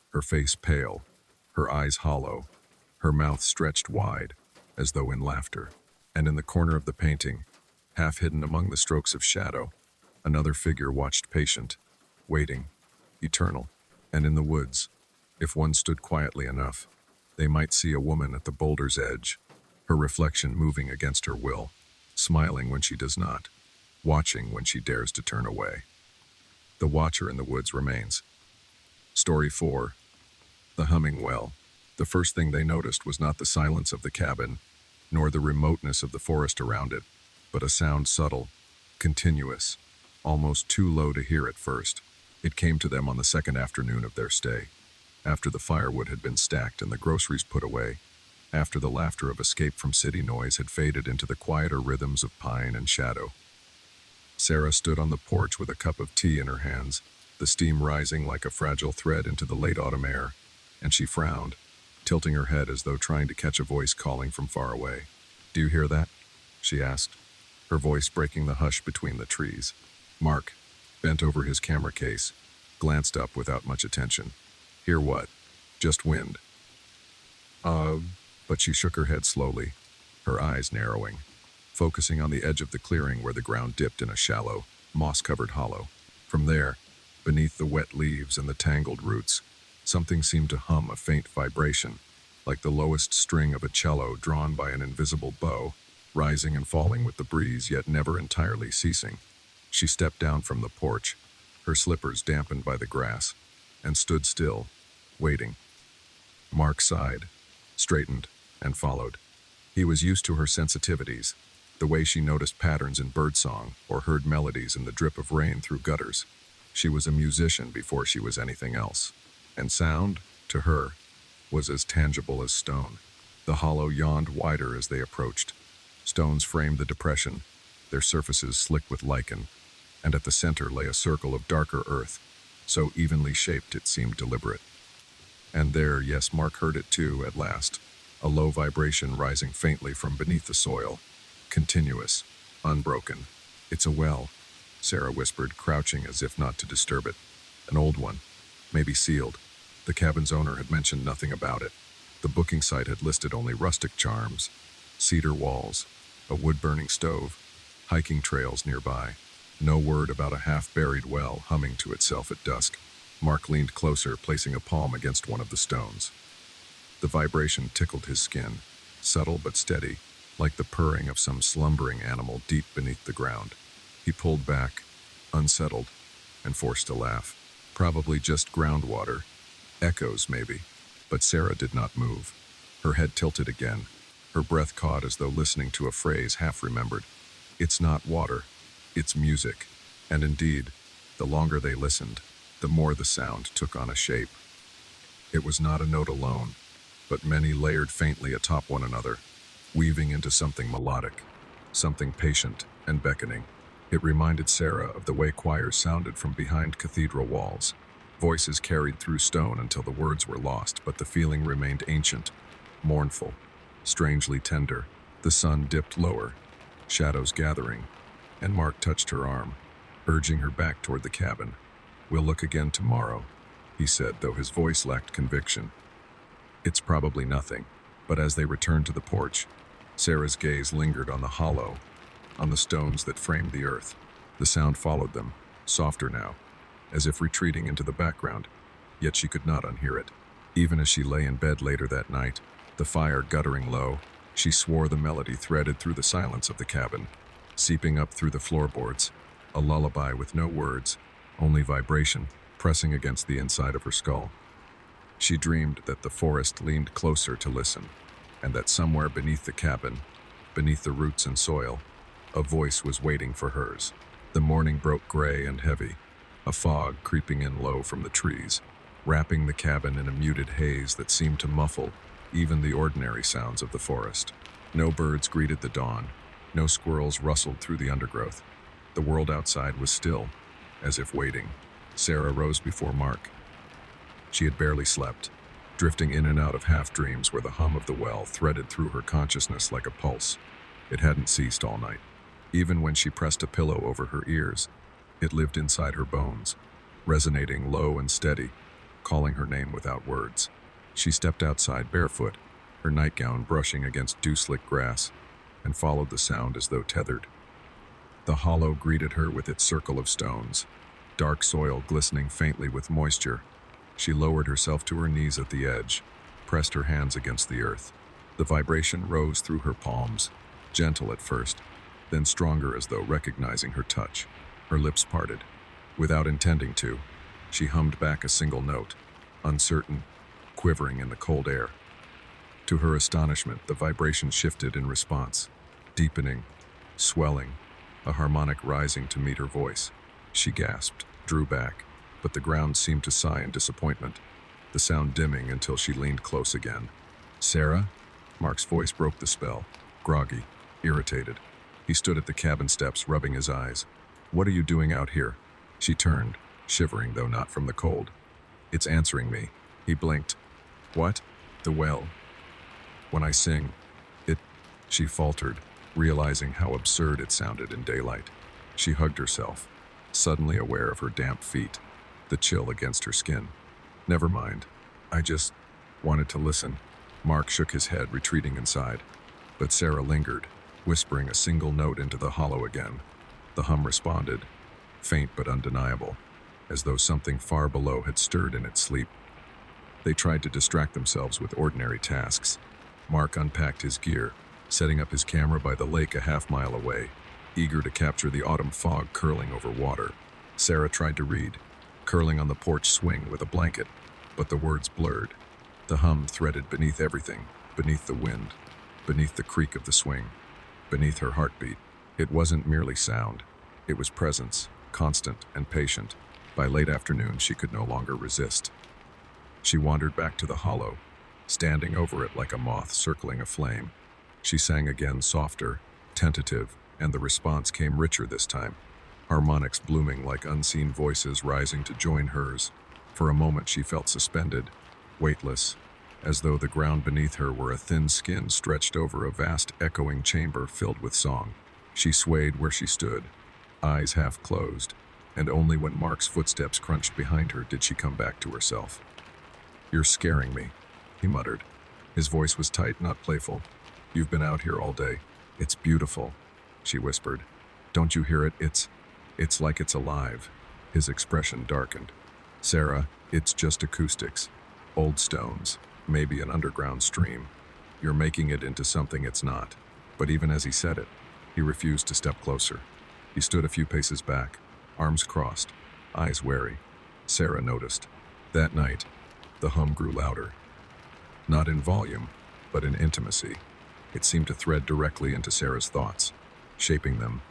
her face pale, her eyes hollow, her mouth stretched wide, as though in laughter. And in the corner of the painting, half hidden among the strokes of shadow, another figure watched, patient, waiting, eternal. And in the woods, if one stood quietly enough, They might see a woman at the boulder's edge, her reflection moving against her will, smiling when she does not, watching when she dares to turn away. The Watcher in the Woods remains. Story 4. The Humming Well. The first thing they noticed was not the silence of the cabin, nor the remoteness of the forest around it, but a sound subtle, continuous, almost too low to hear at first. It came to them on the second afternoon of their stay, after the firewood had been stacked and the groceries put away, after the laughter of escape from city noise had faded into the quieter rhythms of pine and shadow. Sarah stood on the porch with a cup of tea in her hands, the steam rising like a fragile thread into the late autumn air, and she frowned, tilting her head as though trying to catch a voice calling from far away. "Do you hear that?" she asked, her voice breaking the hush between the trees. Mark, bent over his camera case, glanced up without much attention. "Hear what?" "Just wind." But she shook her head slowly, her eyes narrowing, focusing on the edge of the clearing where the ground dipped in a shallow, moss-covered hollow. From there, beneath the wet leaves and the tangled roots, something seemed to hum a faint vibration, like the lowest string of a cello drawn by an invisible bow, rising and falling with the breeze, yet never entirely ceasing. She stepped down from the porch, her slippers dampened by the grass, and stood still, waiting. Mark sighed, straightened, and followed. He was used to her sensitivities, the way she noticed patterns in birdsong or heard melodies in the drip of rain through gutters. She was a musician before she was anything else, and sound, to her, was as tangible as stone. The hollow yawned wider as they approached. Stones framed the depression, their surfaces slick with lichen, and at the center lay a circle of darker earth, so evenly shaped it seemed deliberate. And there, yes, Mark heard it too, at last, a low vibration rising faintly from beneath the soil, continuous, unbroken. "It's a well," Sarah whispered, crouching as if not to disturb it. "An old one, maybe sealed." The cabin's owner had mentioned nothing about it. The booking site had listed only rustic charms, cedar walls, a wood-burning stove, hiking trails nearby. No word about a half-buried well humming to itself at dusk. Mark leaned closer, placing a palm against one of the stones. The vibration tickled his skin, subtle but steady, like the purring of some slumbering animal deep beneath the ground. He pulled back, unsettled, and forced a laugh. Probably just groundwater. Echoes, maybe. But Sarah did not move. Her head tilted again, her breath caught as though listening to a phrase half-remembered. "It's not water, it's music." And indeed, the longer they listened, the more the sound took on a shape. It was not a note alone, but many layered faintly atop one another, weaving into something melodic, something patient and beckoning. It reminded Sarah of the way choirs sounded from behind cathedral walls. Voices carried through stone until the words were lost, but the feeling remained ancient, mournful, strangely tender. The sun dipped lower, shadows gathering, and Mark touched her arm, urging her back toward the cabin. "We'll look again tomorrow," he said, though his voice lacked conviction. "It's probably nothing." But as they returned to the porch, Sarah's gaze lingered on the hollow, on the stones that framed the earth. The sound followed them, softer now, as if retreating into the background, yet she could not unhear it. Even as she lay in bed later that night, the fire guttering low, she swore the melody threaded through the silence of the cabin, seeping up through the floorboards, a lullaby with no words, only vibration, pressing against the inside of her skull. She dreamed that the forest leaned closer to listen, and that somewhere beneath the cabin, beneath the roots and soil, a voice was waiting for hers. The morning broke gray and heavy, a fog creeping in low from the trees, wrapping the cabin in a muted haze that seemed to muffle even the ordinary sounds of the forest. No birds greeted the dawn, no squirrels rustled through the undergrowth. The world outside was still, as if waiting. Sarah rose before Mark. She had barely slept, drifting in and out of half-dreams where the hum of the well threaded through her consciousness like a pulse. It hadn't ceased all night. Even when she pressed a pillow over her ears, it lived inside her bones, resonating low and steady, calling her name without words. She stepped outside barefoot, her nightgown brushing against dew-slick grass, and followed the sound as though tethered. The hollow greeted her with its circle of stones, dark soil glistening faintly with moisture. She lowered herself to her knees at the edge, pressed her hands against the earth. The vibration rose through her palms, gentle at first, then stronger as though recognizing her touch. Her lips parted. Without intending to, she hummed back a single note, uncertain, quivering in the cold air. To her astonishment, the vibration shifted in response, deepening, swelling, a harmonic rising to meet her voice. She gasped, drew back, but the ground seemed to sigh in disappointment, the sound dimming until she leaned close again. "Sarah?" Mark's voice broke the spell, groggy, irritated. He stood at the cabin steps, rubbing his eyes. "What are you doing out here?" She turned, shivering though not from the cold. "It's answering me." He blinked. "What?" "The well. When I sing, it..." She faltered, realizing how absurd it sounded in daylight. She hugged herself, suddenly aware of her damp feet, the chill against her skin. "Never mind. I just wanted to listen." Mark shook his head, retreating inside. But Sarah lingered, whispering a single note into the hollow again. The hum responded, faint but undeniable, as though something far below had stirred in its sleep. They tried to distract themselves with ordinary tasks. Mark unpacked his gear, setting up his camera by the lake a half-mile away, eager to capture the autumn fog curling over water. Sarah tried to read, curling on the porch swing with a blanket, but the words blurred. The hum threaded beneath everything, beneath the wind, beneath the creak of the swing, beneath her heartbeat. It wasn't merely sound. It was presence, constant and patient. By late afternoon, she could no longer resist. She wandered back to the hollow, standing over it like a moth circling a flame. She sang again, softer, tentative, and the response came richer this time, harmonics blooming like unseen voices rising to join hers. For a moment she felt suspended, weightless, as though the ground beneath her were a thin skin stretched over a vast echoing chamber filled with song. She swayed where she stood, eyes half closed, and only when Mark's footsteps crunched behind her did she come back to herself. "You're scaring me," he muttered. His voice was tight, not playful. "You've been out here all day. It's beautiful," she whispered. "Don't you hear it? It's like it's alive." His expression darkened. "Sarah, it's just acoustics. Old stones, maybe an underground stream. You're making it into something it's not." But even as he said it, he refused to step closer. He stood a few paces back, arms crossed, eyes wary. Sarah noticed. That night, the hum grew louder. Not in volume, but in intimacy. It seemed to thread directly into Sarah's thoughts, shaping them,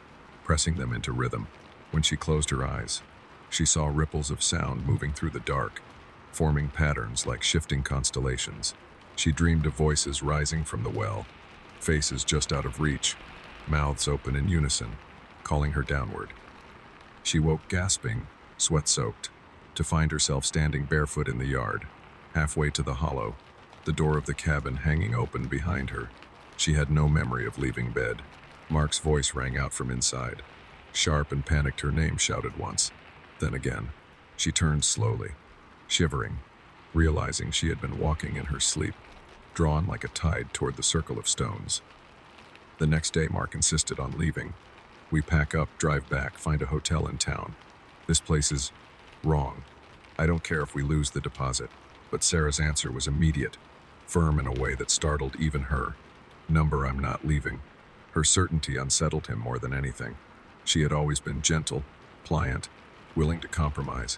pressing them into rhythm. When she closed her eyes, she saw ripples of sound moving through the dark, forming patterns like shifting constellations. She dreamed of voices rising from the well, faces just out of reach, mouths open in unison, calling her downward. She woke gasping, sweat-soaked, to find herself standing barefoot in the yard, halfway to the hollow, the door of the cabin hanging open behind her. She had no memory of leaving bed. Mark's voice rang out from inside. Sharp and panicked, her name shouted once. Then again. She turned slowly, shivering, realizing she had been walking in her sleep, drawn like a tide toward the circle of stones. The next day, Mark insisted on leaving. "We pack up, drive back, find a hotel in town. This place is wrong. I don't care if we lose the deposit." But Sarah's answer was immediate, firm in a way that startled even her. "Number, I'm not leaving." Her certainty unsettled him more than anything. She had always been gentle, pliant, willing to compromise.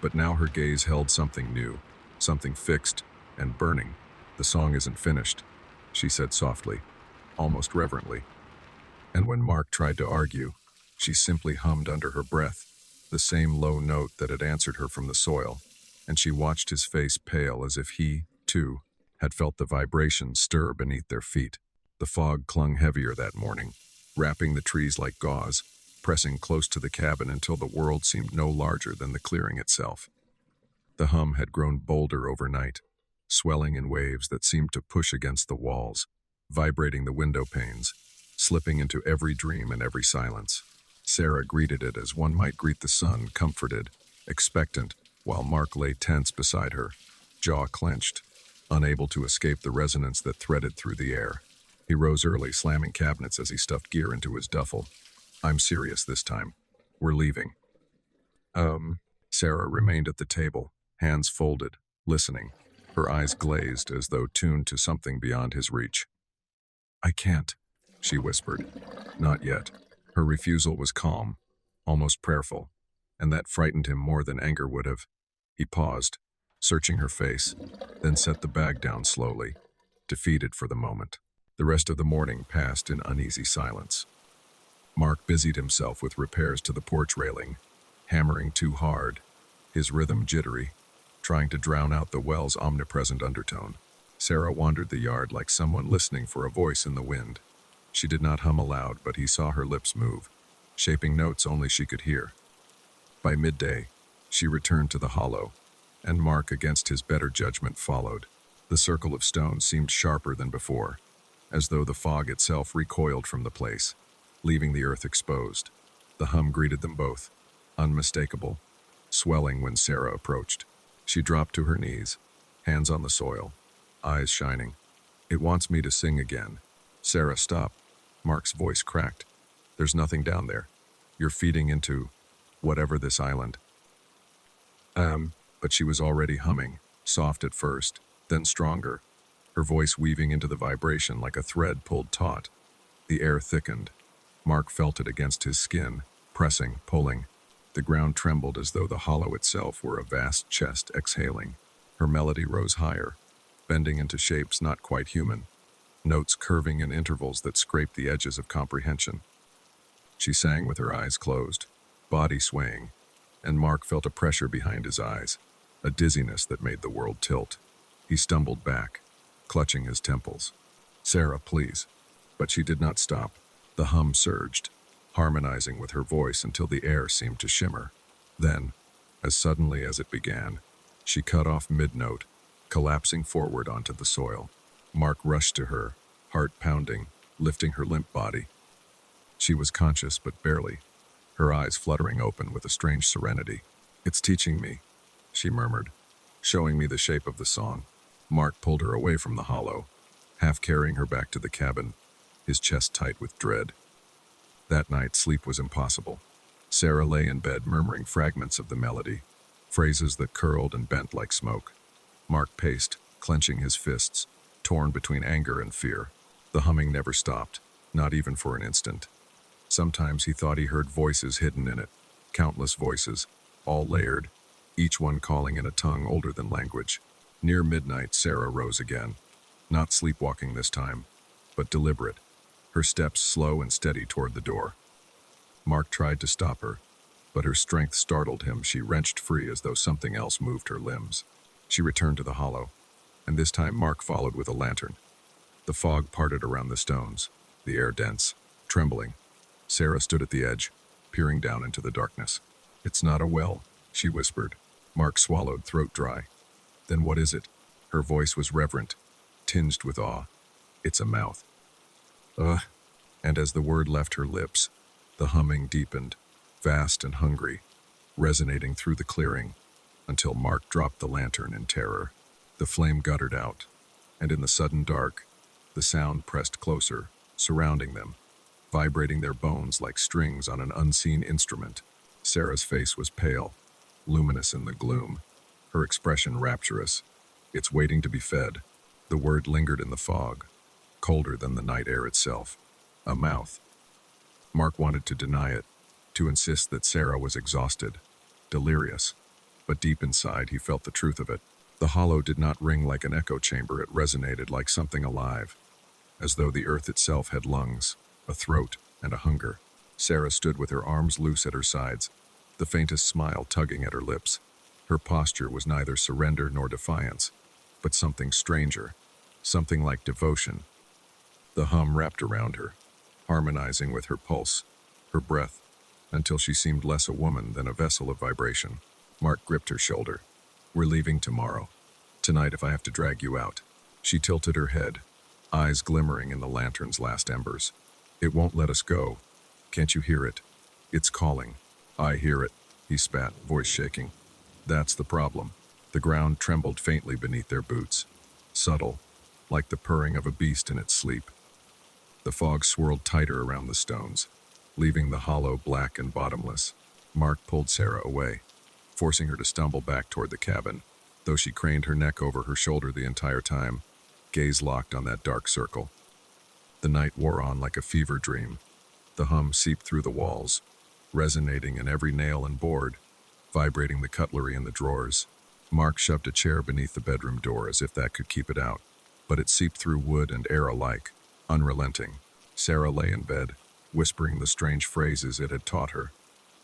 But now her gaze held something new, something fixed and burning. "The song isn't finished," she said softly, almost reverently. And when Mark tried to argue, she simply hummed under her breath, the same low note that had answered her from the soil, and she watched his face pale as if he, too, had felt the vibration stir beneath their feet. The fog clung heavier that morning, wrapping the trees like gauze, pressing close to the cabin until the world seemed no larger than the clearing itself. The hum had grown bolder overnight, swelling in waves that seemed to push against the walls, vibrating the window panes, slipping into every dream and every silence. Sarah greeted it as one might greet the sun, comforted, expectant, while Mark lay tense beside her, jaw clenched, unable to escape the resonance that threaded through the air. He rose early, slamming cabinets as he stuffed gear into his duffel. "I'm serious this time. We're leaving." Sarah remained at the table, hands folded, listening. Her eyes glazed as though tuned to something beyond his reach. "I can't," she whispered. "Not yet." Her refusal was calm, almost prayerful, and that frightened him more than anger would have. He paused, searching her face, then set the bag down slowly, defeated for the moment. The rest of the morning passed in uneasy silence. Mark busied himself with repairs to the porch railing, hammering too hard, his rhythm jittery, trying to drown out the well's omnipresent undertone. Sarah wandered the yard like someone listening for a voice in the wind. She did not hum aloud, but he saw her lips move, shaping notes only she could hear. By midday, she returned to the hollow, and Mark, against his better judgment, followed. The circle of stones seemed sharper than before, as though the fog itself recoiled from the place, leaving the earth exposed. The hum greeted them both, unmistakable, swelling when Sarah approached. She dropped to her knees, hands on the soil, eyes shining. "It wants me to sing again." "Sarah, stop." Mark's voice cracked. "There's nothing down there. You're feeding into whatever this island." But she was already humming, soft at first, then stronger, her voice weaving into the vibration like a thread pulled taut. The air thickened. Mark felt it against his skin, pressing, pulling. The ground trembled as though the hollow itself were a vast chest exhaling. Her melody rose higher, bending into shapes not quite human, notes curving in intervals that scraped the edges of comprehension. She sang with her eyes closed, body swaying, and Mark felt a pressure behind his eyes, a dizziness that made the world tilt. He stumbled back, clutching his temples. "Sarah, please." But she did not stop. The hum surged, harmonizing with her voice until the air seemed to shimmer. Then, as suddenly as it began, she cut off mid-note, collapsing forward onto the soil. Mark rushed to her, heart pounding, lifting her limp body. She was conscious, but barely, her eyes fluttering open with a strange serenity. "It's teaching me," she murmured, showing me the shape of the song. Mark pulled her away from the hollow, half carrying her back to the cabin, his chest tight with dread. That night, sleep was impossible. Sarah lay in bed murmuring fragments of the melody, phrases that curled and bent like smoke. Mark paced, clenching his fists, torn between anger and fear. The humming never stopped, not even for an instant. Sometimes he thought he heard voices hidden in it, countless voices, all layered, each one calling in a tongue older than language. Near midnight, Sarah rose again, not sleepwalking this time, but deliberate, her steps slow and steady toward the door. Mark tried to stop her, but her strength startled him. She wrenched free as though something else moved her limbs. She returned to the hollow, and this time Mark followed with a lantern. The fog parted around the stones, the air dense, trembling. Sarah stood at the edge, peering down into the darkness. "It's not a well," she whispered. Mark swallowed, throat dry. "Then what is it?" Her voice was reverent, tinged with awe. "It's a mouth." "Ugh." And as the word left her lips, the humming deepened, vast and hungry, resonating through the clearing, until Mark dropped the lantern in terror. The flame guttered out, and in the sudden dark, the sound pressed closer, surrounding them, vibrating their bones like strings on an unseen instrument. Sarah's face was pale, luminous in the gloom, her expression rapturous. "It's waiting to be fed." The word lingered in the fog, colder than the night air itself. A mouth. Mark wanted to deny it, to insist that Sarah was exhausted, delirious, but deep inside he felt the truth of it. The hollow did not ring like an echo chamber, it resonated like something alive, as though the earth itself had lungs, a throat, and a hunger. Sarah stood with her arms loose at her sides, the faintest smile tugging at her lips. Her posture was neither surrender nor defiance, but something stranger, something like devotion. The hum wrapped around her, harmonizing with her pulse, her breath, until she seemed less a woman than a vessel of vibration. Mark gripped her shoulder. "We're leaving tomorrow. Tonight if I have to drag you out." She tilted her head, eyes glimmering in the lantern's last embers. "It won't let us go. Can't you hear it? It's calling." "I hear it," he spat, voice shaking. "That's the problem." The ground trembled faintly beneath their boots, subtle, like the purring of a beast in its sleep. The fog swirled tighter around the stones, leaving the hollow black and bottomless. Mark pulled Sarah away, forcing her to stumble back toward the cabin. though she craned her neck over her shoulder the entire time, gaze locked on that dark circle. The night wore on like a fever dream. The hum seeped through the walls, resonating in every nail and board, vibrating the cutlery in the drawers. Mark shoved a chair beneath the bedroom door as if that could keep it out, but it seeped through wood and air alike, unrelenting. Sarah lay in bed, whispering the strange phrases it had taught her,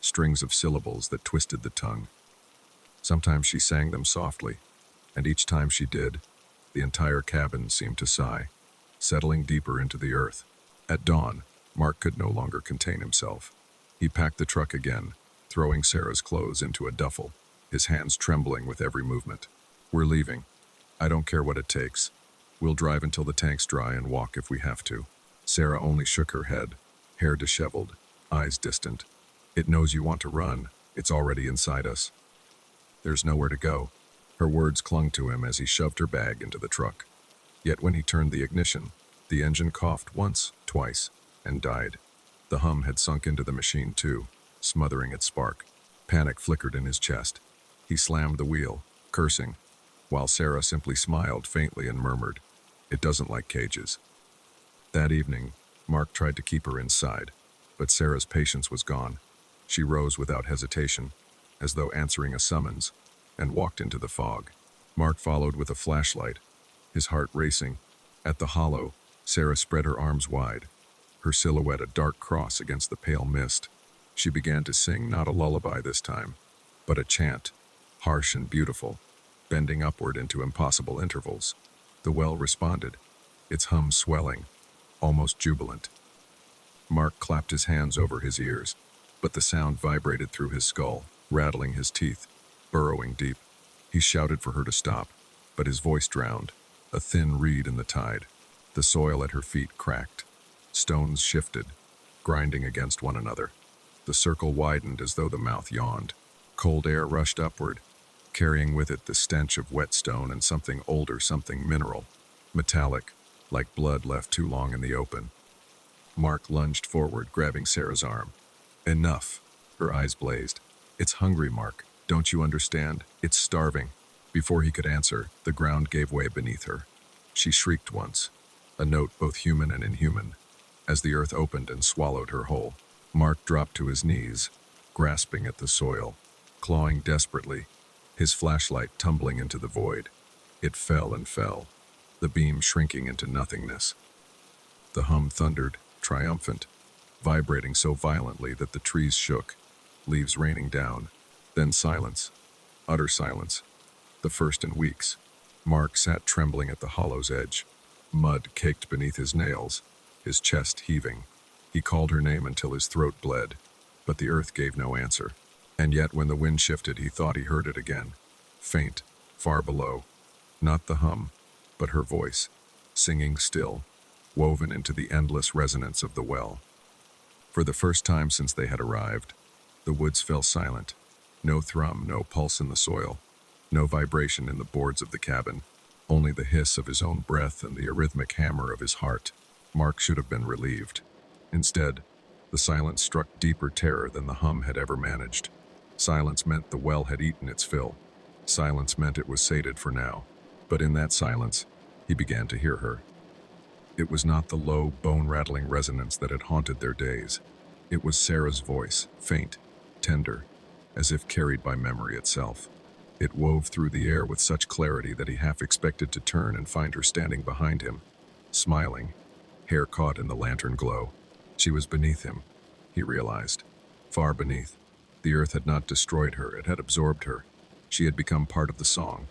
strings of syllables that twisted the tongue. Sometimes she sang them softly, and each time she did, the entire cabin seemed to sigh, settling deeper into the earth. At dawn, Mark could no longer contain himself. He packed the truck again, throwing Sarah's clothes into a duffel, his hands trembling with every movement. "We're leaving. I don't care what it takes. We'll drive until the tank's dry and walk if we have to." Sarah only shook her head, hair disheveled, eyes distant. "It knows you want to run. It's already inside us. There's nowhere to go." Her words clung to him as he shoved her bag into the truck. Yet when he turned the ignition, the engine coughed once, twice, and died. The hum had sunk into the machine too, smothering its spark. Panic flickered in his chest. He slammed the wheel, cursing, while Sarah simply smiled faintly and murmured, "It doesn't like cages." That evening, Mark tried to keep her inside, but Sarah's patience was gone. She rose without hesitation, as though answering a summons, and walked into the fog. Mark followed with a flashlight, his heart racing. At the hollow, Sarah spread her arms wide, her silhouette a dark cross against the pale mist. She began to sing not a lullaby this time, but a chant, harsh and beautiful, bending upward into impossible intervals. The well responded, its hum swelling, almost jubilant. Mark clapped his hands over his ears, but the sound vibrated through his skull, rattling his teeth, burrowing deep. He shouted for her to stop, but his voice drowned, a thin reed in the tide. The soil at her feet cracked. Stones shifted, grinding against one another. The circle widened as though the mouth yawned. Cold air rushed upward, carrying with it the stench of wet stone and something older, something mineral, metallic, like blood left too long in the open. Mark lunged forward, grabbing Sarah's arm. "Enough." Her eyes blazed. "It's hungry, Mark. Don't you understand? It's starving." Before he could answer, the ground gave way beneath her. She shrieked once, a note both human and inhuman, as the earth opened and swallowed her whole. Mark dropped to his knees, grasping at the soil, clawing desperately, his flashlight tumbling into the void. It fell and fell, the beam shrinking into nothingness. The hum thundered, triumphant, vibrating so violently that the trees shook, leaves raining down. Then silence, utter silence, the first in weeks. Mark sat trembling at the hollow's edge, mud caked beneath his nails, his chest heaving. He called her name until his throat bled, but the earth gave no answer. And yet when the wind shifted, he thought he heard it again, faint, far below. Not the hum, but her voice, singing still, woven into the endless resonance of the well. For the first time since they had arrived, the woods fell silent. No thrum, no pulse in the soil, no vibration in the boards of the cabin, only the hiss of his own breath and the arrhythmic hammer of his heart. Mark should have been relieved. Instead, the silence struck deeper terror than the hum had ever managed. Silence meant the well had eaten its fill. Silence meant it was sated for now. But in that silence, he began to hear her. It was not the low, bone-rattling resonance that had haunted their days. It was Sarah's voice, faint, tender, as if carried by memory itself. It wove through the air with such clarity that he half expected to turn and find her standing behind him, smiling, hair caught in the lantern glow. She was beneath him, he realized. Far beneath. The earth had not destroyed her, it had absorbed her. She had become part of the song.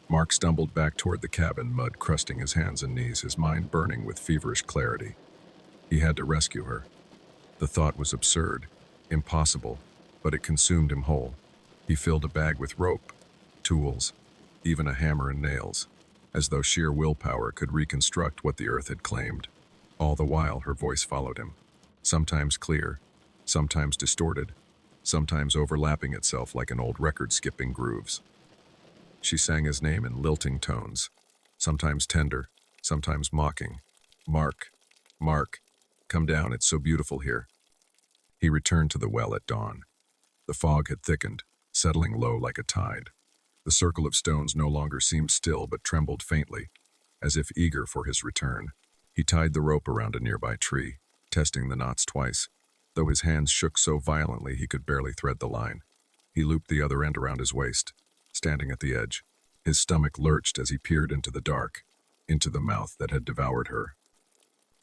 Mark stumbled back toward the cabin, mud crusting his hands and knees, his mind burning with feverish clarity. He had to rescue her. The thought was absurd, impossible, but it consumed him whole. He filled a bag with rope, tools, even a hammer and nails, as though sheer willpower could reconstruct what the earth had claimed. All the while, her voice followed him, sometimes clear, sometimes distorted, sometimes overlapping itself like an old record skipping grooves. She sang his name in lilting tones, sometimes tender, sometimes mocking. "Mark, Mark, come down, it's so beautiful here." He returned to the well at dawn. The fog had thickened, settling low like a tide. The circle of stones no longer seemed still but trembled faintly, as if eager for his return. He tied the rope around a nearby tree, testing the knots twice, though his hands shook so violently he could barely thread the line. He looped the other end around his waist, standing at the edge. His stomach lurched as he peered into the dark, into the mouth that had devoured her.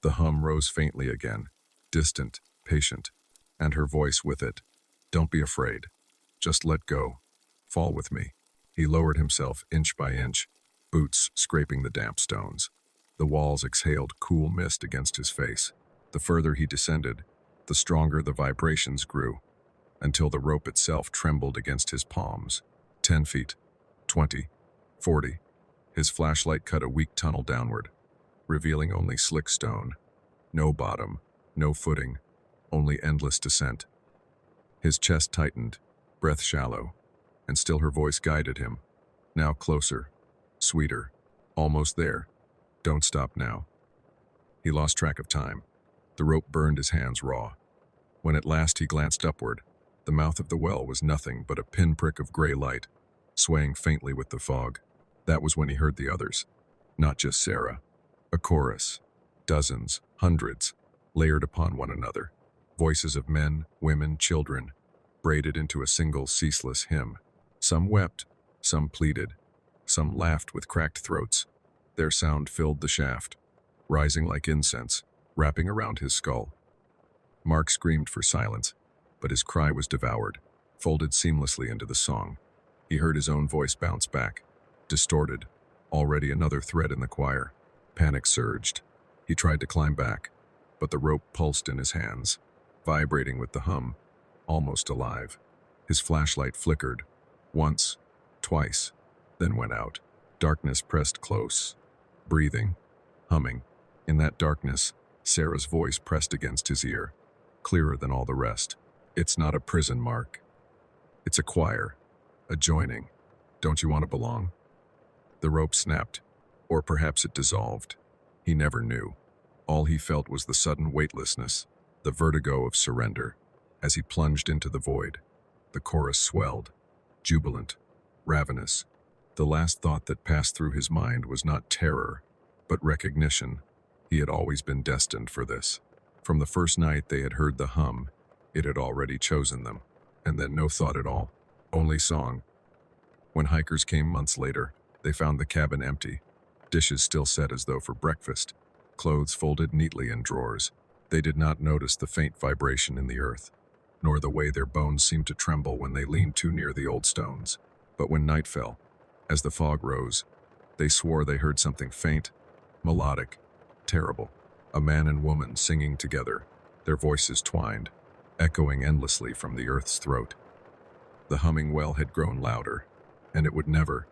The hum rose faintly again, distant, patient, and her voice with it. "Don't be afraid. Just let go. Fall with me." He lowered himself inch by inch, boots scraping the damp stones. The walls exhaled cool mist against his face. The further he descended, the stronger the vibrations grew, until the rope itself trembled against his palms. 10 feet, 20, 40. His flashlight cut a weak tunnel downward, revealing only slick stone. No bottom, no footing, only endless descent. His chest tightened, breath shallow, and still her voice guided him. Now closer, sweeter, almost there. Don't stop now. He lost track of time. The rope burned his hands raw. When at last he glanced upward, the mouth of the well was nothing but a pinprick of gray light, swaying faintly with the fog. That was when he heard the others. Not just Sarah. A chorus. Dozens, hundreds, layered upon one another. Voices of men, women, children, braided into a single ceaseless hymn. Some wept, some pleaded, some laughed with cracked throats. Their sound filled the shaft, rising like incense, wrapping around his skull. Mark screamed for silence, but his cry was devoured, folded seamlessly into the song. He heard his own voice bounce back, distorted, already another thread in the choir. Panic surged. He tried to climb back, but the rope pulsed in his hands, vibrating with the hum, almost alive. His flashlight flickered, once, twice, then went out. Darkness pressed close, breathing, humming. In that darkness, Sarah's voice pressed against his ear, clearer than all the rest. "It's not a prison, Mark. It's a choir, a joining. Don't you want to belong?" The rope snapped, or perhaps it dissolved. He never knew. All he felt was the sudden weightlessness, the vertigo of surrender. As he plunged into the void, the chorus swelled, jubilant, ravenous. The last thought that passed through his mind was not terror, but recognition. He had always been destined for this. From the first night they had heard the hum, it had already chosen them. And then no thought at all, only song. When hikers came months later, they found the cabin empty, dishes still set as though for breakfast, clothes folded neatly in drawers. They did not notice the faint vibration in the earth, nor the way their bones seemed to tremble when they leaned too near the old stones. But when night fell, as the fog rose, they swore they heard something faint, melodic, terrible. A man and woman singing together, their voices twined, echoing endlessly from the earth's throat. The humming well had grown louder, and it would never,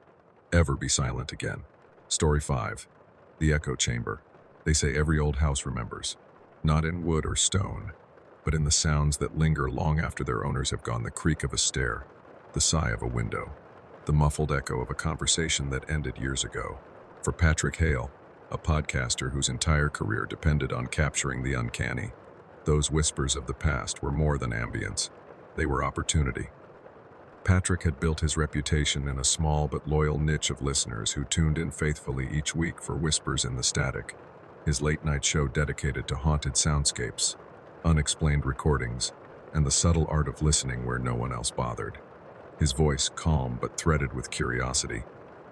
ever be silent again. Story 5. The Echo Chamber. They say every old house remembers, not in wood or stone, but in the sounds that linger long after their owners have gone. The creak of a stair, the sigh of a window, the muffled echo of a conversation that ended years ago. For Patrick Hale, a podcaster whose entire career depended on capturing the uncanny, those whispers of the past were more than ambience. They were opportunity. Patrick had built his reputation in a small but loyal niche of listeners who tuned in faithfully each week for whispers in the static. His late-night show dedicated to haunted soundscapes, unexplained recordings, and the subtle art of listening where no one else bothered. His voice, calm but threaded with curiosity,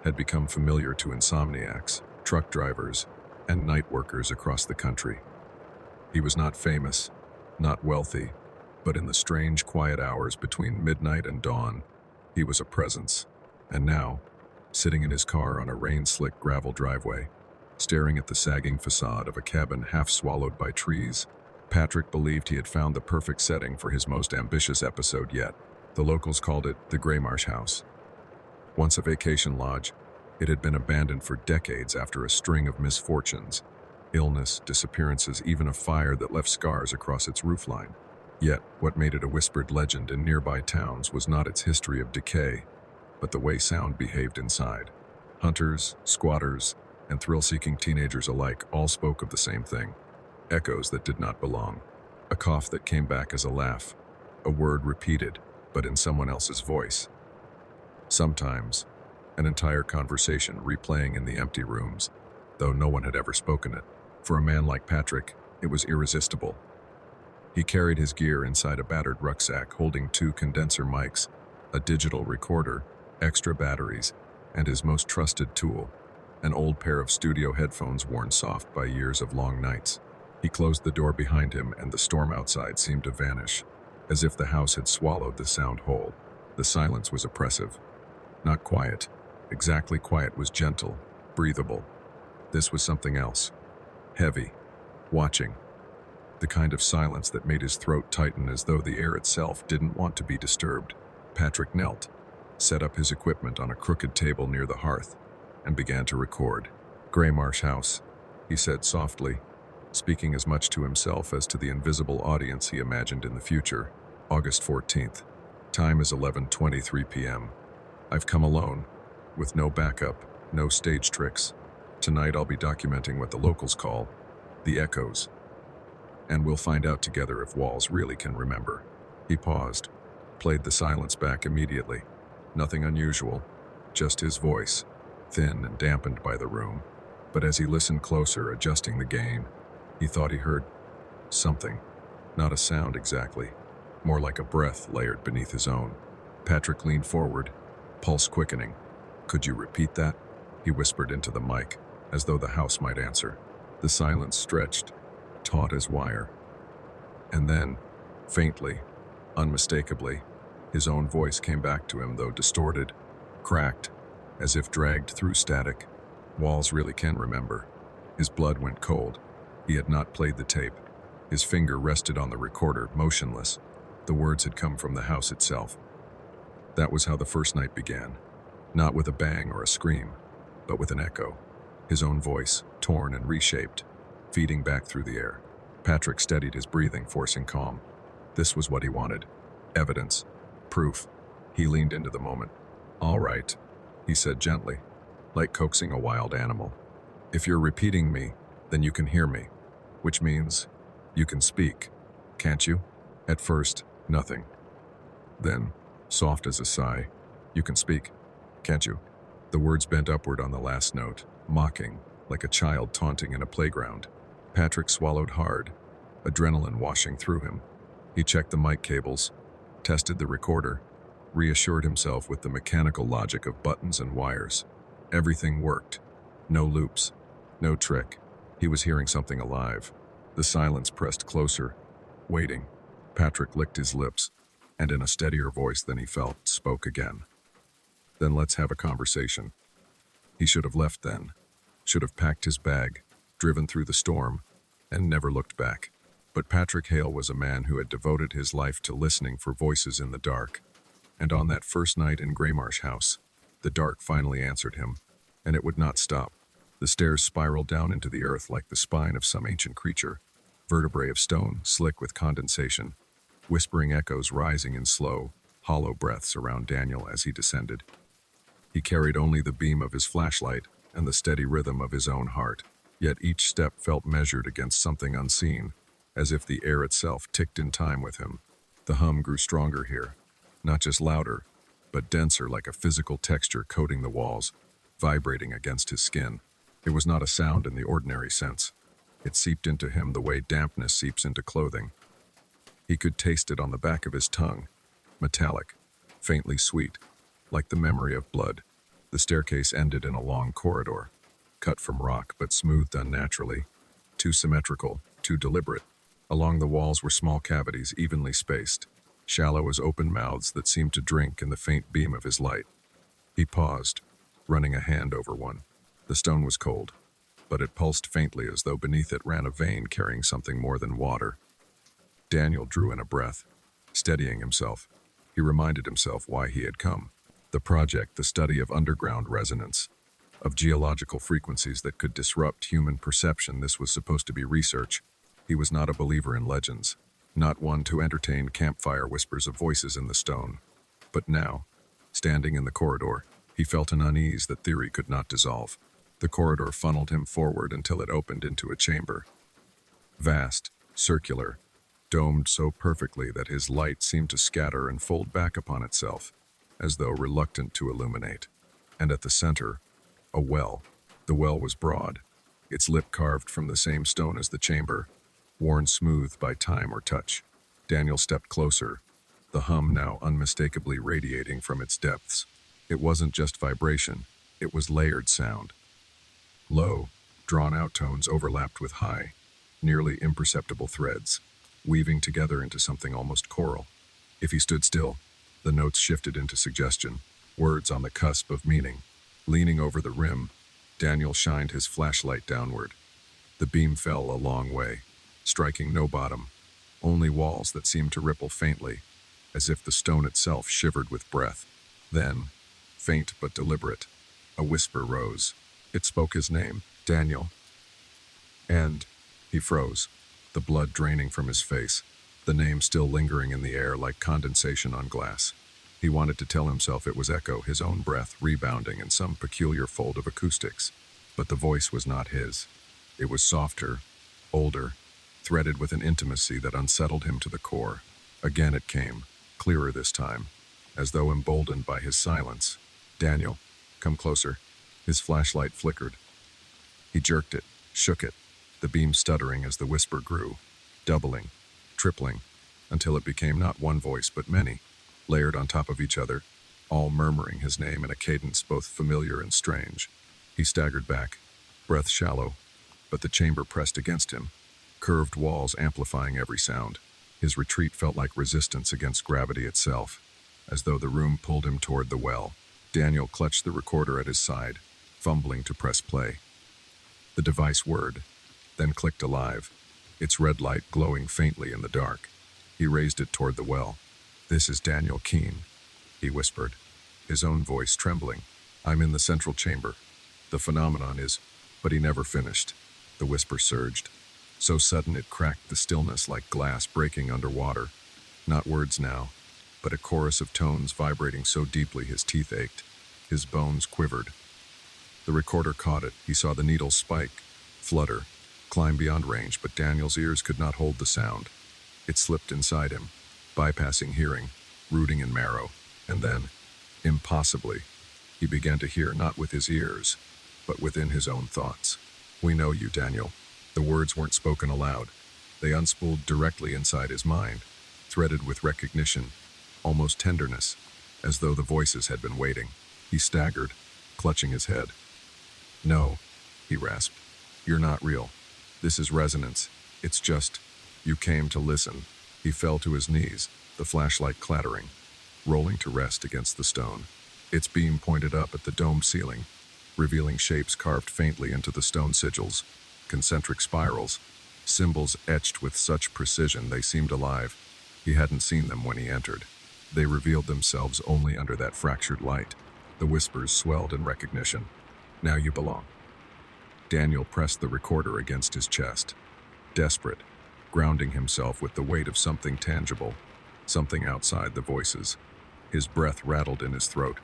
had become familiar to insomniacs, truck drivers, and night workers across the country. He was not famous, not wealthy, but in the strange, quiet hours between midnight and dawn, he was a presence. And now, sitting in his car on a rain-slick gravel driveway, staring at the sagging facade of a cabin half swallowed by trees, Patrick believed he had found the perfect setting for his most ambitious episode yet. The locals called it the Graymarsh House. Once a vacation lodge, it had been abandoned for decades after a string of misfortunes, illness, disappearances, even a fire that left scars across its roofline. Yet, what made it a whispered legend in nearby towns was not its history of decay, but the way sound behaved inside. Hunters, squatters, and thrill-seeking teenagers alike all spoke of the same thing: echoes that did not belong, a cough that came back as a laugh, a word repeated, but in someone else's voice. Sometimes, an entire conversation replaying in the empty rooms, though no one had ever spoken it. For a man like Patrick, it was irresistible. He carried his gear inside a battered rucksack holding 2 condenser mics, a digital recorder, extra batteries, and his most trusted tool, an old pair of studio headphones worn soft by years of long nights. He closed the door behind him and the storm outside seemed to vanish, as if the house had swallowed the sound whole. The silence was oppressive. Not quiet. Exactly quiet was gentle, breathable. This was something else. Heavy. Watching. The kind of silence that made his throat tighten as though the air itself didn't want to be disturbed. Patrick knelt, set up his equipment on a crooked table near the hearth, and began to record. Graymarsh House, he said softly, speaking as much to himself as to the invisible audience he imagined in the future. August 14th. Time is 11:23 p.m. I've come alone, with no backup, no stage tricks. Tonight I'll be documenting what the locals call the echoes. And we'll find out together if Walls really can remember. He paused, played the silence back immediately. Nothing unusual, just his voice, thin and dampened by the room. But as he listened closer, adjusting the gain, he thought he heard something. Not a sound exactly, more like a breath layered beneath his own. Patrick leaned forward, pulse quickening. "Could you repeat that?" he whispered into the mic, as though the house might answer. The silence stretched, taut as wire. And then, faintly, unmistakably, his own voice came back to him, though distorted, cracked, as if dragged through static. Walls really can remember. His blood went cold. He had not played the tape. His finger rested on the recorder, motionless. The words had come from the house itself. That was how the first night began. Not with a bang or a scream, but with an echo. His own voice, torn and reshaped, feeding back through the air. Patrick steadied his breathing, forcing calm. This was what he wanted. Evidence. Proof. He leaned into the moment. "All right," he said gently, like coaxing a wild animal. "If you're repeating me, then you can hear me, which means you can speak, can't you?" At first, nothing. Then, soft as a sigh, "You can speak, can't you?" The words bent upward on the last note, mocking, like a child taunting in a playground. Patrick swallowed hard, adrenaline washing through him. He checked the mic cables, tested the recorder, reassured himself with the mechanical logic of buttons and wires. Everything worked. No loops, no trick. He was hearing something alive. The silence pressed closer, waiting. Patrick licked his lips, and in a steadier voice than he felt, spoke again. "Then let's have a conversation." He should have left then, should have packed his bag, driven through the storm, and never looked back. But Patrick Hale was a man who had devoted his life to listening for voices in the dark. And on that first night in Graymarsh House, the dark finally answered him, and it would not stop. The stairs spiraled down into the earth like the spine of some ancient creature, vertebrae of stone, slick with condensation, whispering echoes rising in slow, hollow breaths around Daniel as he descended. He carried only the beam of his flashlight and the steady rhythm of his own heart, yet each step felt measured against something unseen, as if the air itself ticked in time with him. The hum grew stronger here, not just louder, but denser, like a physical texture coating the walls, vibrating against his skin. It was not a sound in the ordinary sense. It seeped into him the way dampness seeps into clothing. He could taste it on the back of his tongue, metallic, faintly sweet, like the memory of blood. The staircase ended in a long corridor, cut from rock but smoothed unnaturally, too symmetrical, too deliberate. Along the walls were small cavities evenly spaced, shallow as open mouths that seemed to drink in the faint beam of his light. He paused, running a hand over one. The stone was cold, but it pulsed faintly as though beneath it ran a vein carrying something more than water. Daniel drew in a breath, steadying himself. He reminded himself why he had come. The project, the study of underground resonance, of geological frequencies that could disrupt human perception. This was supposed to be research. He was not a believer in legends, not one to entertain campfire whispers of voices in the stone. But now, standing in the corridor, he felt an unease that theory could not dissolve. The corridor funneled him forward until it opened into a chamber. Vast, circular, domed so perfectly that his light seemed to scatter and fold back upon itself, as though reluctant to illuminate. And at the center, a well. The well was broad, its lip carved from the same stone as the chamber, worn smooth by time or touch. Daniel stepped closer, the hum now unmistakably radiating from its depths. It wasn't just vibration, it was layered sound. Low, drawn-out tones overlapped with high, nearly imperceptible threads, weaving together into something almost choral. If he stood still, the notes shifted into suggestion, words on the cusp of meaning. Leaning over the rim, Daniel shined his flashlight downward. The beam fell a long way, striking no bottom, only walls that seemed to ripple faintly, as if the stone itself shivered with breath. Then, faint but deliberate, a whisper rose. It spoke his name, Daniel. And he froze, the blood draining from his face, the name still lingering in the air like condensation on glass. He wanted to tell himself it was echo, his own breath rebounding in some peculiar fold of acoustics. But the voice was not his. It was softer, older, threaded with an intimacy that unsettled him to the core. Again it came, clearer this time, as though emboldened by his silence. Daniel, come closer. His flashlight flickered. He jerked it, shook it, the beam stuttering as the whisper grew, doubling, tripling, until it became not one voice but many, layered on top of each other, all murmuring his name in a cadence both familiar and strange. He staggered back, breath shallow, but the chamber pressed against him, curved walls amplifying every sound. His retreat felt like resistance against gravity itself, as though the room pulled him toward the well. Daniel clutched the recorder at his side, fumbling to press play. The device whirred, then clicked alive, its red light glowing faintly in the dark. He raised it toward the well. "This is Daniel Keene," he whispered, his own voice trembling. "I'm in the central chamber. The phenomenon is..." But he never finished. The whisper surged, so sudden it cracked the stillness like glass breaking underwater. Not words now, but a chorus of tones vibrating so deeply his teeth ached, his bones quivered. The recorder caught it. He saw the needle spike, flutter, climb beyond range, but Daniel's ears could not hold the sound. It slipped inside him, bypassing hearing, rooting in marrow, and then, impossibly, he began to hear not with his ears, but within his own thoughts. "We know you, Daniel." The words weren't spoken aloud. They unspooled directly inside his mind, threaded with recognition, almost tenderness, as though the voices had been waiting. He staggered, clutching his head. "No," he rasped. "You're not real. This is resonance. It's just, you came to listen." He fell to his knees, the flashlight clattering, rolling to rest against the stone. Its beam pointed up at the domed ceiling, revealing shapes carved faintly into the stone sigils, concentric spirals, symbols etched with such precision they seemed alive. He hadn't seen them when he entered. They revealed themselves only under that fractured light. The whispers swelled in recognition. "Now you belong." Daniel pressed the recorder against his chest, desperate, grounding himself with the weight of something tangible, something outside the voices. His breath rattled in his throat.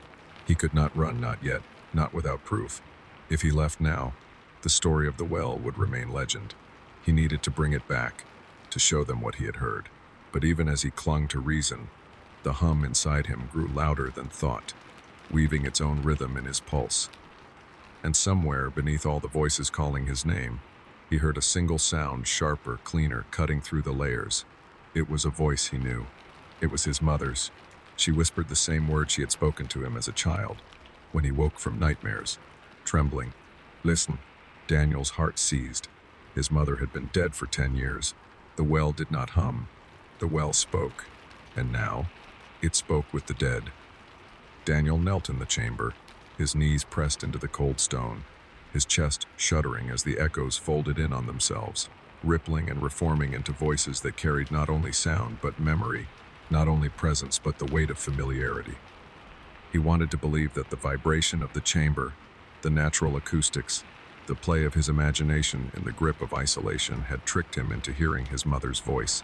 He could not run, not yet, not without proof. If he left now, the story of the well would remain legend. He needed to bring it back, to show them what he had heard. But even as he clung to reason, the hum inside him grew louder than thought, weaving its own rhythm in his pulse. And somewhere, beneath all the voices calling his name, he heard a single sound, sharper, cleaner, cutting through the layers. It was a voice he knew. It was his mother's. She whispered the same words she had spoken to him as a child, when he woke from nightmares, trembling. "Listen." Daniel's heart seized. His mother had been dead for 10 years. The well did not hum. The well spoke. And now, it spoke with the dead. Daniel knelt in the chamber, his knees pressed into the cold stone, his chest shuddering as the echoes folded in on themselves, rippling and reforming into voices that carried not only sound but memory, not only presence but the weight of familiarity. He wanted to believe that the vibration of the chamber, the natural acoustics, the play of his imagination in the grip of isolation had tricked him into hearing his mother's voice.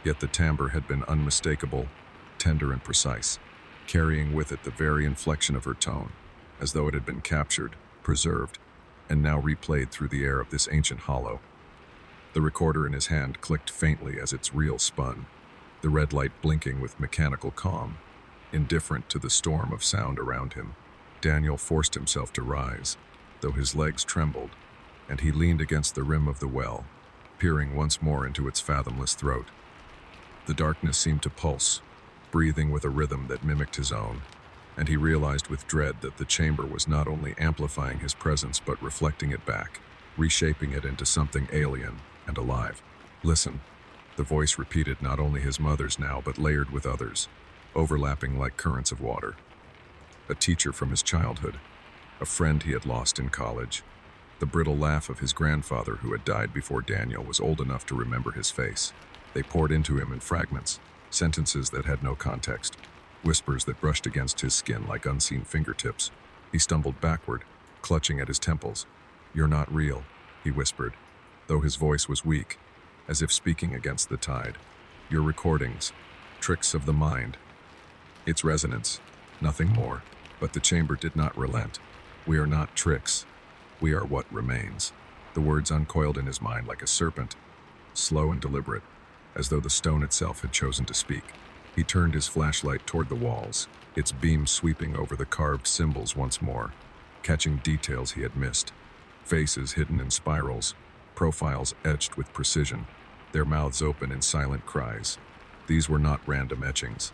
Yet the timbre had been unmistakable, tender and precise, carrying with it the very inflection of her tone, as though it had been captured, preserved, and now replayed through the air of this ancient hollow. The recorder in his hand clicked faintly as its reel spun, the red light blinking with mechanical calm, indifferent to the storm of sound around him. Daniel forced himself to rise, though his legs trembled, and he leaned against the rim of the well, peering once more into its fathomless throat. The darkness seemed to pulse, breathing with a rhythm that mimicked his own, and he realized with dread that the chamber was not only amplifying his presence but reflecting it back, reshaping it into something alien and alive. "Listen," the voice repeated, not only his mother's now but layered with others, overlapping like currents of water. A teacher from his childhood, a friend he had lost in college, the brittle laugh of his grandfather who had died before Daniel was old enough to remember his face. They poured into him in fragments, sentences that had no context, whispers that brushed against his skin like unseen fingertips. He stumbled backward, clutching at his temples. "You're not real," he whispered, though his voice was weak, as if speaking against the tide. "Your recordings, tricks of the mind." Its resonance, nothing more. But the chamber did not relent. "We are not tricks. We are what remains." The words uncoiled in his mind like a serpent, slow and deliberate, as though the stone itself had chosen to speak. He turned his flashlight toward the walls, its beam sweeping over the carved symbols once more, catching details he had missed. Faces hidden in spirals, profiles etched with precision, their mouths open in silent cries. These were not random etchings.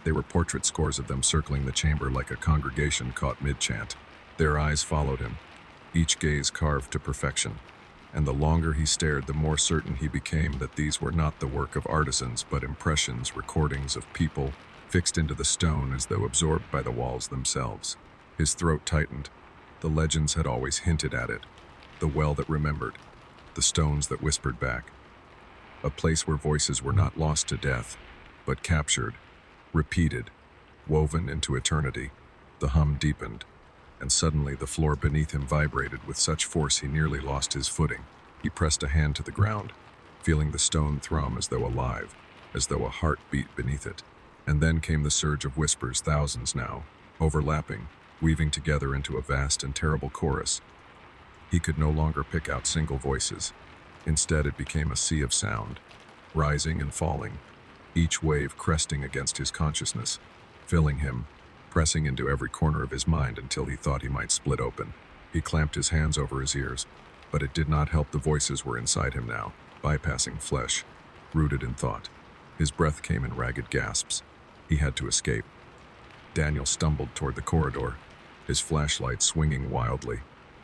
They were portrait scores of them circling the chamber like a congregation caught mid-chant. Their eyes followed him, each gaze carved to perfection. And the longer he stared, the more certain he became that these were not the work of artisans, but impressions, recordings of people, fixed into the stone as though absorbed by the walls themselves. His throat tightened. The legends had always hinted at it. The well that remembered, the stones that whispered back. A place where voices were not lost to death, but captured, repeated, woven into eternity. The hum deepened, and suddenly the floor beneath him vibrated with such force he nearly lost his footing. He pressed a hand to the ground, feeling the stone thrum as though alive, as though a heart beat beneath it. And then came the surge of whispers, thousands now, overlapping, weaving together into a vast and terrible chorus. He could no longer pick out single voices. Instead, it became a sea of sound, rising and falling, each wave cresting against his consciousness, filling him, pressing into every corner of his mind until he thought he might split open. He clamped his hands over his ears, but it did not help. The voices were inside him now, bypassing flesh, rooted in thought. His breath came in ragged gasps. He had to escape. Daniel stumbled toward the corridor, his flashlight swinging wildly,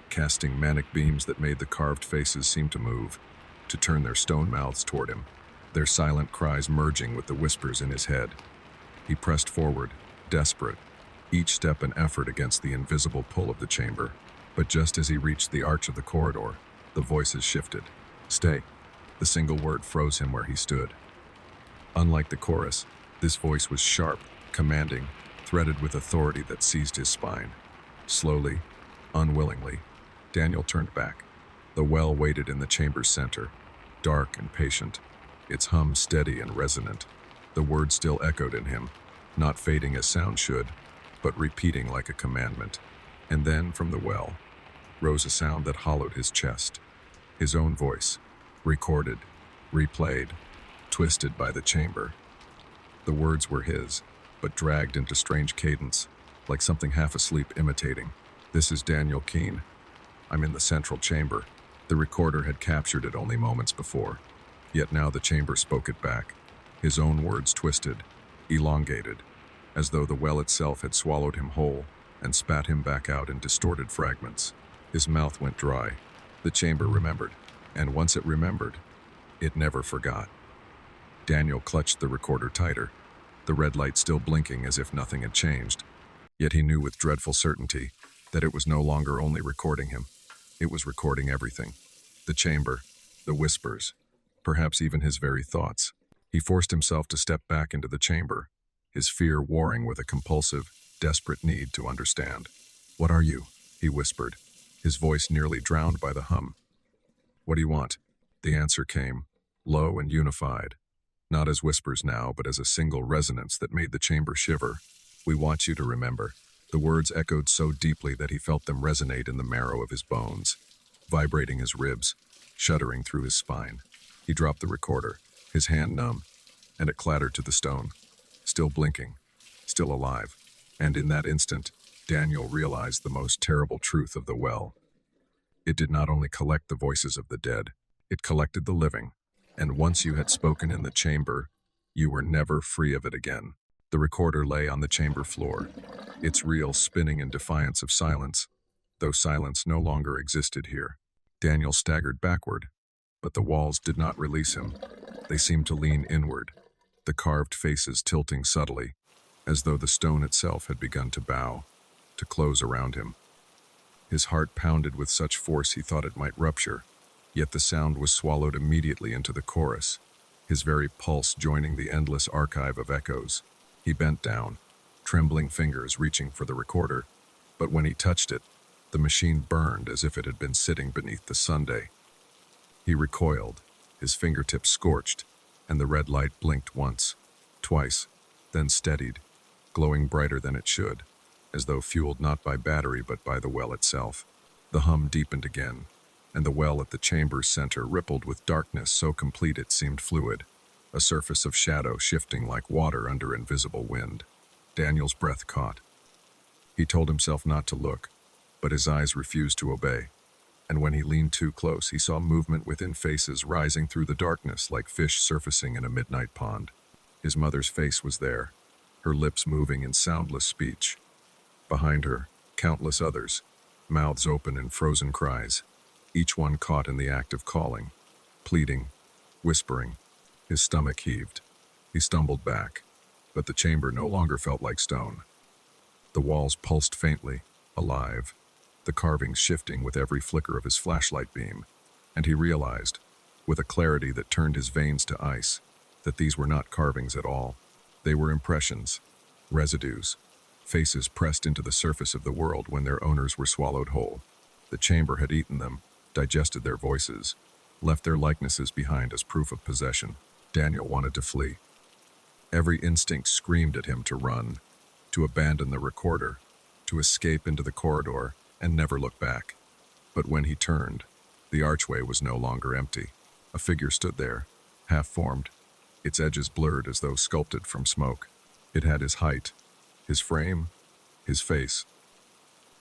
casting manic beams that made the carved faces seem to move, to turn their stone mouths toward him, their silent cries merging with the whispers in his head. He pressed forward, desperate, each step an effort against the invisible pull of the chamber. But just as he reached the arch of the corridor, the voices shifted. "Stay." The single word froze him where he stood. Unlike the chorus, this voice was sharp, commanding, threaded with authority that seized his spine. Slowly, unwillingly, Daniel turned back. The well waited in the chamber's center, dark and patient, its hum steady and resonant. The words still echoed in him, not fading as sound should, but repeating like a commandment. And then, from the well, rose a sound that hollowed his chest. His own voice, recorded, replayed, twisted by the chamber. The words were his, but dragged into strange cadence, like something half asleep imitating. "This is Daniel Keene. I'm in the central chamber." The recorder had captured it only moments before, yet now the chamber spoke it back. His own words twisted, elongated, as though the well itself had swallowed him whole and spat him back out in distorted fragments. His mouth went dry. The chamber remembered, and once it remembered, it never forgot. Daniel clutched the recorder tighter, the red light still blinking as if nothing had changed. Yet he knew with dreadful certainty that it was no longer only recording him. It was recording everything. The chamber, the whispers, perhaps even his very thoughts. He forced himself to step back into the chamber, his fear warring with a compulsive, desperate need to understand. "What are you?" he whispered, his voice nearly drowned by the hum. "What do you want?" The answer came, low and unified, not as whispers now, but as a single resonance that made the chamber shiver. "We want you to remember." The words echoed so deeply that he felt them resonate in the marrow of his bones, vibrating his ribs, shuddering through his spine. He dropped the recorder, his hand numb, and it clattered to the stone, still blinking, still alive. And in that instant, Daniel realized the most terrible truth of the well. It did not only collect the voices of the dead, it collected the living. And once you had spoken in the chamber, you were never free of it again. The recorder lay on the chamber floor, its reel spinning in defiance of silence, though silence no longer existed here. Daniel staggered backward, but the walls did not release him. They seemed to lean inward, the carved faces tilting subtly, as though the stone itself had begun to bow, to close around him. His heart pounded with such force he thought it might rupture, yet the sound was swallowed immediately into the chorus, his very pulse joining the endless archive of echoes. He bent down, trembling fingers reaching for the recorder, but when he touched it, the machine burned as if it had been sitting beneath the sundae. He recoiled, his fingertips scorched, and the red light blinked once, twice, then steadied, glowing brighter than it should, as though fueled not by battery but by the well itself. The hum deepened again, and the well at the chamber's center rippled with darkness so complete it seemed fluid, a surface of shadow shifting like water under invisible wind. Daniel's breath caught. He told himself not to look, but his eyes refused to obey, and when he leaned too close, he saw movement within faces rising through the darkness like fish surfacing in a midnight pond. His mother's face was there, her lips moving in soundless speech. Behind her, countless others, mouths open in frozen cries, each one caught in the act of calling, pleading, whispering. His stomach heaved. He stumbled back, but the chamber no longer felt like stone. The walls pulsed faintly, alive, the carvings shifting with every flicker of his flashlight beam, and he realized, with a clarity that turned his veins to ice, that these were not carvings at all. They were impressions, residues, faces pressed into the surface of the world when their owners were swallowed whole. The chamber had eaten them, digested their voices, left their likenesses behind as proof of possession. Daniel wanted to flee. Every instinct screamed at him to run, to abandon the recorder, to escape into the corridor and never look back. But when he turned, the archway was no longer empty. A figure stood there, half-formed, its edges blurred as though sculpted from smoke. It had his height, his frame, his face.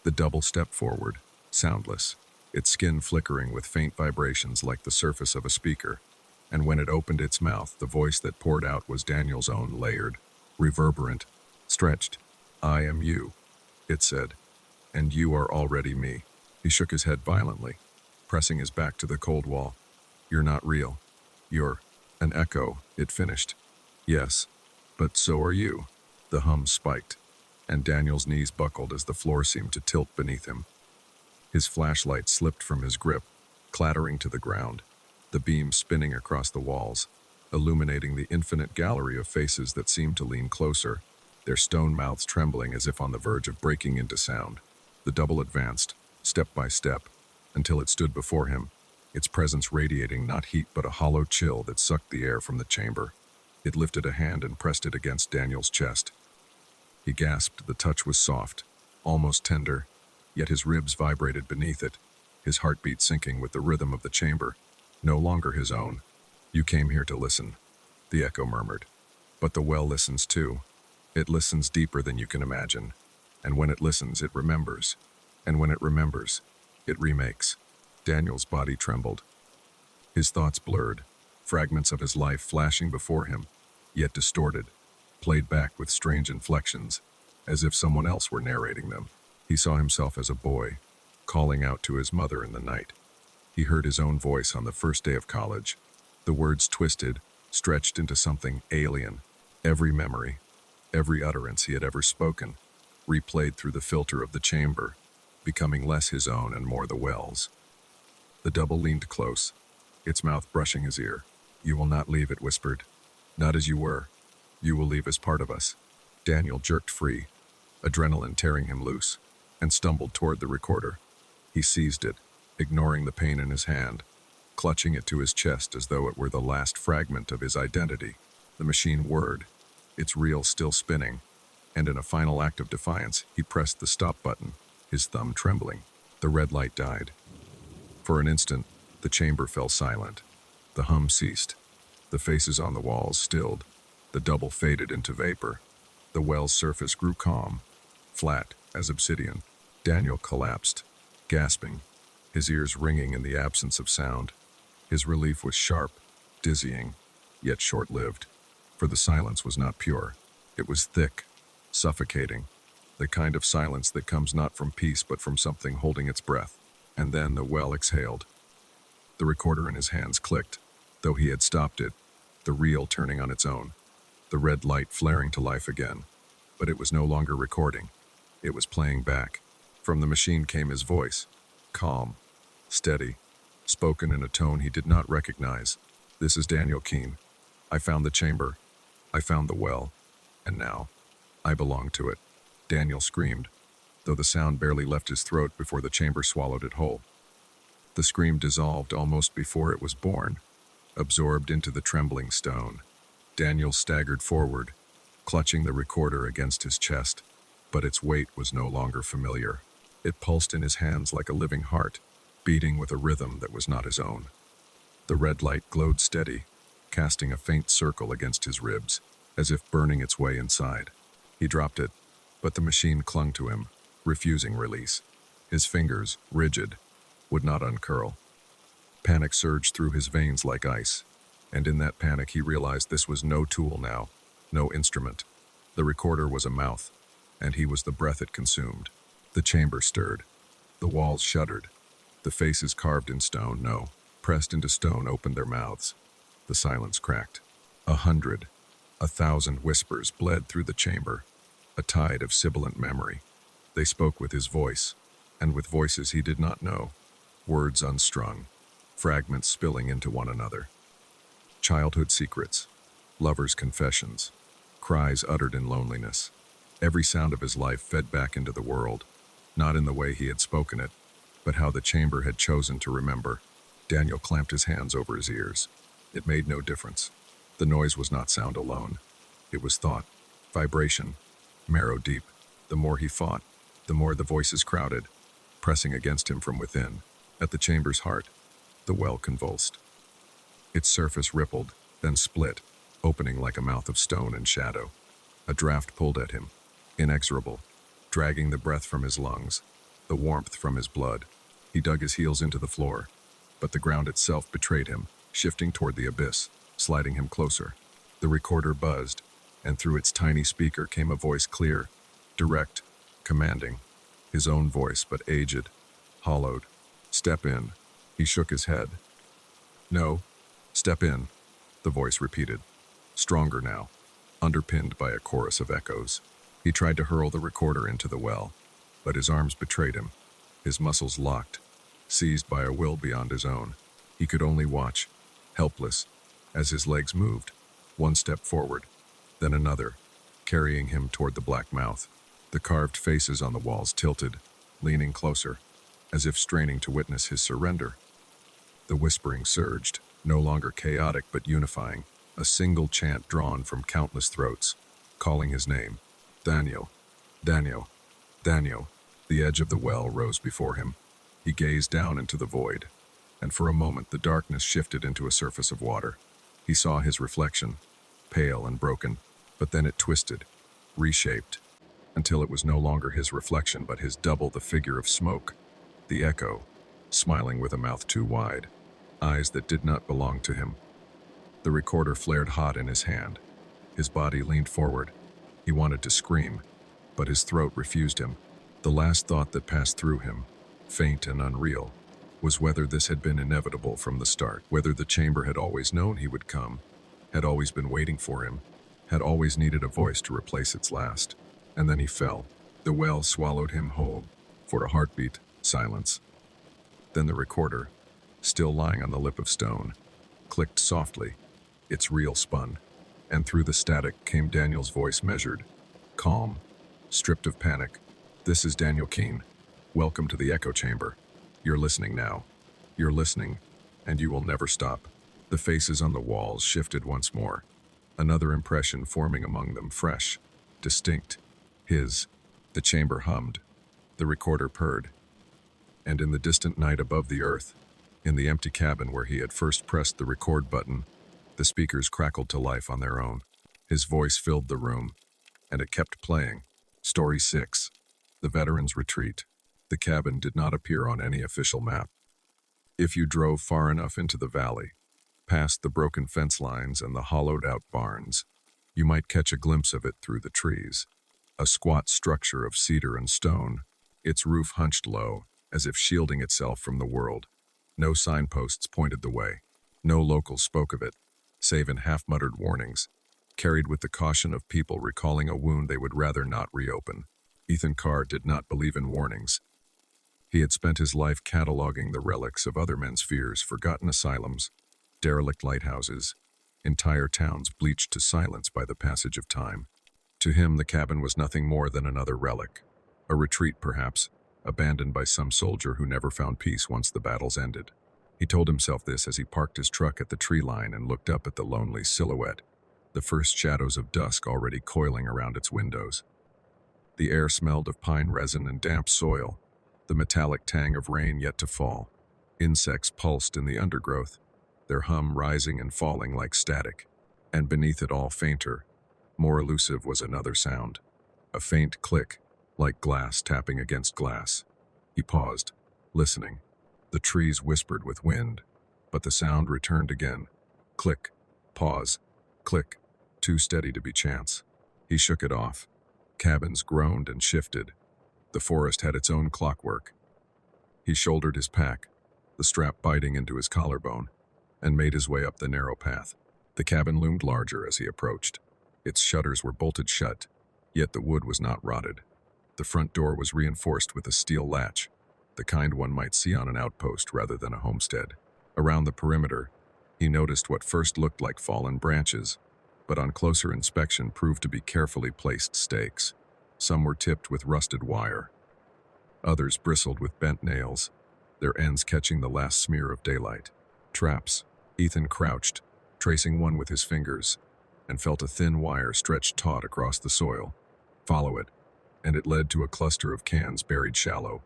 The double stepped forward, soundless, its skin flickering with faint vibrations like the surface of a speaker. And when it opened its mouth, the voice that poured out was Daniel's own, layered, reverberant, stretched. "I am you," it said, "and you are already me." He shook his head violently, pressing his back to the cold wall. "You're not real. You're an echo," it finished. "Yes, but so are you." The hum spiked, and Daniel's knees buckled as the floor seemed to tilt beneath him. His flashlight slipped from his grip, clattering to the ground, the beam spinning across the walls, illuminating the infinite gallery of faces that seemed to lean closer, their stone mouths trembling as if on the verge of breaking into sound. The double advanced, step by step, until it stood before him, its presence radiating not heat but a hollow chill that sucked the air from the chamber. It lifted a hand and pressed it against Daniel's chest. He gasped. The touch was soft, almost tender, yet his ribs vibrated beneath it, his heartbeat syncing with the rhythm of the chamber, no longer his own. "You came here to listen," the echo murmured. "But the well listens too. It listens deeper than you can imagine. And when it listens, it remembers. And when it remembers, it remakes." Daniel's body trembled. His thoughts blurred, fragments of his life flashing before him, yet distorted, played back with strange inflections, as if someone else were narrating them. He saw himself as a boy, calling out to his mother in the night. He heard his own voice on the first day of college, the words twisted, stretched into something alien. Every memory, every utterance he had ever spoken, replayed through the filter of the chamber, becoming less his own and more the well's. The double leaned close, its mouth brushing his ear. "You will not leave," it whispered. "Not as you were. You will leave as part of us." Daniel jerked free, adrenaline tearing him loose, and stumbled toward the recorder. He seized it, ignoring the pain in his hand, clutching it to his chest as though it were the last fragment of his identity. The machine whirred, its reel still spinning, and in a final act of defiance, he pressed the stop button, his thumb trembling. The red light died. For an instant, the chamber fell silent. The hum ceased. The faces on the walls stilled. The double faded into vapor. The well's surface grew calm, flat, as obsidian. Daniel collapsed, gasping, his ears ringing in the absence of sound. His relief was sharp, dizzying, yet short-lived, for the silence was not pure. It was thick, suffocating, the kind of silence that comes not from peace but from something holding its breath. And then the well exhaled. The recorder in his hands clicked, though he had stopped it, the reel turning on its own, the red light flaring to life again. But it was no longer recording. It was playing back. From the machine came his voice, calm, steady, spoken in a tone he did not recognize. "This is Daniel Keene. I found the chamber. I found the well. And now, I belong to it." Daniel screamed, though the sound barely left his throat before the chamber swallowed it whole. The scream dissolved almost before it was born, absorbed into the trembling stone. Daniel staggered forward, clutching the recorder against his chest, but its weight was no longer familiar. It pulsed in his hands like a living heart, beating with a rhythm that was not his own. The red light glowed steady, casting a faint circle against his ribs, as if burning its way inside. He dropped it, but the machine clung to him, refusing release. His fingers, rigid, would not uncurl. Panic surged through his veins like ice, and in that panic he realized this was no tool now, no instrument. The recorder was a mouth, and he was the breath it consumed. The chamber stirred. The walls shuddered. The faces carved in stone, no, pressed into stone, opened their mouths. The silence cracked. 100, 1,000 whispers bled through the chamber, a tide of sibilant memory. They spoke with his voice, and with voices he did not know, words unstrung, fragments spilling into one another. Childhood secrets, lovers' confessions, cries uttered in loneliness. Every sound of his life fed back into the world, not in the way he had spoken it, but how the chamber had chosen to remember. Daniel clamped his hands over his ears. It made no difference. The noise was not sound alone. It was thought, vibration, marrow deep. The more he fought, the more the voices crowded, pressing against him from within. At the chamber's heart, the well convulsed. Its surface rippled, then split, opening like a mouth of stone and shadow. A draft pulled at him, inexorable, dragging the breath from his lungs, the warmth from his blood. He dug his heels into the floor, but the ground itself betrayed him, shifting toward the abyss, sliding him closer. The recorder buzzed, and through its tiny speaker came a voice clear, direct, commanding. His own voice, but aged, hollowed. "Step in." He shook his head. "No, step in," the voice repeated, stronger now, underpinned by a chorus of echoes. He tried to hurl the recorder into the well, but his arms betrayed him, his muscles locked, seized by a will beyond his own. He could only watch, helpless, as his legs moved, one step forward, then another, carrying him toward the black mouth. The carved faces on the walls tilted, leaning closer, as if straining to witness his surrender. The whispering surged, no longer chaotic but unifying, a single chant drawn from countless throats, calling his name. Daniel, Daniel, Daniel. The edge of the well rose before him. He gazed down into the void, and for a moment the darkness shifted into a surface of water. He saw his reflection, pale and broken, but then it twisted, reshaped, until it was no longer his reflection but his double, the figure of smoke, the echo, smiling with a mouth too wide, eyes that did not belong to him. The recorder flared hot in his hand. His body leaned forward. He wanted to scream, but his throat refused him. The last thought that passed through him, faint and unreal, was whether this had been inevitable from the start, whether the chamber had always known he would come, had always been waiting for him, had always needed a voice to replace its last. And then he fell. The well swallowed him whole. For a heartbeat, silence. Then the recorder, still lying on the lip of stone, clicked softly. Its reel spun, and through the static came Daniel's voice, measured, calm, stripped of panic. "This is Daniel Keene. Welcome to the echo chamber. You're listening now. You're listening, and you will never stop." The faces on the walls shifted once more, another impression forming among them, fresh, distinct. His. The chamber hummed. The recorder purred. And in the distant night above the earth, in the empty cabin where he had first pressed the record button, the speakers crackled to life on their own. His voice filled the room, and it kept playing. Story 6. The veterans' retreat. The cabin did not appear on any official map. If you drove far enough into the valley, past the broken fence lines and the hollowed-out barns, you might catch a glimpse of it through the trees. A squat structure of cedar and stone, its roof hunched low, as if shielding itself from the world. No signposts pointed the way. No locals spoke of it, save in half-muttered warnings, carried with the caution of people recalling a wound they would rather not reopen. Ethan Carr did not believe in warnings. He had spent his life cataloging the relics of other men's fears, forgotten asylums, derelict lighthouses, entire towns bleached to silence by the passage of time. To him, the cabin was nothing more than another relic. A retreat, perhaps, abandoned by some soldier who never found peace once the battles ended. He told himself this as he parked his truck at the tree line and looked up at the lonely silhouette, the first shadows of dusk already coiling around its windows. The air smelled of pine resin and damp soil, the metallic tang of rain yet to fall. Insects pulsed in the undergrowth, their hum rising and falling like static, and beneath it all fainter, more elusive was another sound. A faint click, like glass tapping against glass. He paused, listening. The trees whispered with wind, but the sound returned again. Click, pause, click, too steady to be chance. He shook it off. Cabins groaned and shifted. The forest had its own clockwork. He shouldered his pack, the strap biting into his collarbone, and made his way up the narrow path. The cabin loomed larger as he approached. Its shutters were bolted shut, yet the wood was not rotted. The front door was reinforced with a steel latch, the kind one might see on an outpost rather than a homestead. Around the perimeter, he noticed what first looked like fallen branches, but on closer inspection proved to be carefully placed stakes. Some were tipped with rusted wire. Others bristled with bent nails, their ends catching the last smear of daylight. Traps. Ethan crouched, tracing one with his fingers, and felt a thin wire stretch taut across the soil. Follow it, and it led to a cluster of cans buried shallow,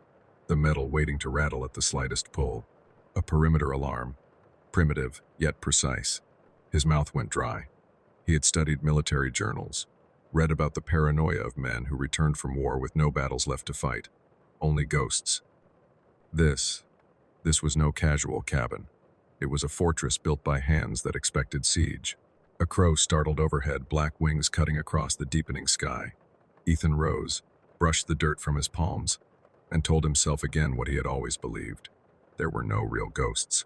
the metal waiting to rattle at the slightest pull. A perimeter alarm, primitive yet precise. His mouth went dry. He had studied military journals, read about the paranoia of men who returned from war with no battles left to fight, only ghosts. This was no casual cabin. It was a fortress built by hands that expected siege. A crow startled overhead, black wings cutting across the deepening sky. Ethan rose, brushed the dirt from his palms, and told himself again what he had always believed. There were no real ghosts,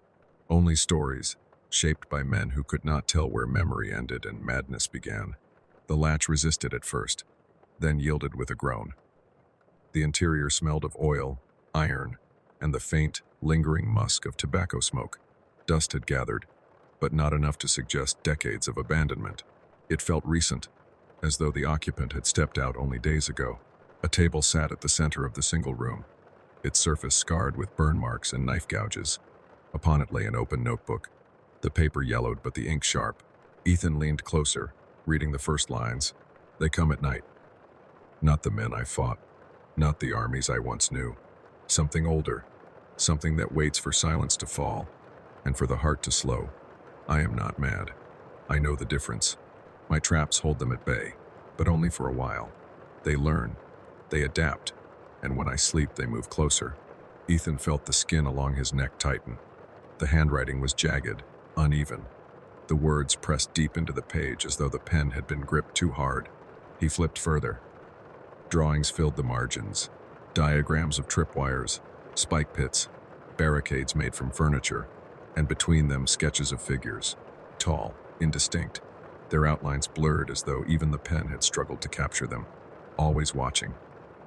only stories, shaped by men who could not tell where memory ended and madness began. The latch resisted at first, then yielded with a groan. The interior smelled of oil, iron, and the faint, lingering musk of tobacco smoke. Dust had gathered, but not enough to suggest decades of abandonment. It felt recent, as though the occupant had stepped out only days ago. A table sat at the center of the single room, its surface scarred with burn marks and knife gouges. Upon it lay an open notebook, the paper yellowed but the ink sharp. Ethan leaned closer, reading the first lines. They come at night. Not the men I fought, not the armies I once knew. Something older, something that waits for silence to fall, and for the heart to slow. I am not mad. I know the difference. My traps hold them at bay, but only for a while. They learn, they adapt, and when I sleep they move closer. Ethan felt the skin along his neck tighten. The handwriting was jagged, uneven. The words pressed deep into the page as though the pen had been gripped too hard. He flipped further. Drawings filled the margins. Diagrams of tripwires, spike pits, barricades made from furniture, and between them sketches of figures, tall, indistinct, their outlines blurred as though even the pen had struggled to capture them. Always watching,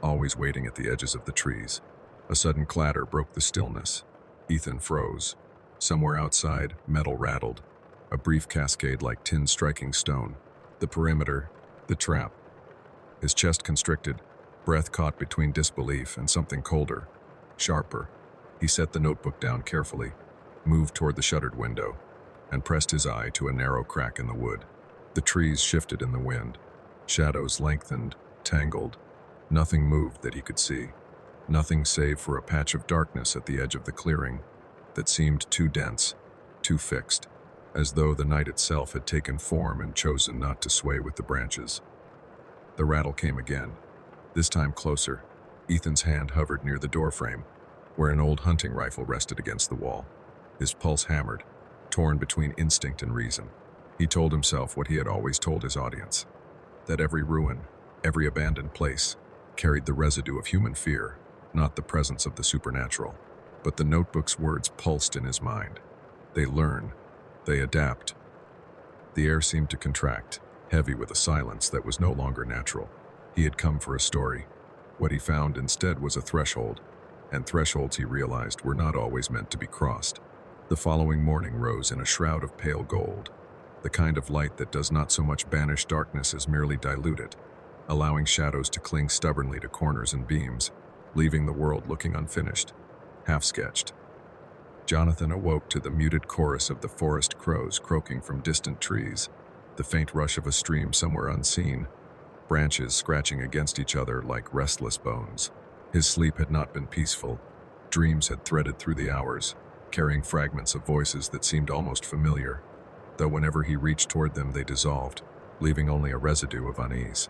always waiting at the edges of the trees. A sudden clatter broke the stillness. Ethan froze. Somewhere outside, metal rattled, a brief cascade like tin striking stone. The perimeter, the trap. His chest constricted, breath caught between disbelief and something colder, sharper. He set the notebook down carefully, moved toward the shuttered window, and pressed his eye to a narrow crack in the wood. The trees shifted in the wind. Shadows lengthened, tangled. Nothing moved that he could see. Nothing save for a patch of darkness at the edge of the clearing that seemed too dense, too fixed, as though the night itself had taken form and chosen not to sway with the branches. The rattle came again, this time closer. Ethan's hand hovered near the doorframe, where an old hunting rifle rested against the wall. His pulse hammered, torn between instinct and reason. He told himself what he had always told his audience, that every ruin, every abandoned place, carried the residue of human fear, not the presence of the supernatural. But the notebook's words pulsed in his mind. They learn, they adapt. The air seemed to contract, heavy with a silence that was no longer natural. He had come for a story. What he found instead was a threshold, and thresholds, he realized, were not always meant to be crossed. The following morning rose in a shroud of pale gold, the kind of light that does not so much banish darkness as merely dilute it, allowing shadows to cling stubbornly to corners and beams, leaving the world looking unfinished, half-sketched. Jonathan awoke to the muted chorus of the forest crows croaking from distant trees, the faint rush of a stream somewhere unseen, branches scratching against each other like restless bones. His sleep had not been peaceful. Dreams had threaded through the hours, carrying fragments of voices that seemed almost familiar, though whenever he reached toward them they dissolved, leaving only a residue of unease.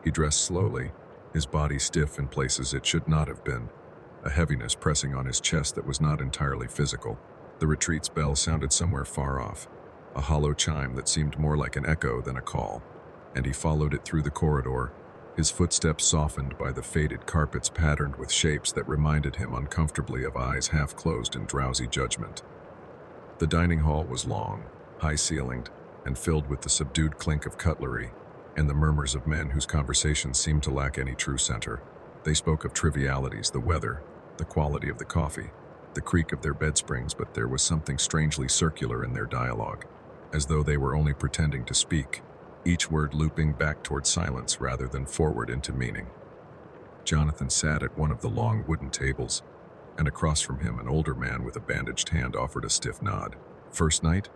He dressed slowly, his body stiff in places it should not have been, a heaviness pressing on his chest that was not entirely physical. The retreat's bell sounded somewhere far off, a hollow chime that seemed more like an echo than a call, and he followed it through the corridor, his footsteps softened by the faded carpets patterned with shapes that reminded him uncomfortably of eyes half closed in drowsy judgment. The dining hall was long, high-ceilinged, and filled with the subdued clink of cutlery and the murmurs of men whose conversations seemed to lack any true center. They spoke of trivialities, the weather, the quality of the coffee, the creak of their bed springs, but there was something strangely circular in their dialogue, as though they were only pretending to speak, each word looping back toward silence rather than forward into meaning. Jonathan sat at one of the long wooden tables, and across from him an older man with a bandaged hand offered a stiff nod. "First night?"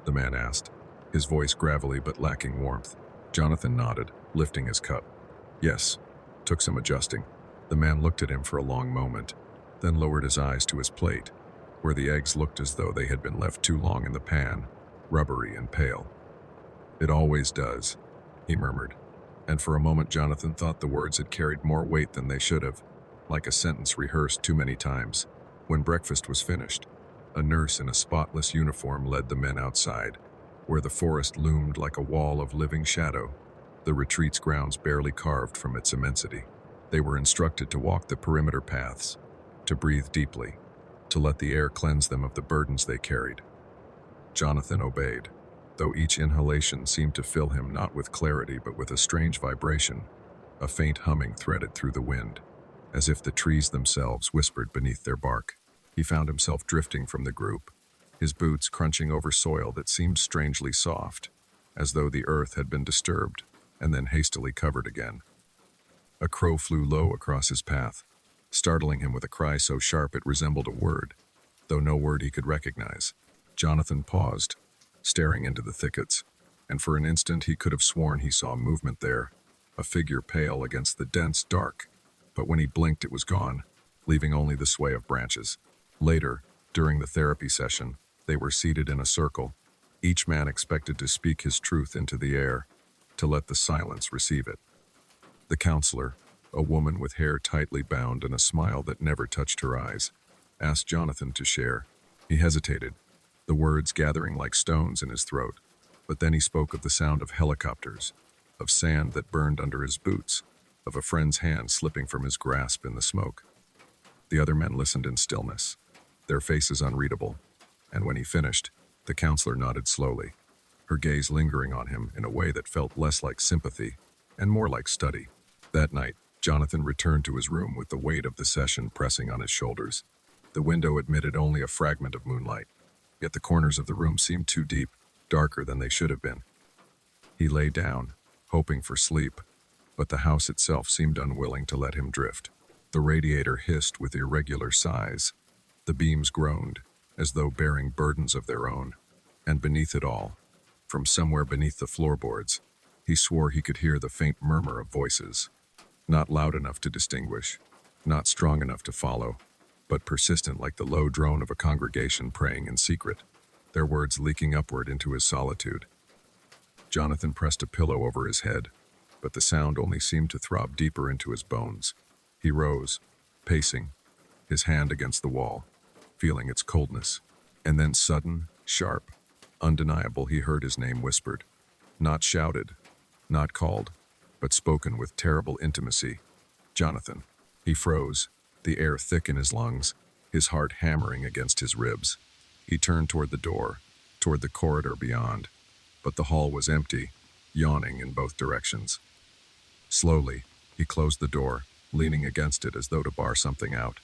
the man asked, his voice gravelly but lacking warmth. Jonathan nodded, lifting his cup. "Yes, took some adjusting." The man looked at him for a long moment, then lowered his eyes to his plate, where the eggs looked as though they had been left too long in the pan, rubbery and pale. "It always does," he murmured, and for a moment Jonathan thought the words had carried more weight than they should have, like a sentence rehearsed too many times. When breakfast was finished, a nurse in a spotless uniform led the men outside, where the forest loomed like a wall of living shadow, the retreat's grounds barely carved from its immensity. They were instructed to walk the perimeter paths, to breathe deeply, to let the air cleanse them of the burdens they carried. Jonathan obeyed, though each inhalation seemed to fill him not with clarity but with a strange vibration, a faint humming threaded through the wind, as if the trees themselves whispered beneath their bark. He found himself drifting from the group, his boots crunching over soil that seemed strangely soft, as though the earth had been disturbed and then hastily covered again. A crow flew low across his path, startling him with a cry so sharp it resembled a word, though no word he could recognize. Jonathan paused, staring into the thickets, and for an instant he could have sworn he saw movement there, a figure pale against the dense dark, but when he blinked it was gone, leaving only the sway of branches. Later, during the therapy session, they were seated in a circle, each man expected to speak his truth into the air, to let the silence receive it. The counselor, a woman with hair tightly bound and a smile that never touched her eyes, asked Jonathan to share. He hesitated, the words gathering like stones in his throat, but then he spoke of the sound of helicopters, of sand that burned under his boots, of a friend's hand slipping from his grasp in the smoke. The other men listened in stillness, their faces unreadable, and when he finished, the counselor nodded slowly, her gaze lingering on him in a way that felt less like sympathy and more like study. That night, Jonathan returned to his room with the weight of the session pressing on his shoulders. The window admitted only a fragment of moonlight, yet the corners of the room seemed too deep, darker than they should have been. He lay down, hoping for sleep, but the house itself seemed unwilling to let him drift. The radiator hissed with irregular sighs. The beams groaned, as though bearing burdens of their own. And beneath it all, from somewhere beneath the floorboards, he swore he could hear the faint murmur of voices. Not loud enough to distinguish, not strong enough to follow, but persistent like the low drone of a congregation praying in secret, their words leaking upward into his solitude. Jonathan pressed a pillow over his head, but the sound only seemed to throb deeper into his bones. He rose, pacing, his hand against the wall, feeling its coldness. And then sudden, sharp, undeniable, he heard his name whispered. Not shouted, not called, but spoken with terrible intimacy. Jonathan. He froze, the air thick in his lungs, his heart hammering against his ribs. He turned toward the door, toward the corridor beyond, but the hall was empty, yawning in both directions. Slowly, he closed the door, leaning against it as though to bar something out.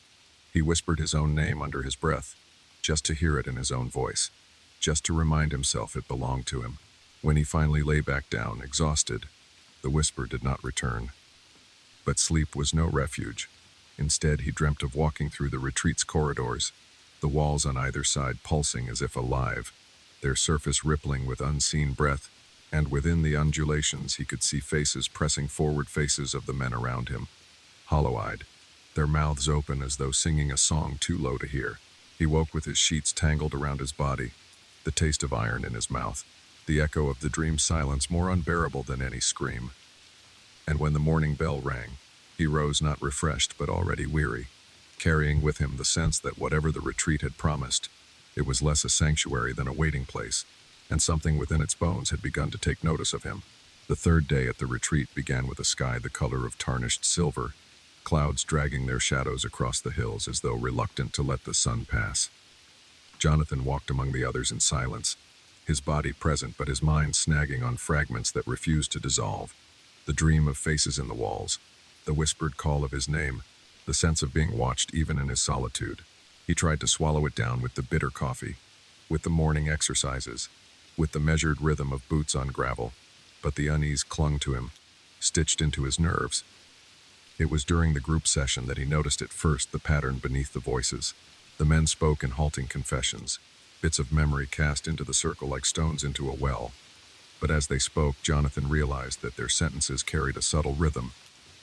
He whispered his own name under his breath, just to hear it in his own voice, just to remind himself it belonged to him. When he finally lay back down, exhausted, the whisper did not return. But sleep was no refuge. Instead, he dreamt of walking through the retreat's corridors, the walls on either side pulsing as if alive, their surface rippling with unseen breath, and within the undulations he could see faces pressing forward, faces of the men around him, hollow-eyed, their mouths open as though singing a song too low to hear. He woke with his sheets tangled around his body, the taste of iron in his mouth, the echo of the dream's silence more unbearable than any scream. And when the morning bell rang, he rose not refreshed but already weary, carrying with him the sense that whatever the retreat had promised, it was less a sanctuary than a waiting place, and something within its bones had begun to take notice of him. The third day at the retreat began with a sky the color of tarnished silver, clouds dragging their shadows across the hills as though reluctant to let the sun pass. Jonathan walked among the others in silence, his body present but his mind snagging on fragments that refused to dissolve. The dream of faces in the walls, the whispered call of his name, the sense of being watched even in his solitude. He tried to swallow it down with the bitter coffee, with the morning exercises, with the measured rhythm of boots on gravel, but the unease clung to him, stitched into his nerves. It was during the group session that he noticed at first the pattern beneath the voices. The men spoke in halting confessions, bits of memory cast into the circle like stones into a well. But as they spoke, Jonathan realized that their sentences carried a subtle rhythm,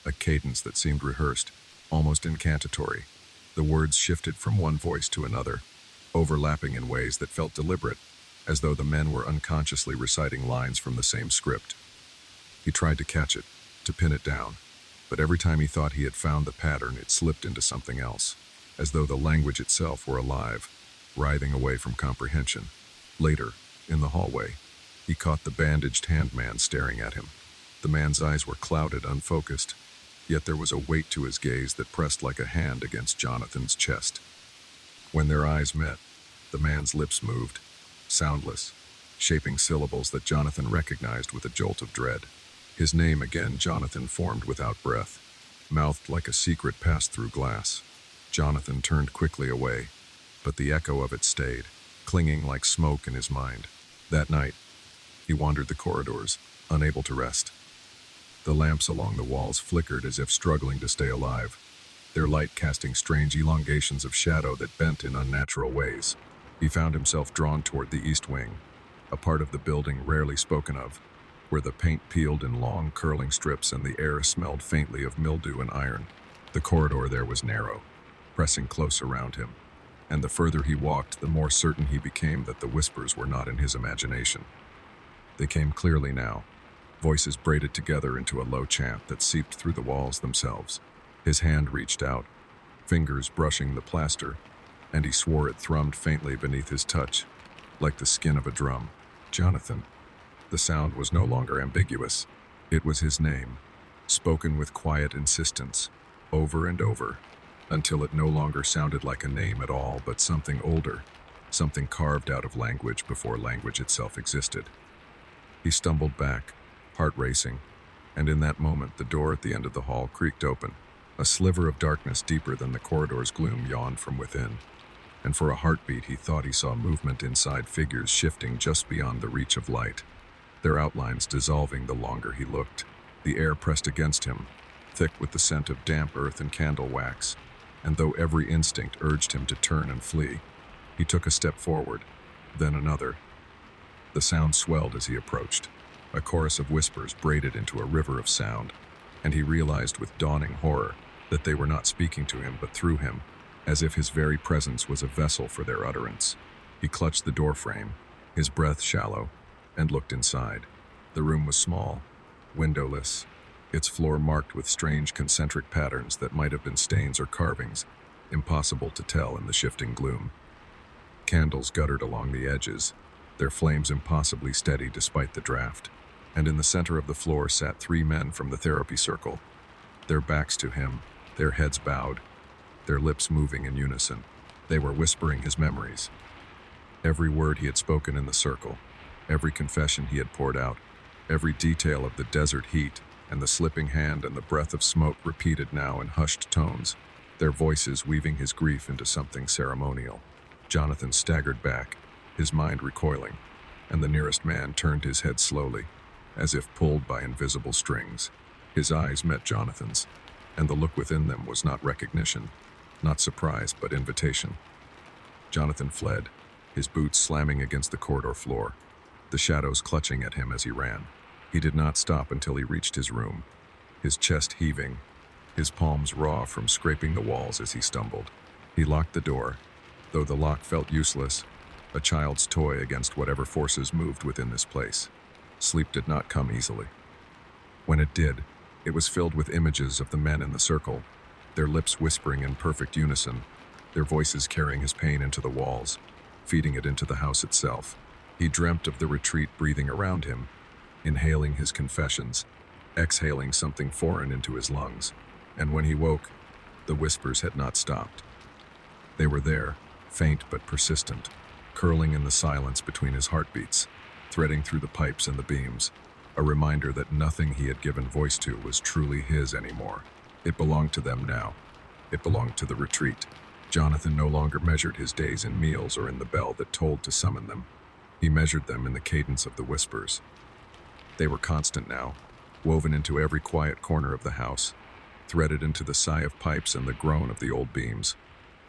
a cadence that seemed rehearsed, almost incantatory. The words shifted from one voice to another, overlapping in ways that felt deliberate, as though the men were unconsciously reciting lines from the same script. He tried to catch it, to pin it down, but every time he thought he had found the pattern, it slipped into something else, as though the language itself were alive, writhing away from comprehension. Later, in the hallway, he caught the bandaged handman staring at him. The man's eyes were clouded, unfocused, yet there was a weight to his gaze that pressed like a hand against Jonathan's chest. When their eyes met, the man's lips moved, soundless, shaping syllables that Jonathan recognized with a jolt of dread. His name again, Jonathan, formed without breath, mouthed like a secret passed through glass. Jonathan turned quickly away, but the echo of it stayed, clinging like smoke in his mind. That night, he wandered the corridors, unable to rest. The lamps along the walls flickered as if struggling to stay alive, their light casting strange elongations of shadow that bent in unnatural ways. He found himself drawn toward the east wing, a part of the building rarely spoken of, where the paint peeled in long, curling strips and the air smelled faintly of mildew and iron. The corridor there was narrow, pressing close around him, and the further he walked, the more certain he became that the whispers were not in his imagination. They came clearly now, voices braided together into a low chant that seeped through the walls themselves. His hand reached out, fingers brushing the plaster, and he swore it thrummed faintly beneath his touch, like the skin of a drum. Jonathan. The sound was no longer ambiguous. It was his name, spoken with quiet insistence, over and over, until it no longer sounded like a name at all, but something older, something carved out of language before language itself existed. He stumbled back, heart racing, and in that moment the door at the end of the hall creaked open. A sliver of darkness deeper than the corridor's gloom yawned from within, and for a heartbeat he thought he saw movement inside, figures shifting just beyond the reach of light, their outlines dissolving the longer he looked. The air pressed against him, thick with the scent of damp earth and candle wax, and though every instinct urged him to turn and flee, he took a step forward, then another. The sound swelled as he approached, a chorus of whispers braided into a river of sound, and he realized with dawning horror that they were not speaking to him but through him, as if his very presence was a vessel for their utterance. He clutched the doorframe, his breath shallow, and looked inside. The room was small, windowless, its floor marked with strange concentric patterns that might have been stains or carvings, impossible to tell in the shifting gloom. Candles guttered along the edges, their flames impossibly steady despite the draft. And in the center of the floor sat three men from the therapy circle, their backs to him, their heads bowed, their lips moving in unison. They were whispering his memories. Every word he had spoken in the circle, every confession he had poured out, every detail of the desert heat and the slipping hand and the breath of smoke repeated now in hushed tones, their voices weaving his grief into something ceremonial. Jonathan staggered back, his mind recoiling, and the nearest man turned his head slowly, as if pulled by invisible strings. His eyes met Jonathan's, and the look within them was not recognition, not surprise, but invitation. Jonathan fled, his boots slamming against the corridor floor, the shadows clutching at him as he ran. He did not stop until he reached his room, his chest heaving, his palms raw from scraping the walls as he stumbled. He locked the door, though the lock felt useless, a child's toy against whatever forces moved within this place. Sleep did not come easily. When it did, it was filled with images of the men in the circle, their lips whispering in perfect unison, their voices carrying his pain into the walls, feeding it into the house itself. He dreamt of the retreat breathing around him, inhaling his confessions, exhaling something foreign into his lungs. And when he woke, the whispers had not stopped. They were there, faint but persistent, curling in the silence between his heartbeats, threading through the pipes and the beams, a reminder that nothing he had given voice to was truly his anymore. It belonged to them now. It belonged to the retreat. Jonathan no longer measured his days in meals or in the bell that tolled to summon them. He measured them in the cadence of the whispers. They were constant now, woven into every quiet corner of the house, threaded into the sigh of pipes and the groan of the old beams.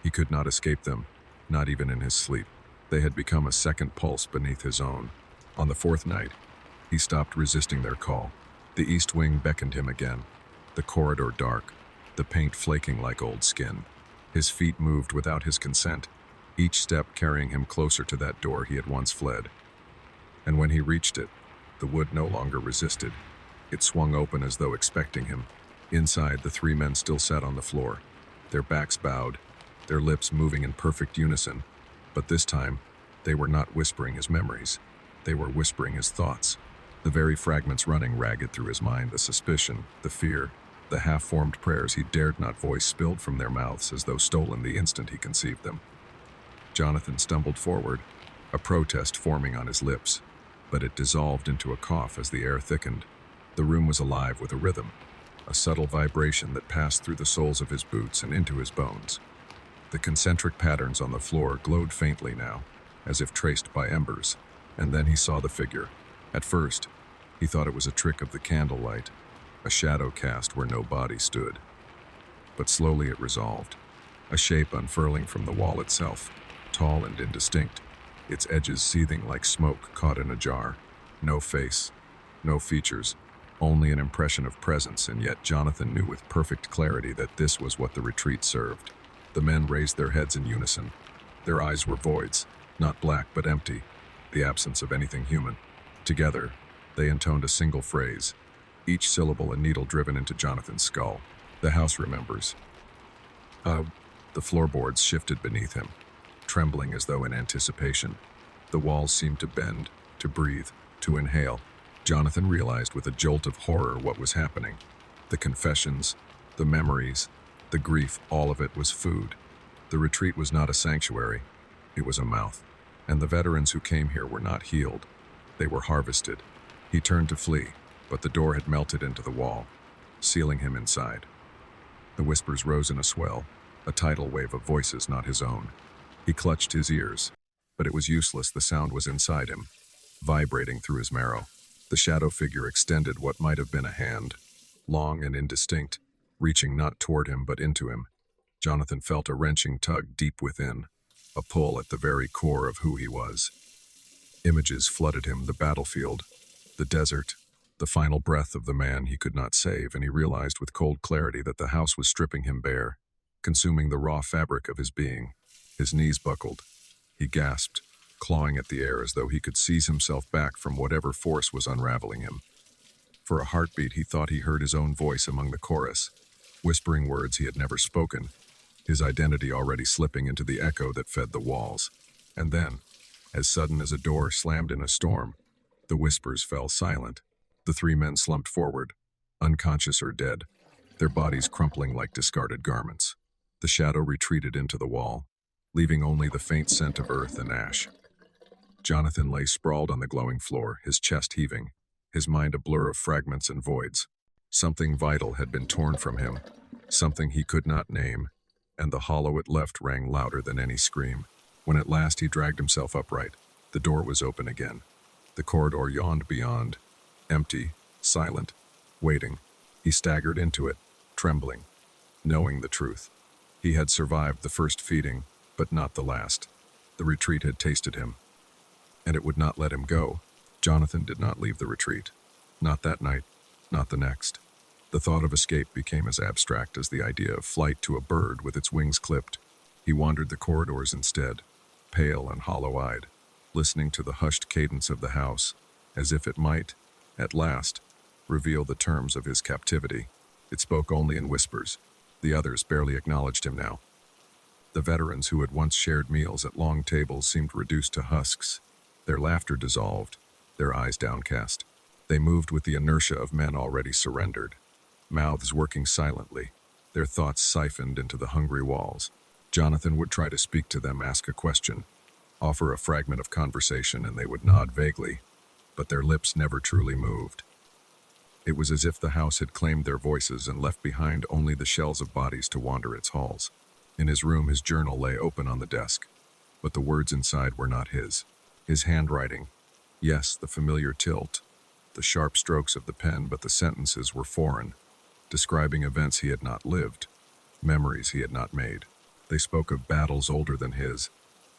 He could not escape them, not even in his sleep. They had become a second pulse beneath his own. On the fourth night, he stopped resisting their call. The east wing beckoned him again, the corridor dark, the paint flaking like old skin. His feet moved without his consent, each step carrying him closer to that door he had once fled. And when he reached it, the wood no longer resisted. It swung open as though expecting him. Inside, the three men still sat on the floor, their backs bowed, their lips moving in perfect unison. But this time, they were not whispering his memories. They were whispering his thoughts, the very fragments running ragged through his mind, the suspicion, the fear, the half-formed prayers he dared not voice spilled from their mouths as though stolen the instant he conceived them. Jonathan stumbled forward, a protest forming on his lips, but it dissolved into a cough as the air thickened. The room was alive with a rhythm, a subtle vibration that passed through the soles of his boots and into his bones. The concentric patterns on the floor glowed faintly now, as if traced by embers, and then he saw the figure. At first, he thought it was a trick of the candlelight, a shadow cast where no body stood. But slowly it resolved, a shape unfurling from the wall itself, tall and indistinct, its edges seething like smoke caught in a jar. No face, no features, only an impression of presence, and yet Jonathan knew with perfect clarity that this was what the retreat served. The men raised their heads in unison. Their eyes were voids, not black but empty, the absence of anything human. Together, they intoned a single phrase, each syllable a needle driven into Jonathan's skull. The house remembers. The floorboards shifted beneath him, trembling as though in anticipation. The walls seemed to bend, to breathe, to inhale. Jonathan realized with a jolt of horror what was happening. The confessions, the memories, the grief, all of it was food. The retreat was not a sanctuary, it was a mouth. And the veterans who came here were not healed, they were harvested. He turned to flee, but the door had melted into the wall, sealing him inside. The whispers rose in a swell, a tidal wave of voices not his own. He clutched his ears, but it was useless. The sound was inside him, vibrating through his marrow. The shadow figure extended what might have been a hand, long and indistinct, reaching not toward him but into him. Jonathan felt a wrenching tug deep within, a pull at the very core of who he was. Images flooded him, the battlefield, the desert, the final breath of the man he could not save, and he realized with cold clarity that the house was stripping him bare, consuming the raw fabric of his being. His knees buckled. He gasped, clawing at the air as though he could seize himself back from whatever force was unraveling him. For a heartbeat, he thought he heard his own voice among the chorus, whispering words he had never spoken, his identity already slipping into the echo that fed the walls. And then, as sudden as a door slammed in a storm, the whispers fell silent. The three men slumped forward, unconscious or dead, their bodies crumpling like discarded garments. The shadow retreated into the wall, leaving only the faint scent of earth and ash. Jonathan lay sprawled on the glowing floor, his chest heaving, his mind a blur of fragments and voids. Something vital had been torn from him, something he could not name, and the hollow it left rang louder than any scream. When at last he dragged himself upright, the door was open again. The corridor yawned beyond, empty, silent, waiting. He staggered into it, trembling, knowing the truth. He had survived the first feeding, but not the last. The retreat had tasted him, and it would not let him go. Jonathan did not leave the retreat. Not that night, not the next. The thought of escape became as abstract as the idea of flight to a bird with its wings clipped. He wandered the corridors instead, pale and hollow-eyed, listening to the hushed cadence of the house, as if it might, at last, reveal the terms of his captivity. It spoke only in whispers. The others barely acknowledged him now. The veterans who had once shared meals at long tables seemed reduced to husks, their laughter dissolved, their eyes downcast. They moved with the inertia of men already surrendered, mouths working silently, their thoughts siphoned into the hungry walls. Jonathan would try to speak to them, ask a question, offer a fragment of conversation, and they would nod vaguely, but their lips never truly moved. It was as if the house had claimed their voices and left behind only the shells of bodies to wander its halls. In his room, his journal lay open on the desk, but the words inside were not his. His handwriting, yes, the familiar tilt, the sharp strokes of the pen, but the sentences were foreign, describing events he had not lived, memories he had not made. They spoke of battles older than his,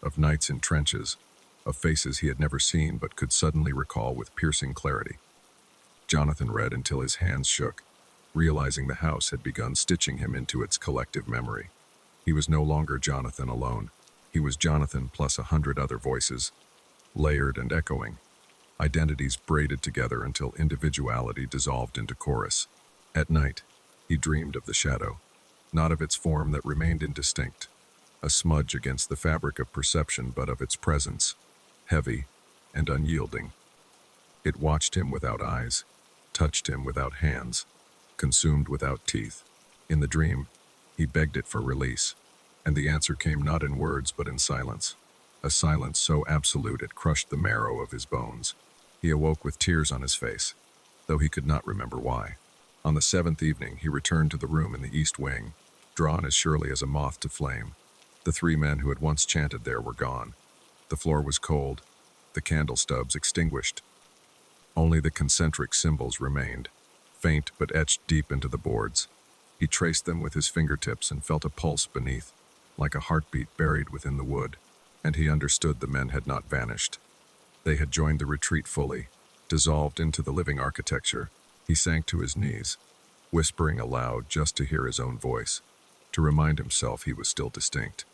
of nights in trenches, of faces he had never seen but could suddenly recall with piercing clarity. Jonathan read until his hands shook, realizing the house had begun stitching him into its collective memory. He was no longer Jonathan alone. He was Jonathan plus 100 other voices, layered and echoing, identities braided together until individuality dissolved into chorus. At night, he dreamed of the shadow, not of its form that remained indistinct, a smudge against the fabric of perception, but of its presence, heavy and unyielding. It watched him without eyes, touched him without hands, consumed without teeth. In the dream, he begged it for release, and the answer came not in words but in silence, a silence so absolute it crushed the marrow of his bones. He awoke with tears on his face, though he could not remember why. On the 7th evening, he returned to the room in the east wing, drawn as surely as a moth to flame. The three men who had once chanted there were gone. The floor was cold, the candle stubs extinguished. Only the concentric symbols remained, faint but etched deep into the boards. He traced them with his fingertips and felt a pulse beneath, like a heartbeat buried within the wood, and he understood the men had not vanished. They had joined the retreat fully, dissolved into the living architecture. He sank to his knees, whispering aloud just to hear his own voice, to remind himself he was still distinct.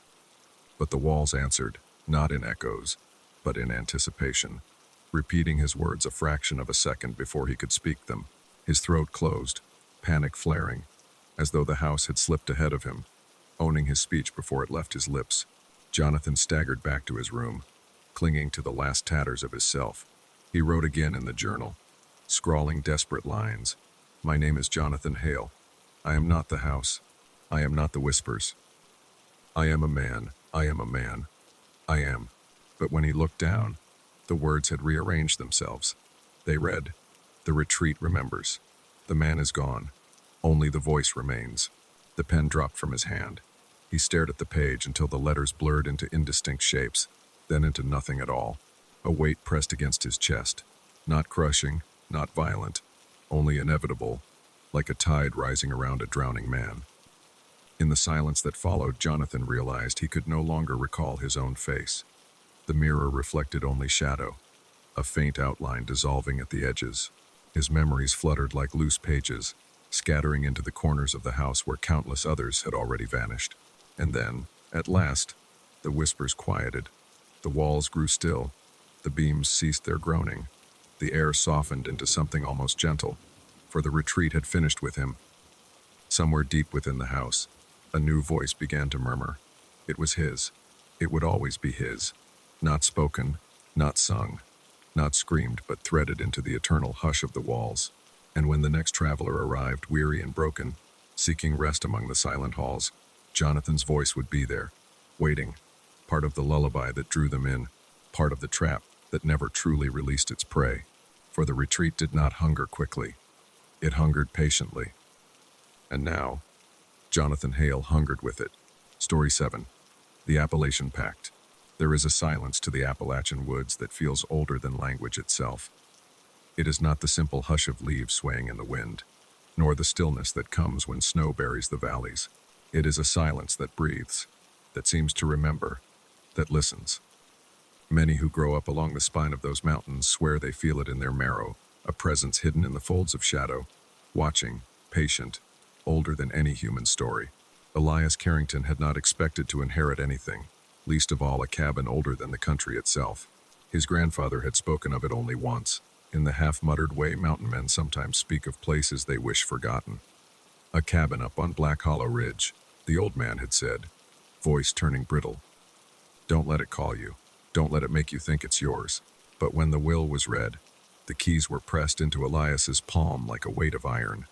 But the walls answered, not in echoes, but in anticipation, repeating his words a fraction of a second before he could speak them. His throat closed, panic flaring, as though the house had slipped ahead of him, owning his speech before it left his lips. Jonathan staggered back to his room, clinging to the last tatters of his self. He wrote again in the journal, scrawling desperate lines. My name is Jonathan Hale. I am not the house. I am not the whispers. I am a man. I am a man. I am. But when he looked down, the words had rearranged themselves. They read, The retreat remembers. The man is gone. Only the voice remains. The pen dropped from his hand. He stared at the page until the letters blurred into indistinct shapes, then into nothing at all. A weight pressed against his chest. Not crushing, not violent, only inevitable, like a tide rising around a drowning man. In the silence that followed, Jonathan realized he could no longer recall his own face. The mirror reflected only shadow, a faint outline dissolving at the edges. His memories fluttered like loose pages, scattering into the corners of the house where countless others had already vanished. And then, at last, the whispers quieted. The walls grew still. The beams ceased their groaning. The air softened into something almost gentle, for the retreat had finished with him. Somewhere deep within the house, a new voice began to murmur. It was his. It would always be his. Not spoken, not sung, not screamed, but threaded into the eternal hush of the walls. And when the next traveler arrived, weary and broken, seeking rest among the silent halls, Jonathan's voice would be there, waiting, part of the lullaby that drew them in, part of the trap that never truly released its prey. For the retreat did not hunger quickly. It hungered patiently. And now, Jonathan Hale hungered with it. Story 7. The Appalachian Pact. There is a silence to the Appalachian woods that feels older than language itself. It is not the simple hush of leaves swaying in the wind, nor the stillness that comes when snow buries the valleys. It is a silence that breathes, that seems to remember, that listens. Many who grow up along the spine of those mountains swear they feel it in their marrow, a presence hidden in the folds of shadow, watching, patient, older than any human story. Elias Carrington had not expected to inherit anything, least of all a cabin older than the country itself. His grandfather had spoken of it only once, in the half-muttered way mountain men sometimes speak of places they wish forgotten. A cabin up on Black Hollow Ridge, the old man had said, voice turning brittle. Don't let it call you. Don't let it make you think it's yours. But when the will was read, the keys were pressed into Elias's palm like a weight of iron.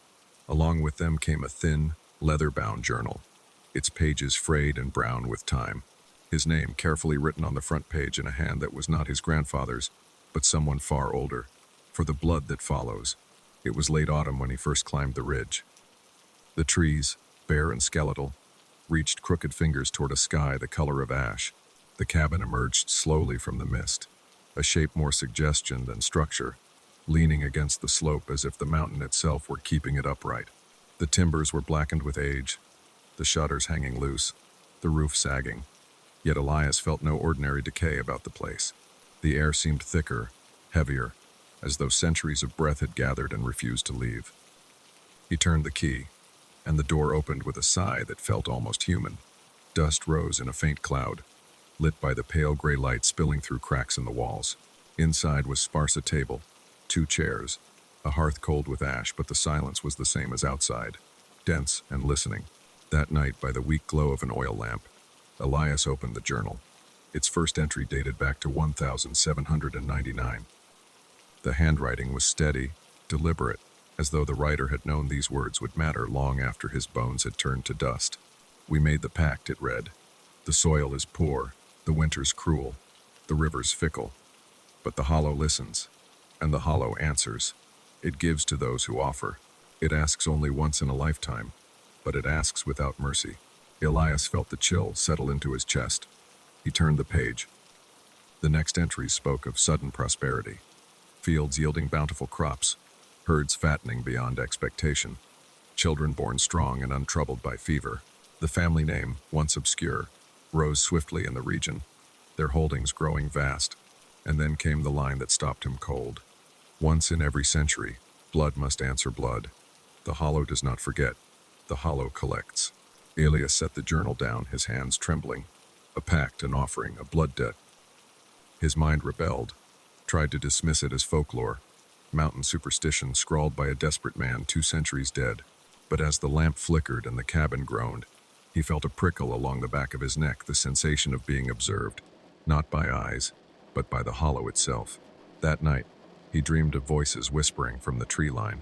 Along with them came a thin, leather-bound journal, its pages frayed and brown with time. His name carefully written on the front page in a hand that was not his grandfather's, but someone far older. For the blood that follows. It was late autumn when he first climbed the ridge. The trees, bare and skeletal, reached crooked fingers toward a sky the color of ash. The cabin emerged slowly from the mist, a shape more suggestion than structure, leaning against the slope as if the mountain itself were keeping it upright. The timbers were blackened with age, the shutters hanging loose, the roof sagging. Yet Elias felt no ordinary decay about the place. The air seemed thicker, heavier, as though centuries of breath had gathered and refused to leave. He turned the key, and the door opened with a sigh that felt almost human. Dust rose in a faint cloud, lit by the pale gray light spilling through cracks in the walls. Inside was sparse a table, 2 chairs, a hearth cold with ash, but the silence was the same as outside, dense and listening. That night, by the weak glow of an oil lamp, Elias opened the journal. Its first entry dated back to 1799. The handwriting was steady, deliberate, as though the writer had known these words would matter long after his bones had turned to dust. We made the pact, it read. The soil is poor, the winters cruel, the rivers fickle. But the hollow listens, and the hollow answers. It gives to those who offer. It asks only once in a lifetime, but it asks without mercy. Elias felt the chill settle into his chest. He turned the page. The next entries spoke of sudden prosperity. Fields yielding bountiful crops, herds fattening beyond expectation, children born strong and untroubled by fever. The family name, once obscure, rose swiftly in the region, their holdings growing vast, and then came the line that stopped him cold. Once in every century, blood must answer blood. The hollow does not forget, the hollow collects. Elias set the journal down, his hands trembling. A pact, an offering, a blood debt. His mind rebelled, tried to dismiss it as folklore, mountain superstition scrawled by a desperate man 2 centuries dead. But as the lamp flickered and the cabin groaned, he felt a prickle along the back of his neck, the sensation of being observed, not by eyes, but by the hollow itself. That night, he dreamed of voices whispering from the tree line.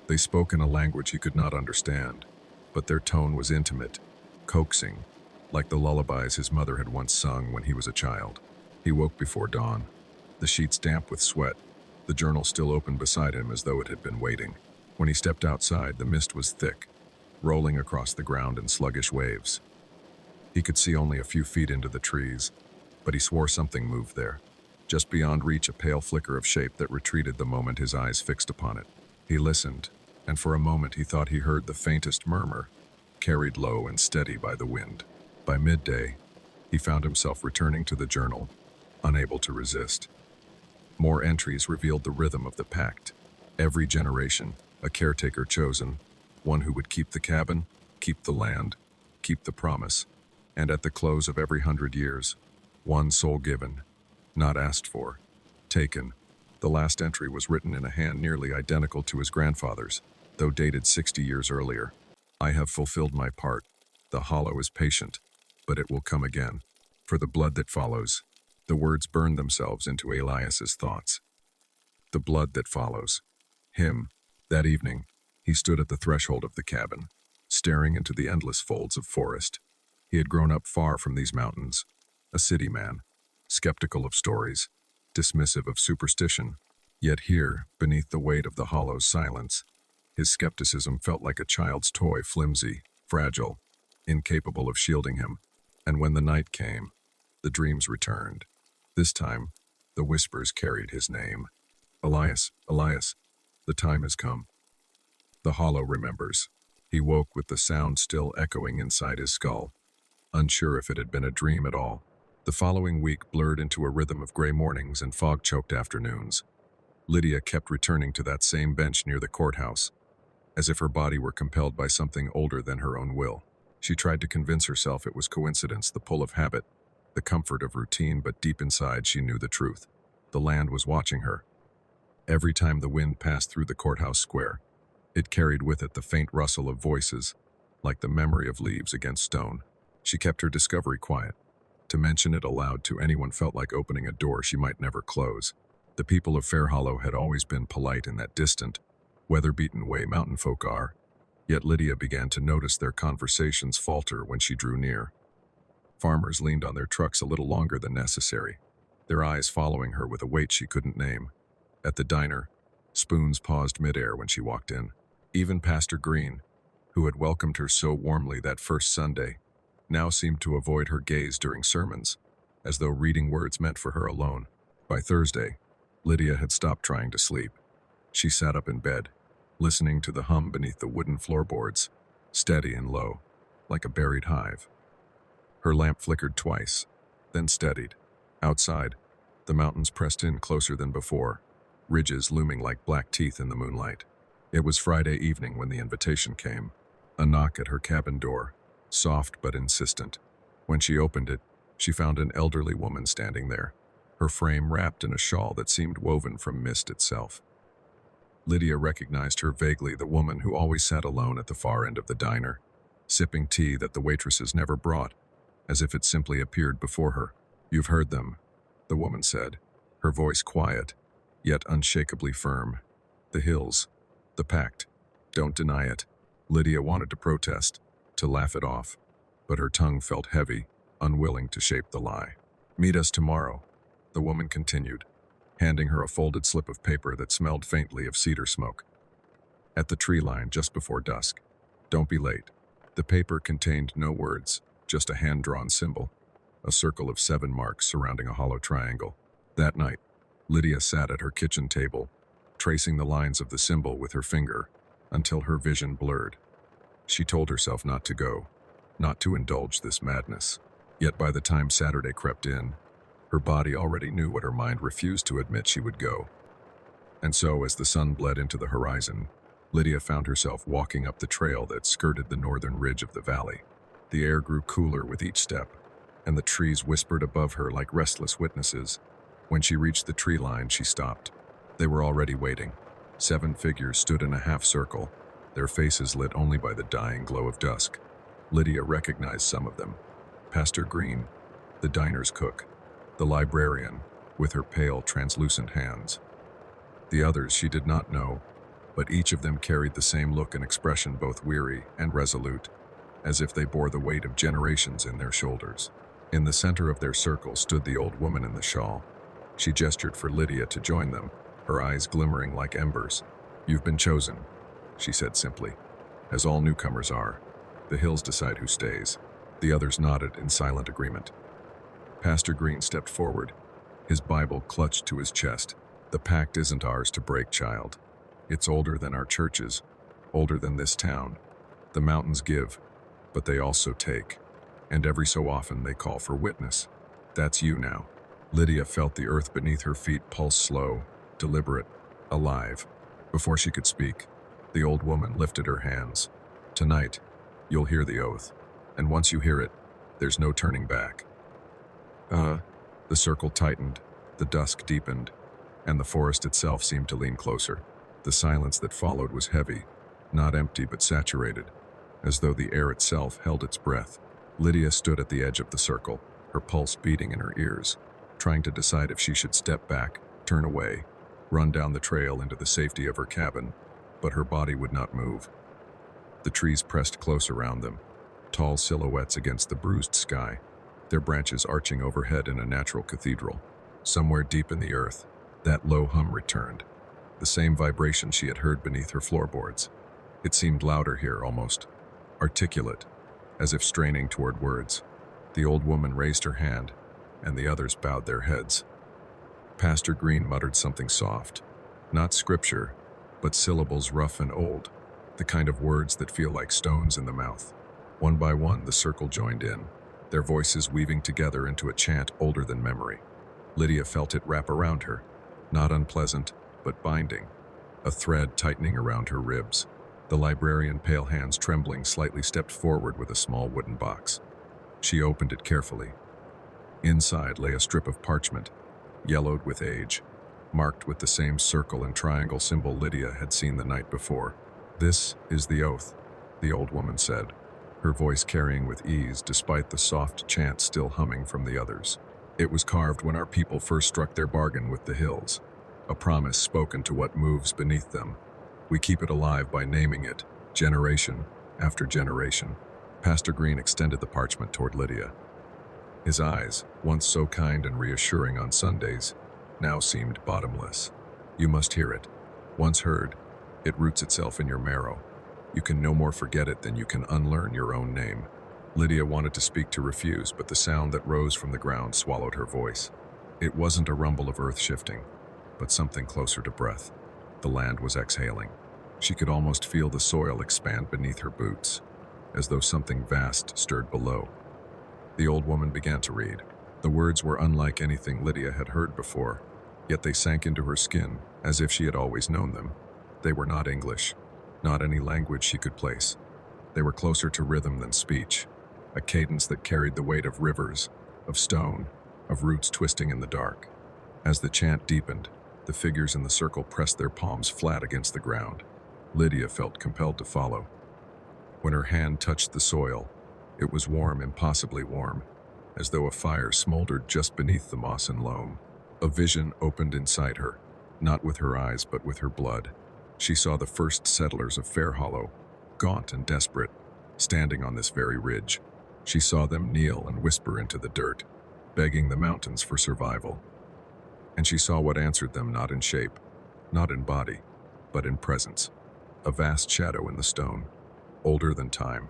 They spoke in a language he could not understand, but their tone was intimate, coaxing, like the lullabies his mother had once sung when he was a child. He woke before dawn, the sheets damp with sweat, the journal still open beside him as though it had been waiting. When he stepped outside, the mist was thick, rolling across the ground in sluggish waves. He could see only a few feet into the trees, but he swore something moved there. Just beyond reach, a pale flicker of shape that retreated the moment his eyes fixed upon it. He listened, and for a moment he thought he heard the faintest murmur, carried low and steady by the wind. By midday, he found himself returning to the journal, unable to resist. More entries revealed the rhythm of the pact. Every generation, a caretaker chosen, one who would keep the cabin, keep the land, keep the promise, and at the close of every 100 years, one soul given, not asked for, taken, The last entry was written in a hand nearly identical to his grandfather's, though dated 60 years earlier. I have fulfilled my part. The hollow is patient, but it will come again. For the blood that follows. The words burned themselves into Elias's thoughts. The blood that follows. Him. That evening, he stood at the threshold of the cabin, staring into the endless folds of forest. He had grown up far from these mountains, a city man, skeptical of stories, dismissive of superstition. Yet here, beneath the weight of the hollow's silence, his skepticism felt like a child's toy, flimsy, fragile, incapable of shielding him. And when the night came, the dreams returned. This time, the whispers carried his name. Elias, Elias, the time has come. The hollow remembers. He woke with the sound still echoing inside his skull, unsure if it had been a dream at all. The following week blurred into a rhythm of gray mornings and fog-choked afternoons. Lydia kept returning to that same bench near the courthouse, as if her body were compelled by something older than her own will. She tried to convince herself it was coincidence, the pull of habit, the comfort of routine, but deep inside she knew the truth. The land was watching her. Every time the wind passed through the courthouse square, it carried with it the faint rustle of voices, like the memory of leaves against stone. She kept her discovery quiet. To mention it aloud to anyone felt like opening a door she might never close. The people of Fair Hollow had always been polite in that distant, weather-beaten way mountain folk are, yet Lydia began to notice their conversations falter when she drew near. Farmers leaned on their trucks a little longer than necessary, their eyes following her with a weight she couldn't name. At the diner, spoons paused midair when she walked in. Even Pastor Green, who had welcomed her so warmly that first Sunday, now seemed to avoid her gaze during sermons, as though reading words meant for her alone. By Thursday, Lydia had stopped trying to sleep. She sat up in bed, listening to the hum beneath the wooden floorboards, steady and low, like a buried hive. Her lamp flickered twice, then steadied. Outside, the mountains pressed in closer than before, ridges looming like black teeth in the moonlight. It was Friday evening when the invitation came, a knock at her cabin door, soft but insistent. When she opened it, she found an elderly woman standing there, her frame wrapped in a shawl that seemed woven from mist itself. Lydia recognized her vaguely, the woman who always sat alone at the far end of the diner, sipping tea that the waitresses never brought, as if it simply appeared before her. "You've heard them," the woman said, her voice quiet, yet unshakably firm. "The hills, the pact, don't deny it." Lydia wanted to protest, to laugh it off, but her tongue felt heavy, unwilling to shape the lie. "Meet us tomorrow," the woman continued, handing her a folded slip of paper that smelled faintly of cedar smoke. "At the tree line just before dusk. Don't be late." The paper contained no words, just a hand-drawn symbol, a circle of 7 marks surrounding a hollow triangle. That night, Lydia sat at her kitchen table, tracing the lines of the symbol with her finger, until her vision blurred. She told herself not to go, not to indulge this madness. Yet by the time Saturday crept in, her body already knew what her mind refused to admit she would go. And so, as the sun bled into the horizon, Lydia found herself walking up the trail that skirted the northern ridge of the valley. The air grew cooler with each step, and the trees whispered above her like restless witnesses. When she reached the tree line, she stopped. They were already waiting. 7 figures stood in a half-circle, their faces lit only by the dying glow of dusk. Lydia recognized some of them. Pastor Green, the diner's cook, the librarian, with her pale, translucent hands. The others she did not know, but each of them carried the same look and expression, both weary and resolute, as if they bore the weight of generations in their shoulders. In the center of their circle stood the old woman in the shawl. She gestured for Lydia to join them, her eyes glimmering like embers. "You've been chosen," she said simply, "as all newcomers are. The hills decide who stays." The others nodded in silent agreement. Pastor Green stepped forward, his Bible clutched to his chest. "The pact isn't ours to break, child. It's older than our churches, older than this town. The mountains give, but they also take. And every so often they call for witness. That's you now." Lydia felt the earth beneath her feet pulse slow, deliberate, alive. Before she could speak, the old woman lifted her hands. "Tonight, you'll hear the oath, and once you hear it, there's no turning back." The circle tightened, the dusk deepened. and the forest itself seemed to lean closer. The silence that followed was heavy, not empty but saturated, as though the air itself held its breath. Lydia stood at the edge of the circle, her pulse beating in her ears, trying to decide if she should step back, turn away, run down the trail into the safety of her cabin, but her body would not move. The trees pressed close around them, tall silhouettes against the bruised sky, their branches arching overhead in a natural cathedral. Somewhere deep in the earth, that low hum returned, the same vibration she had heard beneath her floorboards. It seemed louder here, almost articulate, as if straining toward words. The old woman raised her hand, and the others bowed their heads. Pastor Green muttered something soft, not scripture, but syllables rough and old, the kind of words that feel like stones in the mouth. One by one, the circle joined in, their voices weaving together into a chant older than memory. Lydia felt it wrap around her, not unpleasant, but binding, a thread tightening around her ribs. The librarian, pale hands trembling, slightly stepped forward with a small wooden box. She opened it carefully. Inside lay a strip of parchment, yellowed with age, marked with the same circle and triangle symbol Lydia had seen the night before. "This is the oath," the old woman said, her voice carrying with ease despite the soft chant still humming from the others. "It was carved when our people first struck their bargain with the hills, a promise spoken to what moves beneath them. We keep it alive by naming it, generation after generation." Pastor Green extended the parchment toward Lydia. His eyes, once so kind and reassuring on Sundays, now seemed bottomless. "You must hear it. Once heard, it roots itself in your marrow. You can no more forget it than you can unlearn your own name." Lydia wanted to speak, to refuse, but the sound that rose from the ground swallowed her voice. It wasn't a rumble of earth shifting, but something closer to breath. The land was exhaling. She could almost feel the soil expand beneath her boots, as though something vast stirred below. The old woman began to read. The words were unlike anything Lydia had heard before, yet they sank into her skin as if she had always known them. They were not English, not any language she could place. They were closer to rhythm than speech, a cadence that carried the weight of rivers, of stone, of roots twisting in the dark. As the chant deepened, the figures in the circle pressed their palms flat against the ground. Lydia felt compelled to follow. When her hand touched the soil, it was warm, impossibly warm, as though a fire smoldered just beneath the moss and loam. A vision opened inside her, not with her eyes but with her blood. She saw the first settlers of Fair Hollow, gaunt and desperate, standing on this very ridge. She saw them kneel and whisper into the dirt, begging the mountains for survival. And she saw what answered them, not in shape, not in body, but in presence. A vast shadow in the stone, older than time,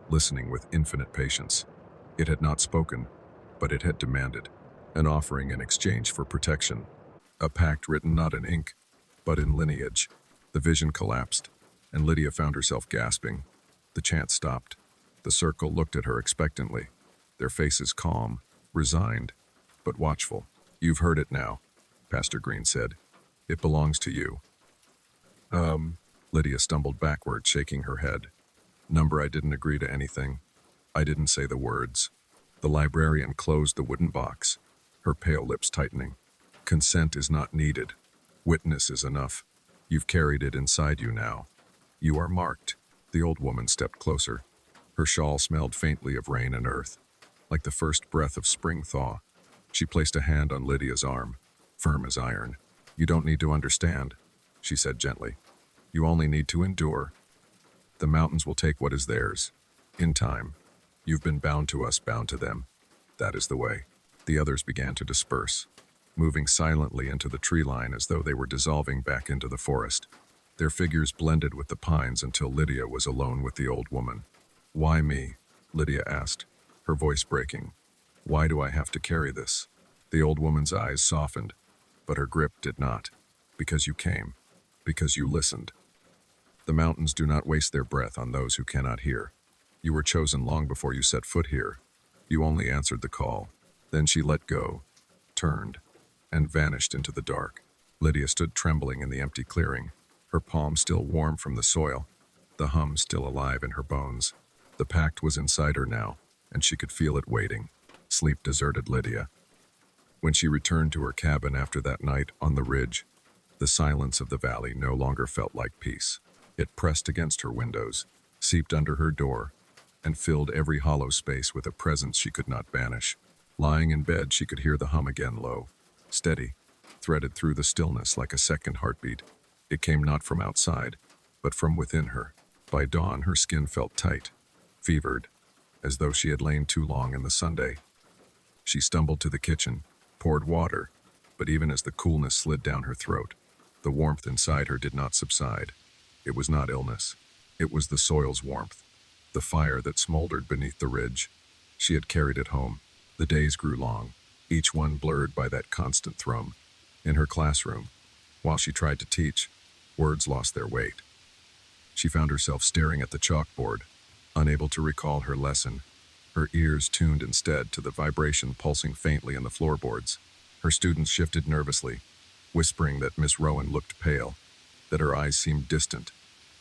listening with infinite patience. It had not spoken, but it had demanded, an offering in exchange for protection, a pact written not in ink, but in lineage. The vision collapsed, and Lydia found herself gasping. The chant stopped. The circle looked at her expectantly, their faces calm, resigned, but watchful. "You've heard it now," Pastor Green said. "It belongs to you." Lydia stumbled backward, shaking her head. "Number, I didn't agree to anything. I didn't say the words." The librarian closed the wooden box, her pale lips tightening. "Consent is not needed. Witness is enough. You've carried it inside you now. You are marked." The old woman stepped closer. Her shawl smelled faintly of rain and earth, like the first breath of spring thaw. She placed a hand on Lydia's arm, firm as iron. "You don't need to understand," she said gently. "You only need to endure. The mountains will take what is theirs. In time. You've been bound to us, bound to them. That is the way." The others began to disperse, moving silently into the tree line as though they were dissolving back into the forest. Their figures blended with the pines until Lydia was alone with the old woman. "Why me?" Lydia asked, her voice breaking. "Why do I have to carry this?" The old woman's eyes softened, but her grip did not. "Because you came. Because you listened. The mountains do not waste their breath on those who cannot hear. You were chosen long before you set foot here. You only answered the call." Then she let go, turned, and vanished into the dark. Lydia stood trembling in the empty clearing, her palm still warm from the soil, the hum still alive in her bones. The pact was inside her now, and she could feel it waiting. Sleep deserted Lydia. When she returned to her cabin after that night on the ridge, the silence of the valley no longer felt like peace. It pressed against her windows, seeped under her door, and filled every hollow space with a presence she could not banish. Lying in bed, she could hear the hum again, low, steady, threaded through the stillness like a second heartbeat. It came not from outside, but from within her. By dawn, her skin felt tight, fevered, as though she had lain too long in the Sunday. She stumbled to the kitchen, poured water, but even as the coolness slid down her throat, the warmth inside her did not subside. It was not illness. It was the soil's warmth, the fire that smoldered beneath the ridge. She had carried it home. The days grew long, each one blurred by that constant thrum. In her classroom, while she tried to teach, words lost their weight. She found herself staring at the chalkboard, unable to recall her lesson, her ears tuned instead to the vibration pulsing faintly in the floorboards. Her students shifted nervously, whispering that Miss Rowan looked pale, that her eyes seemed distant,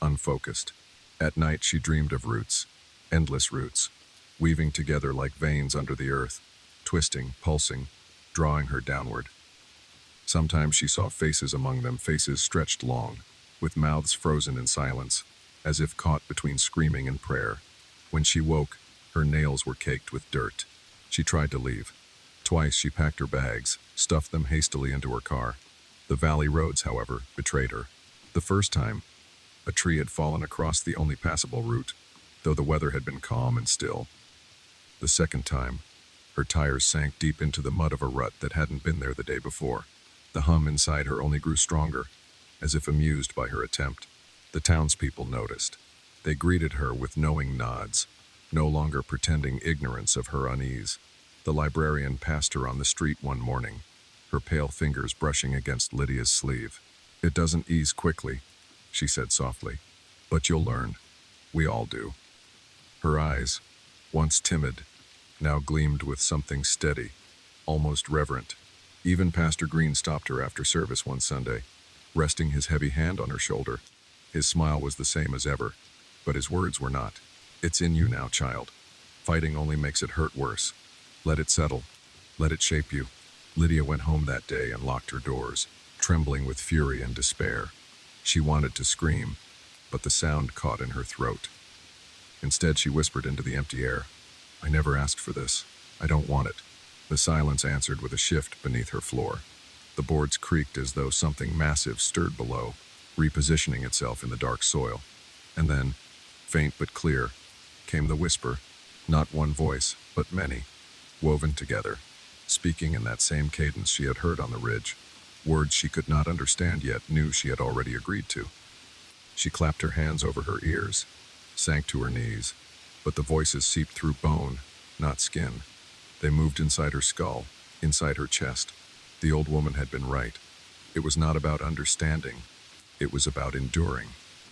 unfocused. At night she dreamed of roots, endless roots, weaving together like veins under the earth, twisting, pulsing, drawing her downward. Sometimes she saw faces among them, faces stretched long, with mouths frozen in silence, as if caught between screaming and prayer. When she woke, her nails were caked with dirt. She tried to leave. Twice she packed her bags, stuffed them hastily into her car. The valley roads, however, betrayed her. The first time, a tree had fallen across the only passable route, though the weather had been calm and still. The second time, her tires sank deep into the mud of a rut that hadn't been there the day before. The hum inside her only grew stronger, as if amused by her attempt. The townspeople noticed. They greeted her with knowing nods, no longer pretending ignorance of her unease. The librarian passed her on the street one morning, her pale fingers brushing against Lydia's sleeve. "It doesn't ease quickly," she said softly, "but you'll learn. We all do." Her eyes, once timid, now gleamed with something steady, almost reverent. Even Pastor Green stopped her after service one Sunday, resting his heavy hand on her shoulder. His smile was the same as ever, but his words were not. "It's in you now, child. Fighting only makes it hurt worse. Let it settle. Let it shape you." Lydia went home that day and locked her doors, trembling with fury and despair. She wanted to scream, but the sound caught in her throat. Instead, she whispered into the empty air, "I never asked for this. I don't want it." The silence answered with a shift beneath her floor. The boards creaked as though something massive stirred below, repositioning itself in the dark soil. And then, faint but clear, came the whisper, not one voice, but many, woven together, speaking in that same cadence she had heard on the ridge, words she could not understand yet knew she had already agreed to. She clapped her hands over her ears, sank to her knees, but the voices seeped through bone, not skin. They moved inside her skull, inside her chest. The old woman had been right. It was not about understanding. It was about enduring.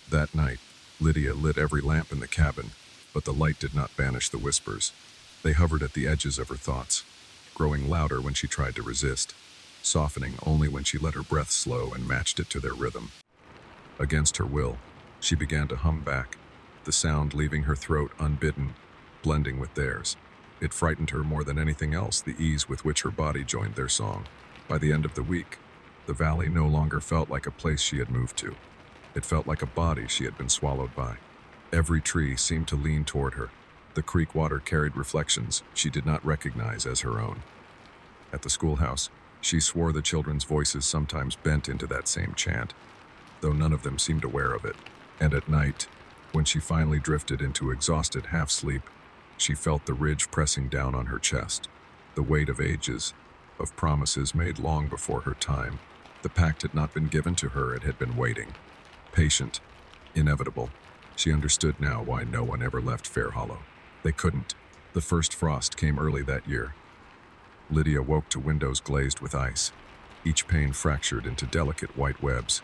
That night, Lydia lit every lamp in the cabin, but the light did not banish the whispers. They hovered at the edges of her thoughts, growing louder when she tried to resist, softening only when she let her breath slow and matched it to their rhythm. Against her will, she began to hum back, the sound leaving her throat unbidden, blending with theirs. It frightened her more than anything else, the ease with which her body joined their song. By the end of the week, the valley no longer felt like a place she had moved to. It felt like a body she had been swallowed by. Every tree seemed to lean toward her. The creek water carried reflections she did not recognize as her own. At the schoolhouse, she swore the children's voices sometimes bent into that same chant, though none of them seemed aware of it. And at night, when she finally drifted into exhausted half-sleep, she felt the ridge pressing down on her chest, the weight of ages, of promises made long before her time. The pact had not been given to her, it had been waiting. Patient, inevitable. She understood now why no one ever left Fair Hollow. They couldn't. The first frost came early that year. Lydia woke to windows glazed with ice, each pane fractured into delicate white webs.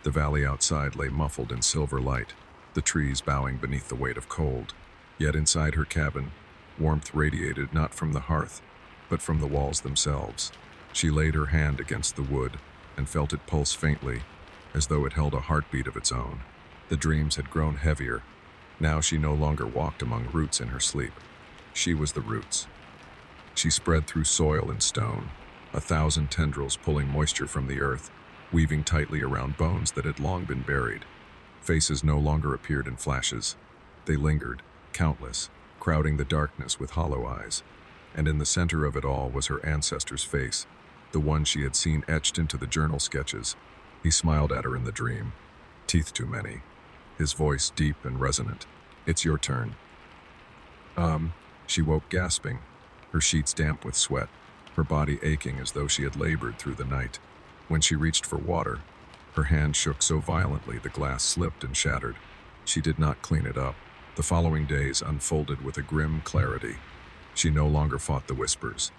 The valley outside lay muffled in silver light, the trees bowing beneath the weight of cold. Yet inside her cabin, warmth radiated not from the hearth, but from the walls themselves. She laid her hand against the wood and felt it pulse faintly, as though it held a heartbeat of its own. The dreams had grown heavier. Now she no longer walked among roots in her sleep. She was the roots. She spread through soil and stone, 1,000 tendrils pulling moisture from the earth, weaving tightly around bones that had long been buried. Faces no longer appeared in flashes. They lingered, countless, crowding the darkness with hollow eyes. And in the center of it all was her ancestor's face, the one she had seen etched into the journal sketches. He smiled at her in the dream. Teeth too many. His voice deep and resonant. "It's your turn." She woke gasping, her sheets damp with sweat, her body aching as though she had labored through the night. When she reached for water, her hand shook so violently the glass slipped and shattered. She did not clean it up. The following days unfolded with a grim clarity. She no longer fought the whispers.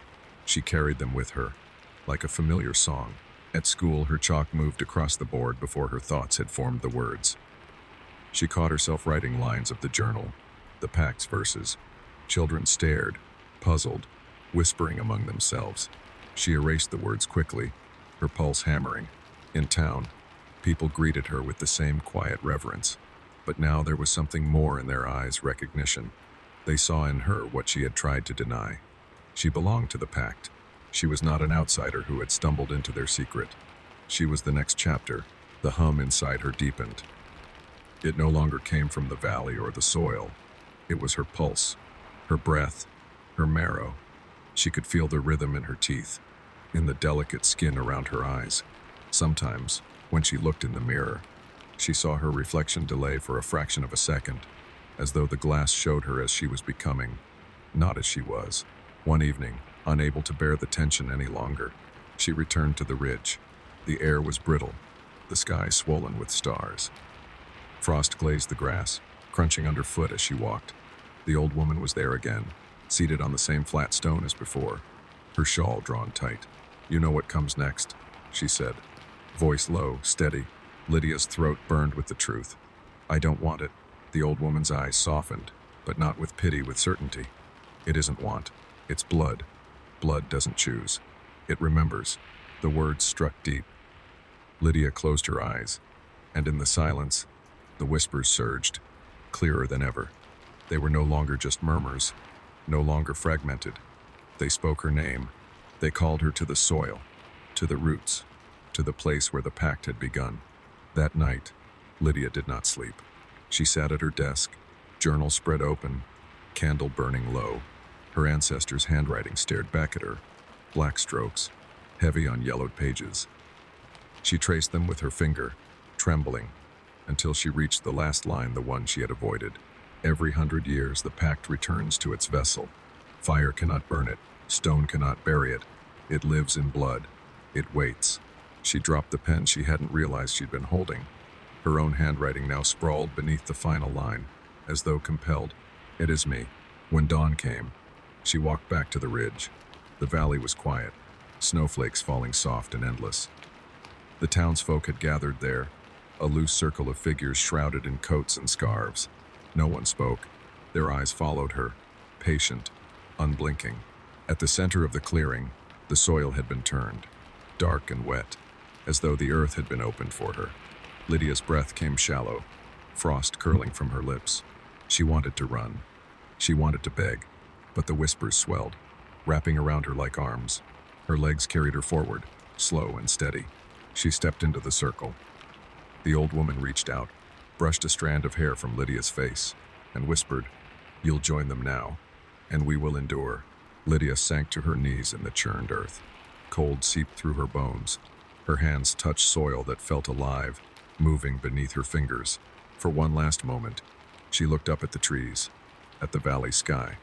She carried them with her, like a familiar song. At school, her chalk moved across the board before her thoughts had formed the words. She caught herself writing lines of the journal, the Pact's verses. Children stared, puzzled, whispering among themselves. She erased the words quickly, her pulse hammering. In town, people greeted her with the same quiet reverence. But now there was something more in their eyes, recognition. They saw in her what she had tried to deny. She belonged to the Pact. She was not an outsider who had stumbled into their secret. She was the next chapter. The hum inside her deepened. It no longer came from the valley or the soil. It was her pulse, her breath, her marrow. She could feel the rhythm in her teeth, in the delicate skin around her eyes. Sometimes, when she looked in the mirror, she saw her reflection delay for a fraction of a second, as though the glass showed her as she was becoming, not as she was. One evening, unable to bear the tension any longer, she returned to the ridge. The air was brittle, the sky swollen with stars. Frost glazed the grass, crunching underfoot as she walked. The old woman was there again, seated on the same flat stone as before, her shawl drawn tight. "You know what comes next," she said, voice low, steady. Lydia's throat burned with the truth. "I don't want it." The old woman's eyes softened, but not with pity, with certainty. "It isn't want. It's blood. Blood doesn't choose. It remembers." The words struck deep. Lydia closed her eyes, and in the silence, the whispers surged, clearer than ever. They were no longer just murmurs, no longer fragmented. They spoke her name. They called her to the soil, to the roots, to the place where the Pact had begun. That night, Lydia did not sleep. She sat at her desk, journal spread open, candle burning low. Her ancestors' handwriting stared back at her, black strokes, heavy on yellowed pages. She traced them with her finger, trembling, until she reached the last line, the one she had avoided. Every 100 years, the Pact returns to its vessel. Fire cannot burn it, stone cannot bury it. It lives in blood. It waits. She dropped the pen she hadn't realized she'd been holding. Her own handwriting now sprawled beneath the final line, as though compelled. "It is me." When dawn came, she walked back to the ridge. The valley was quiet, snowflakes falling soft and endless. The townsfolk had gathered there, a loose circle of figures shrouded in coats and scarves. No one spoke. Their eyes followed her, patient, unblinking. At the center of the clearing, the soil had been turned, dark and wet, as though the earth had been opened for her. Lydia's breath came shallow, frost curling from her lips. She wanted to run. She wanted to beg, but the whispers swelled, wrapping around her like arms. Her legs carried her forward, slow and steady. She stepped into the circle. The old woman reached out, brushed a strand of hair from Lydia's face, and whispered, "You'll join them now, and we will endure." Lydia sank to her knees in the churned earth. Cold seeped through her bones. Her hands touched soil that felt alive, moving beneath her fingers. For one last moment, she looked up at the trees, at the valley sky.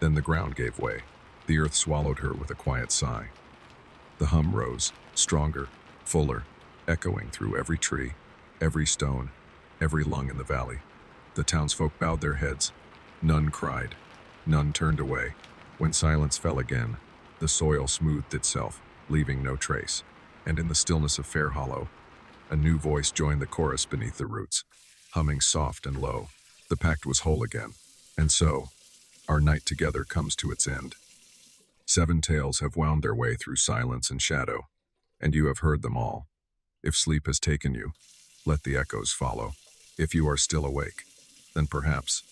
Then the ground gave way. The earth swallowed her with a quiet sigh. The hum rose, stronger, fuller, echoing through every tree, every stone, every lung in the valley. The townsfolk bowed their heads. None cried. None turned away. When silence fell again, the soil smoothed itself, leaving no trace. And in the stillness of Fair Hollow, a new voice joined the chorus beneath the roots, humming soft and low. The Pact was whole again. And so, our night together comes to its end. 7 tales have wound their way through silence and shadow, and you have heard them all. If sleep has taken you, let the echoes follow. If you are still awake, then perhaps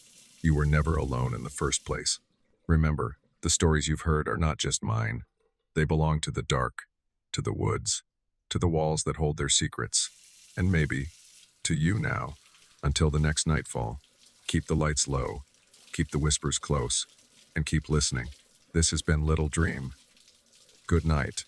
you were never alone in the first place. Remember, the stories you've heard are not just mine. They belong to the dark, to the woods, to the walls that hold their secrets, and maybe to you now. Until the next nightfall, keep the lights low, keep the whispers close, and keep listening. This has been Little Dream. Good night.